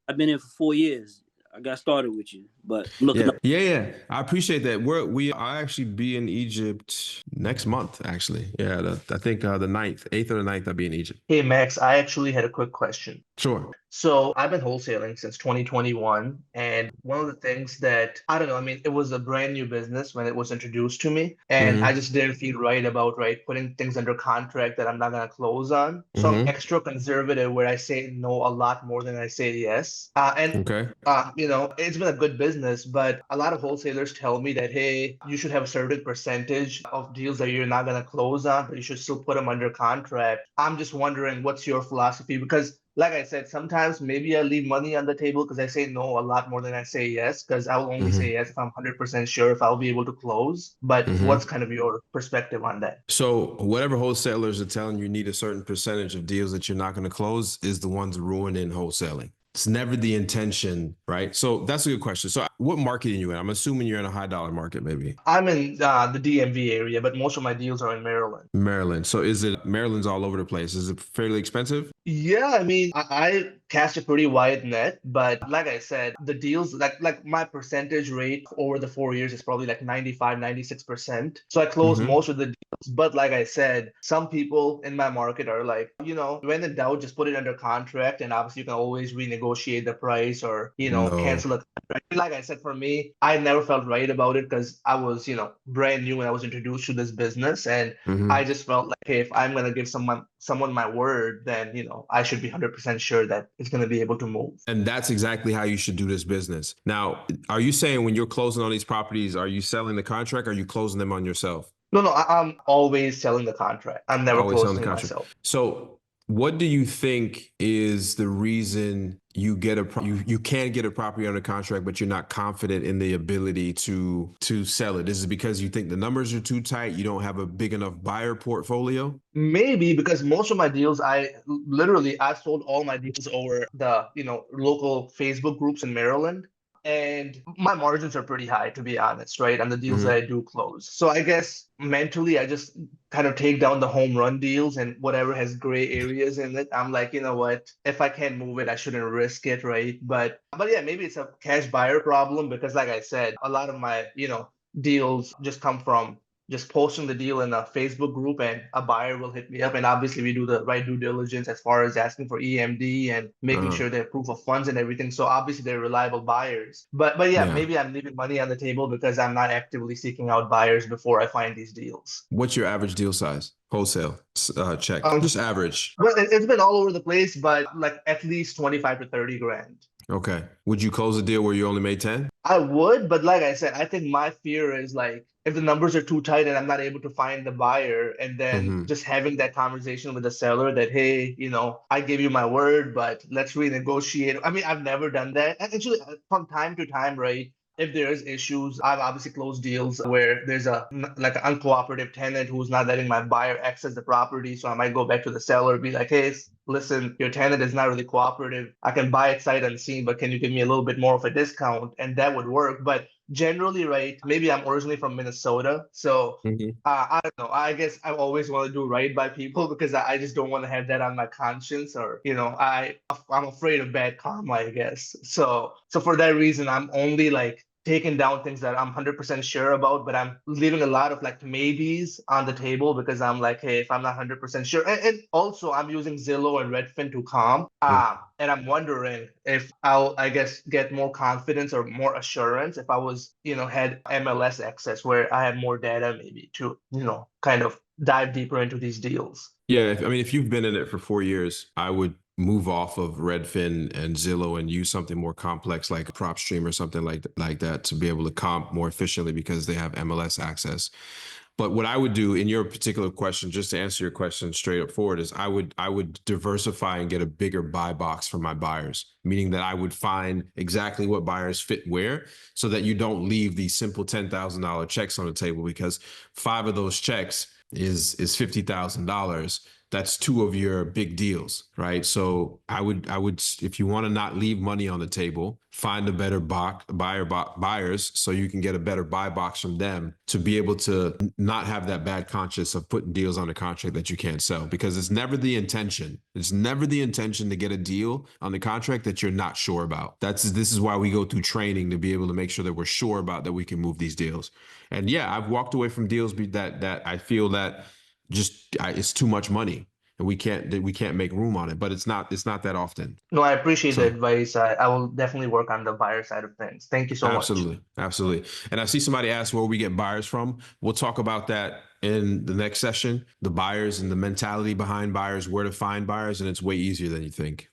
I've been in for 4 years. I got started with you, but I'm looking up. Yeah. I appreciate that. I'll actually be in Egypt next month, actually. Yeah, I think the 9th, 8th or the 9th, I'll be in Egypt. Hey, Max, I actually had a quick question. Sure. So I've been wholesaling since 2021. And one of the things that, I don't know, I mean, it was a brand new business when it was introduced to me. And I just didn't feel right about, putting things under contract that I'm not going to close on. So I'm extra conservative where I say no a lot more than I say yes. It's been a good business, but a lot of wholesalers tell me that, hey, you should have a certain percentage of deals that you're not going to close on, but you should still put them under contract. I'm just wondering, what's your philosophy? Because like I said, sometimes maybe I leave money on the table because I say no a lot more than I say yes, because I will only say yes if I'm 100% sure if I'll be able to close. But what's kind of your perspective on that? So whatever wholesalers are telling you need a certain percentage of deals that you're not going to close is the ones ruining wholesaling. It's never the intention, right? So that's a good question. So what market are you in? I'm assuming you're in a high dollar market, maybe. I'm in the DMV area, but most of my deals are in Maryland. Maryland. So Maryland's all over the place? Is it fairly expensive? Yeah, I mean, I cast a pretty wide net, but like I said, the deals, like my percentage rate over the 4 years is probably like 95, 96%. So I close most of the deals. But like I said, some people in my market are like, when in doubt, just put it under contract. And obviously you can always renegotiate the price or, cancel a contract. Like I said, for me, I never felt right about it because I was, brand new when I was introduced to this business. And I just felt like, hey, if I'm going to give someone my word, then, I should be 100% sure that it's going to be able to move. And that's exactly how you should do this business. Now, are you saying when you're closing on these properties, are you selling the contract or are you closing them on yourself? No, I'm always selling the contract. I'm never Always selling closing the it contract. myself. So what do you think is the reason you can't get a property under contract, but you're not confident in the ability to sell it? Is it because you think the numbers are too tight? You don't have a big enough buyer portfolio? Maybe because most of my deals, I've sold all my deals over the, local Facebook groups in Maryland. And my margins are pretty high, to be honest, right? And the deals that I do close. So I guess mentally, I just kind of take down the home run deals and whatever has gray areas in it. I'm like, you know what? If I can't move it, I shouldn't risk it, right? But yeah, maybe it's a cash buyer problem because, like I said, a lot of my, deals just come from just posting the deal in a Facebook group and a buyer will hit me up. And obviously we do the right due diligence as far as asking for EMD and making sure they have proof of funds and everything. So obviously they're reliable buyers. But yeah, maybe I'm leaving money on the table because I'm not actively seeking out buyers before I find these deals. What's your average deal size? Wholesale check, just average. Well, it's been all over the place, but like at least 25 to 30 grand. Okay. Would you close a deal where you only made 10? I would, but like I said, I think my fear is like if the numbers are too tight and I'm not able to find the buyer, and then just having that conversation with the seller that, hey, I gave you my word, but let's renegotiate. I mean, I've never done that. And actually, from time to time, right? If there's issues, I've obviously closed deals where there's like an uncooperative tenant who's not letting my buyer access the property. So I might go back to the seller, be like, hey, listen, your tenant is not really cooperative. I can buy it sight unseen, but can you give me a little bit more of a discount? And that would work. But generally, right, maybe I'm originally from Minnesota. So I don't know. I guess I always want to do right by people because I just don't want to have that on my conscience or, I'm afraid of bad karma, I guess. So for that reason, I'm only like taking down things that I'm 100% sure about, but I'm leaving a lot of like maybes on the table because I'm like, hey, if I'm not 100% sure, and also I'm using Zillow and Redfin to comp, and I'm wondering if I'll, I guess, get more confidence or more assurance if I was, had MLS access where I have more data maybe to, kind of dive deeper into these deals. Yeah, I mean, if you've been in it for 4 years, I would move off of Redfin and Zillow and use something more complex like PropStream or something like that to be able to comp more efficiently because they have MLS access. But what I would do in your particular question, just to answer your question straight up forward, is I would diversify and get a bigger buy box for my buyers, meaning that I would find exactly what buyers fit where, so that you don't leave these simple $10,000 checks on the table, because 5 of those checks is $50,000. That's 2 of your big deals, right? So I would, if you want to not leave money on the table, find a better buyers so you can get a better buy box from them to be able to not have that bad conscience of putting deals on a contract that you can't sell, because it's never the intention. It's never the intention to get a deal on the contract that you're not sure about. This is why we go through training, to be able to make sure that we're sure about that we can move these deals. And yeah, I've walked away from deals that I feel that it's too much money and we can't make room on it, but it's not that often. No, I appreciate the advice. I will definitely work on the buyer side of things. Thank you so much. Absolutely. And I see somebody ask where we get buyers from. We'll talk about that in the next session, the buyers and the mentality behind buyers, where to find buyers. And it's way easier than you think,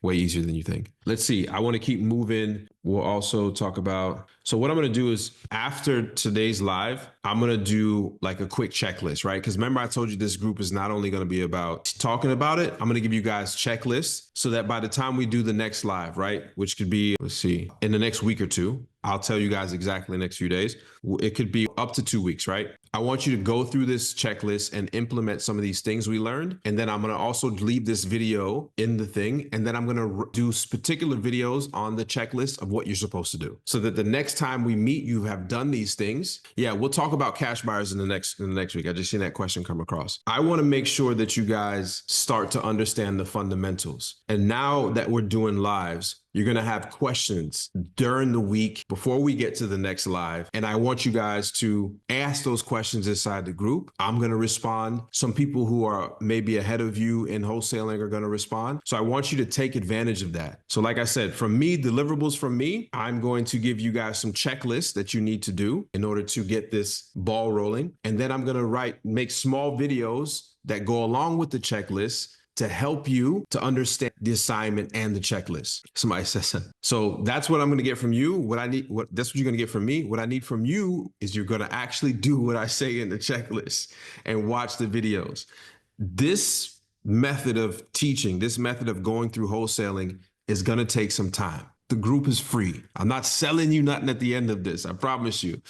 Let's see. I want to keep moving. We'll also talk about, so what I'm going to do is after today's live, I'm going to do like a quick checklist, right? Because remember, I told you this group is not only going to be about talking about it, I'm going to give you guys checklists so that by the time we do the next live, right, which could be, let's see, in the next week or two, I'll tell you guys exactly the next few days. It could be up to 2 weeks, right? I want you to go through this checklist and implement some of these things we learned. And then I'm going to also leave this video in the thing. And then I'm going to do particular videos on the checklist of what you're supposed to do, so that the next time we meet, you have done these things. Yeah, we'll talk about cash buyers in the next week. I just seen that question come across. I want to make sure that you guys start to understand the fundamentals. And now that we're doing lives, you're going to have questions during the week before we get to the next live. And I want you guys to ask those questions inside the group. I'm going to respond. Some people who are maybe ahead of you in wholesaling are going to respond. So I want you to take advantage of that. So like I said, from me, deliverables from me, I'm going to give you guys some checklists that you need to do in order to get this ball rolling. And then I'm going to make small videos that go along with the checklist to help you to understand the assignment and the checklist. Somebody says that. So that's what I'm going to get from you. That's what you're going to get from me. What I need from you is you're going to actually do what I say in the checklist and watch the videos. This method of teaching, this method of going through wholesaling is going to take some time. The group is free. I'm not selling you nothing at the end of this. I promise you.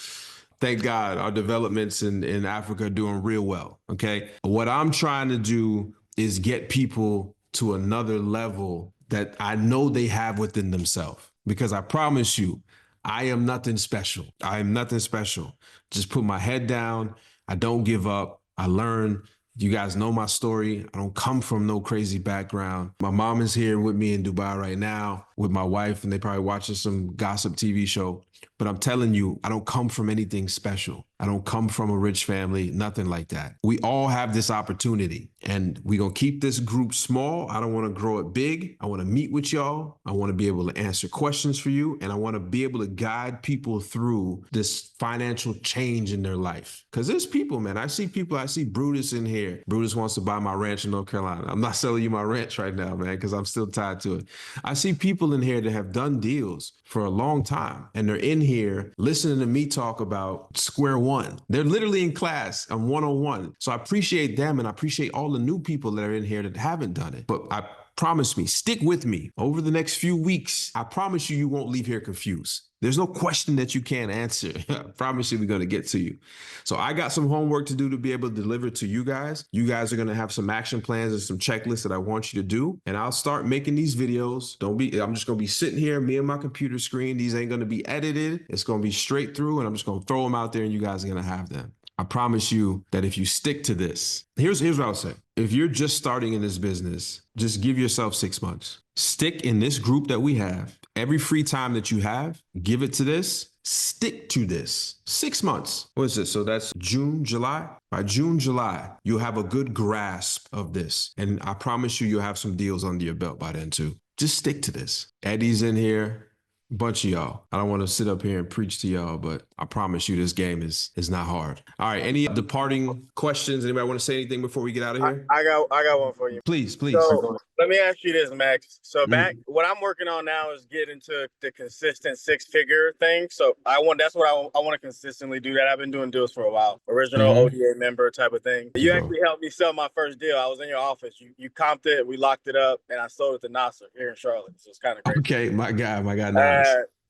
Thank God our developments in Africa are doing real well. Okay. What I'm trying to do is get people to another level that I know they have within themselves. Because I promise you, I am nothing special. I am nothing special. Just put my head down. I don't give up. I learn. You guys know my story. I don't come from no crazy background. My mom is here with me in Dubai right now with my wife, and they probably watching some gossip TV show. But I'm telling you, I don't come from anything special. I don't come from a rich family, nothing like that. We all have this opportunity, and we're going to keep this group small. I don't want to grow it big. I want to meet with y'all. I want to be able to answer questions for you, and I want to be able to guide people through this financial change in their life. Because there's people, man. I see Brutus in here. Brutus wants to buy my ranch in North Carolina. I'm not selling you my ranch right now, man, because I'm still tied to it. I see people in here that have done deals for a long time, and they're in here listening to me talk about square one. They're literally in class on 101. So I appreciate them, and I appreciate all the new people that are in here that haven't done it. But I promise me, stick with me over the next few weeks. I promise you, you won't leave here confused. There's no question that you can't answer. I promise you we're going to get to you. So I got some homework to do to be able to deliver to you guys. You guys are going to have some action plans and some checklists that I want you to do. And I'll start making these videos. I'm just going to be sitting here, me and my computer screen. These ain't going to be edited. It's going to be straight through, and I'm just going to throw them out there, and you guys are going to have them. I promise you that if you stick to this, here's what I'll say. If you're just starting in this business, just give yourself 6 months. Stick in this group that we have. Every free time that you have, give it to this. Stick to this. 6 months. What is this? So that's June, July. By June, July, you'll have a good grasp of this. And I promise you'll have some deals under your belt by then too. Just stick to this. Eddie's in here. Bunch of y'all. I don't want to sit up here and preach to y'all, but I promise you this game is not hard. All right. Any departing questions? Anybody want to say anything before we get out of here? I got one for you. Please. So let me ask you this, Max. So what I'm working on now is getting to the consistent 6-figure thing. So that's what I want to consistently do that. I've been doing deals for a while. Original ODA member type of thing. You actually helped me sell my first deal. I was in your office. You comped it, we locked it up, and I sold it to Nasser here in Charlotte. So it's kind of crazy. Okay, my guy, nice.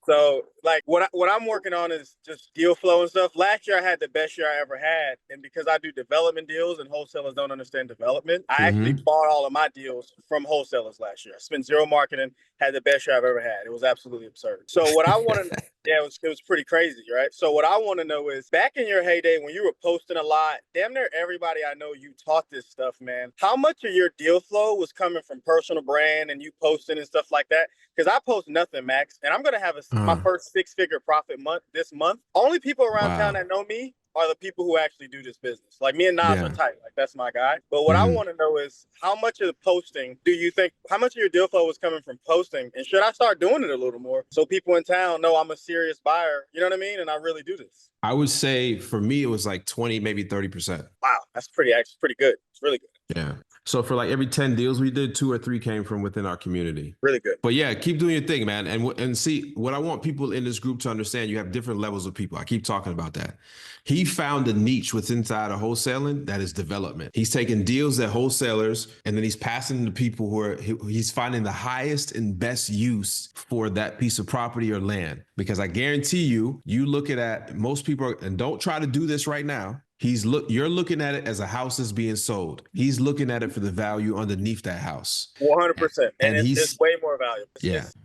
So like what I'm working on is just deal flow and stuff. Last year I had the best year I ever had. And because I do development deals and wholesalers don't understand development, I actually bought all of my deals from wholesalers last year. I spent zero marketing, had the best year I've ever had. It was absolutely absurd. So what I want to it was pretty crazy, right? So what I want to know is back in your heyday when you were posting a lot, damn near everybody I know you taught this stuff, man. How much of your deal flow was coming from personal brand and you posting and stuff like that? Because I post nothing, Max, and I'm gonna have my first 6-figure profit month this month. Only people around town that know me are the people who actually do this business. Like me and Nas are tight. Like that's my guy. But what I want to know is how much of the posting do you think, how much of your deal flow was coming from posting? And should I start doing it a little more so people in town know I'm a serious buyer? You know what I mean? And I really do this. I would say for me, it was like 20, maybe 30%. Wow. That's pretty good. It's really good. Yeah. So for like every 10 deals we did, 2 or 3 came from within our community. Really good. But yeah, keep doing your thing, man. And see, what I want people in this group to understand, you have different levels of people. I keep talking about that. He found a niche within inside of wholesaling that is development. He's taking deals at wholesalers and then he's passing them to people he's finding the highest and best use for that piece of property or land. Because I guarantee you looking at most people, and don't try to do this right now. You're looking at it as a house that's being sold. He's looking at it for the value underneath that house. 100%. And it's way more valuable.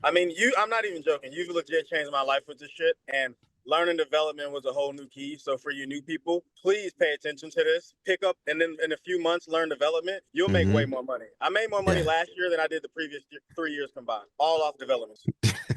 I'm not even joking. You've legit changed my life with this shit. And learning development was a whole new key. So for you new people, please pay attention to this. Pick up and then in a few months, learn development. You'll make way more money. I made more money last year than I did the previous 3 years combined, all off development.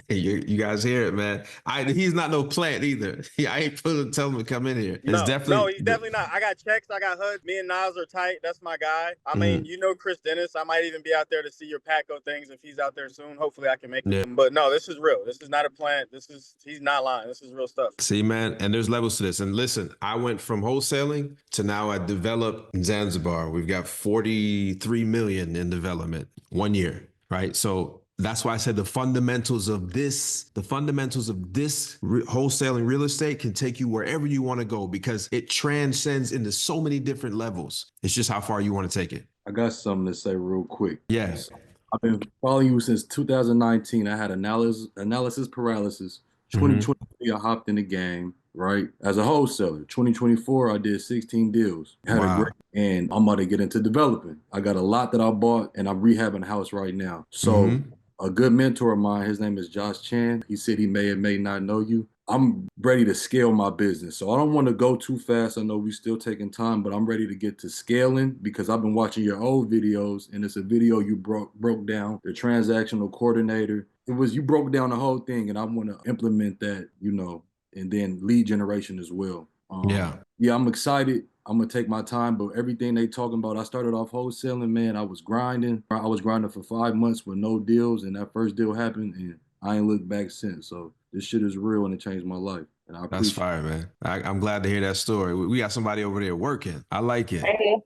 You guys hear it, man. He's not no plant either. I ain't tell him to come in here. No, he's definitely not. I got checks. I got HUD. Me and Nas are tight. That's my guy. I mean, you know Chris Dennis. I might even be out there to see your Patco things if he's out there soon. Hopefully I can make it. But no, this is real. This is not a plant. He's not lying. This is real stuff. See, man, and there's levels to this. And listen, I went from wholesaling to now I develop in Zanzibar. We've got 43 million in development 1 year, right? So that's why I said the fundamentals of this wholesaling real estate can take you wherever you want to go because it transcends into so many different levels. It's just how far you want to take it. I got something to say real quick. Yes. I've been following you since 2019. I had analysis paralysis. 2023, I hopped in the game, right? As a wholesaler. 2024, I did 16 deals. And I'm about to get into developing. I got a lot that I bought and I'm rehabbing a house right now. So a good mentor of mine, his name is Josh Chan. He said he may or may not know you. I'm ready to scale my business. So I don't want to go too fast. I know we're still taking time, but I'm ready to get to scaling because I've been watching your old videos and it's a video you broke down, the transactional coordinator. You broke down the whole thing and I want to implement that, and then lead generation as well. Yeah, I'm excited. I'm going to take my time, but everything they talking about, I started off wholesaling, man. I was grinding. I was grinding for 5 months with no deals, and that first deal happened, and I ain't looked back since. So this shit is real, and it changed my life. And I appreciate That's fire, man. I'm glad to hear that story. We got somebody over there working. I like it. Hey.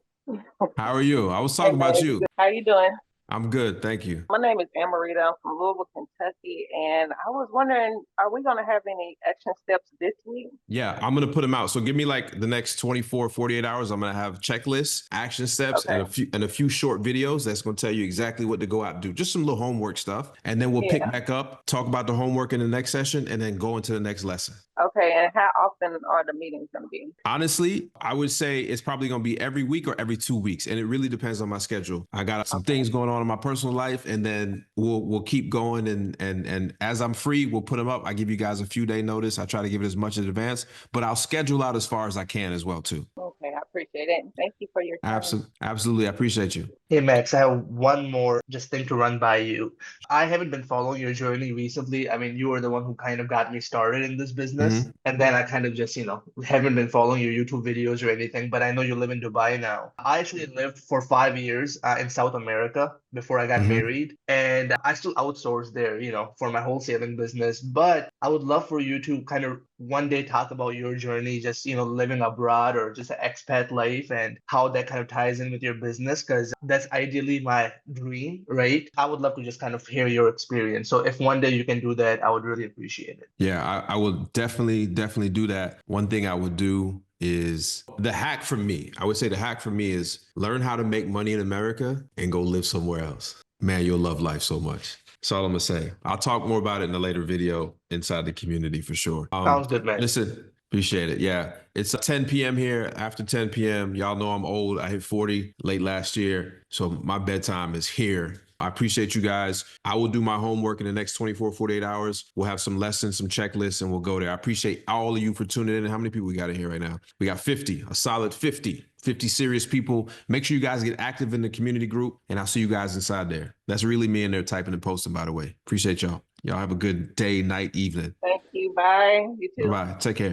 How are you? I was talking about you. How you doing? I'm good, thank you. My name is Amarita. I'm from Louisville, Kentucky, and I was wondering, are we going to have any action steps this week? Yeah, I'm going to put them out. So give me like the next 24, 48 hours. I'm going to have checklists, action steps, and a few short videos that's going to tell you exactly what to go out and do. Just some little homework stuff. And then we'll pick back up, talk about the homework in the next session, and then go into the next lesson. Okay, and how often are the meetings going to be? Honestly, I would say it's probably going to be every week or every 2 weeks. And it really depends on my schedule. I got some things going on in my personal life, and then we'll keep going. And as I'm free, we'll put them up. I give you guys a few day notice. I try to give it as much in advance, but I'll schedule out as far as I can as well, too. Okay, I appreciate it. And thank you for your time. Absolutely. I appreciate you. Hey Max, I have one more just thing to run by you. I haven't been following your journey recently. I mean, you were the one who kind of got me started in this business. And then I kind of just, haven't been following your YouTube videos or anything, but I know you live in Dubai now. I actually lived for 5 years in South America before I got married. And I still outsource there, for my wholesaling business. But I would love for you to kind of one day talk about your journey, just, living abroad or just an expat life and how that kind of ties in with your business, because that's ideally my dream, right? I would love to just kind of hear your experience. So if one day you can do that, I would really appreciate it. Yeah, I will definitely do that. One thing I would do is the hack for me. I would say the hack for me is learn how to make money in America and go live somewhere else. Man, you'll love life so much. That's all I'm gonna say. I'll talk more about it in a later video inside the community for sure. Sounds good, man. Listen, appreciate it. Yeah, it's 10 p.m. here. After 10 p.m., y'all know I'm old. I hit 40 late last year, so my bedtime is here. I appreciate you guys. I will do my homework in the next 24, 48 hours. We'll have some lessons, some checklists, and we'll go there. I appreciate all of you for tuning in. How many people we got in here right now? We got 50, a solid 50 serious people. Make sure you guys get active in the community group, and I'll see you guys inside there. That's really me in there typing and posting, by the way. Appreciate y'all. Y'all have a good day, night, evening. Thank you. Bye. You too. Bye-bye. Take care.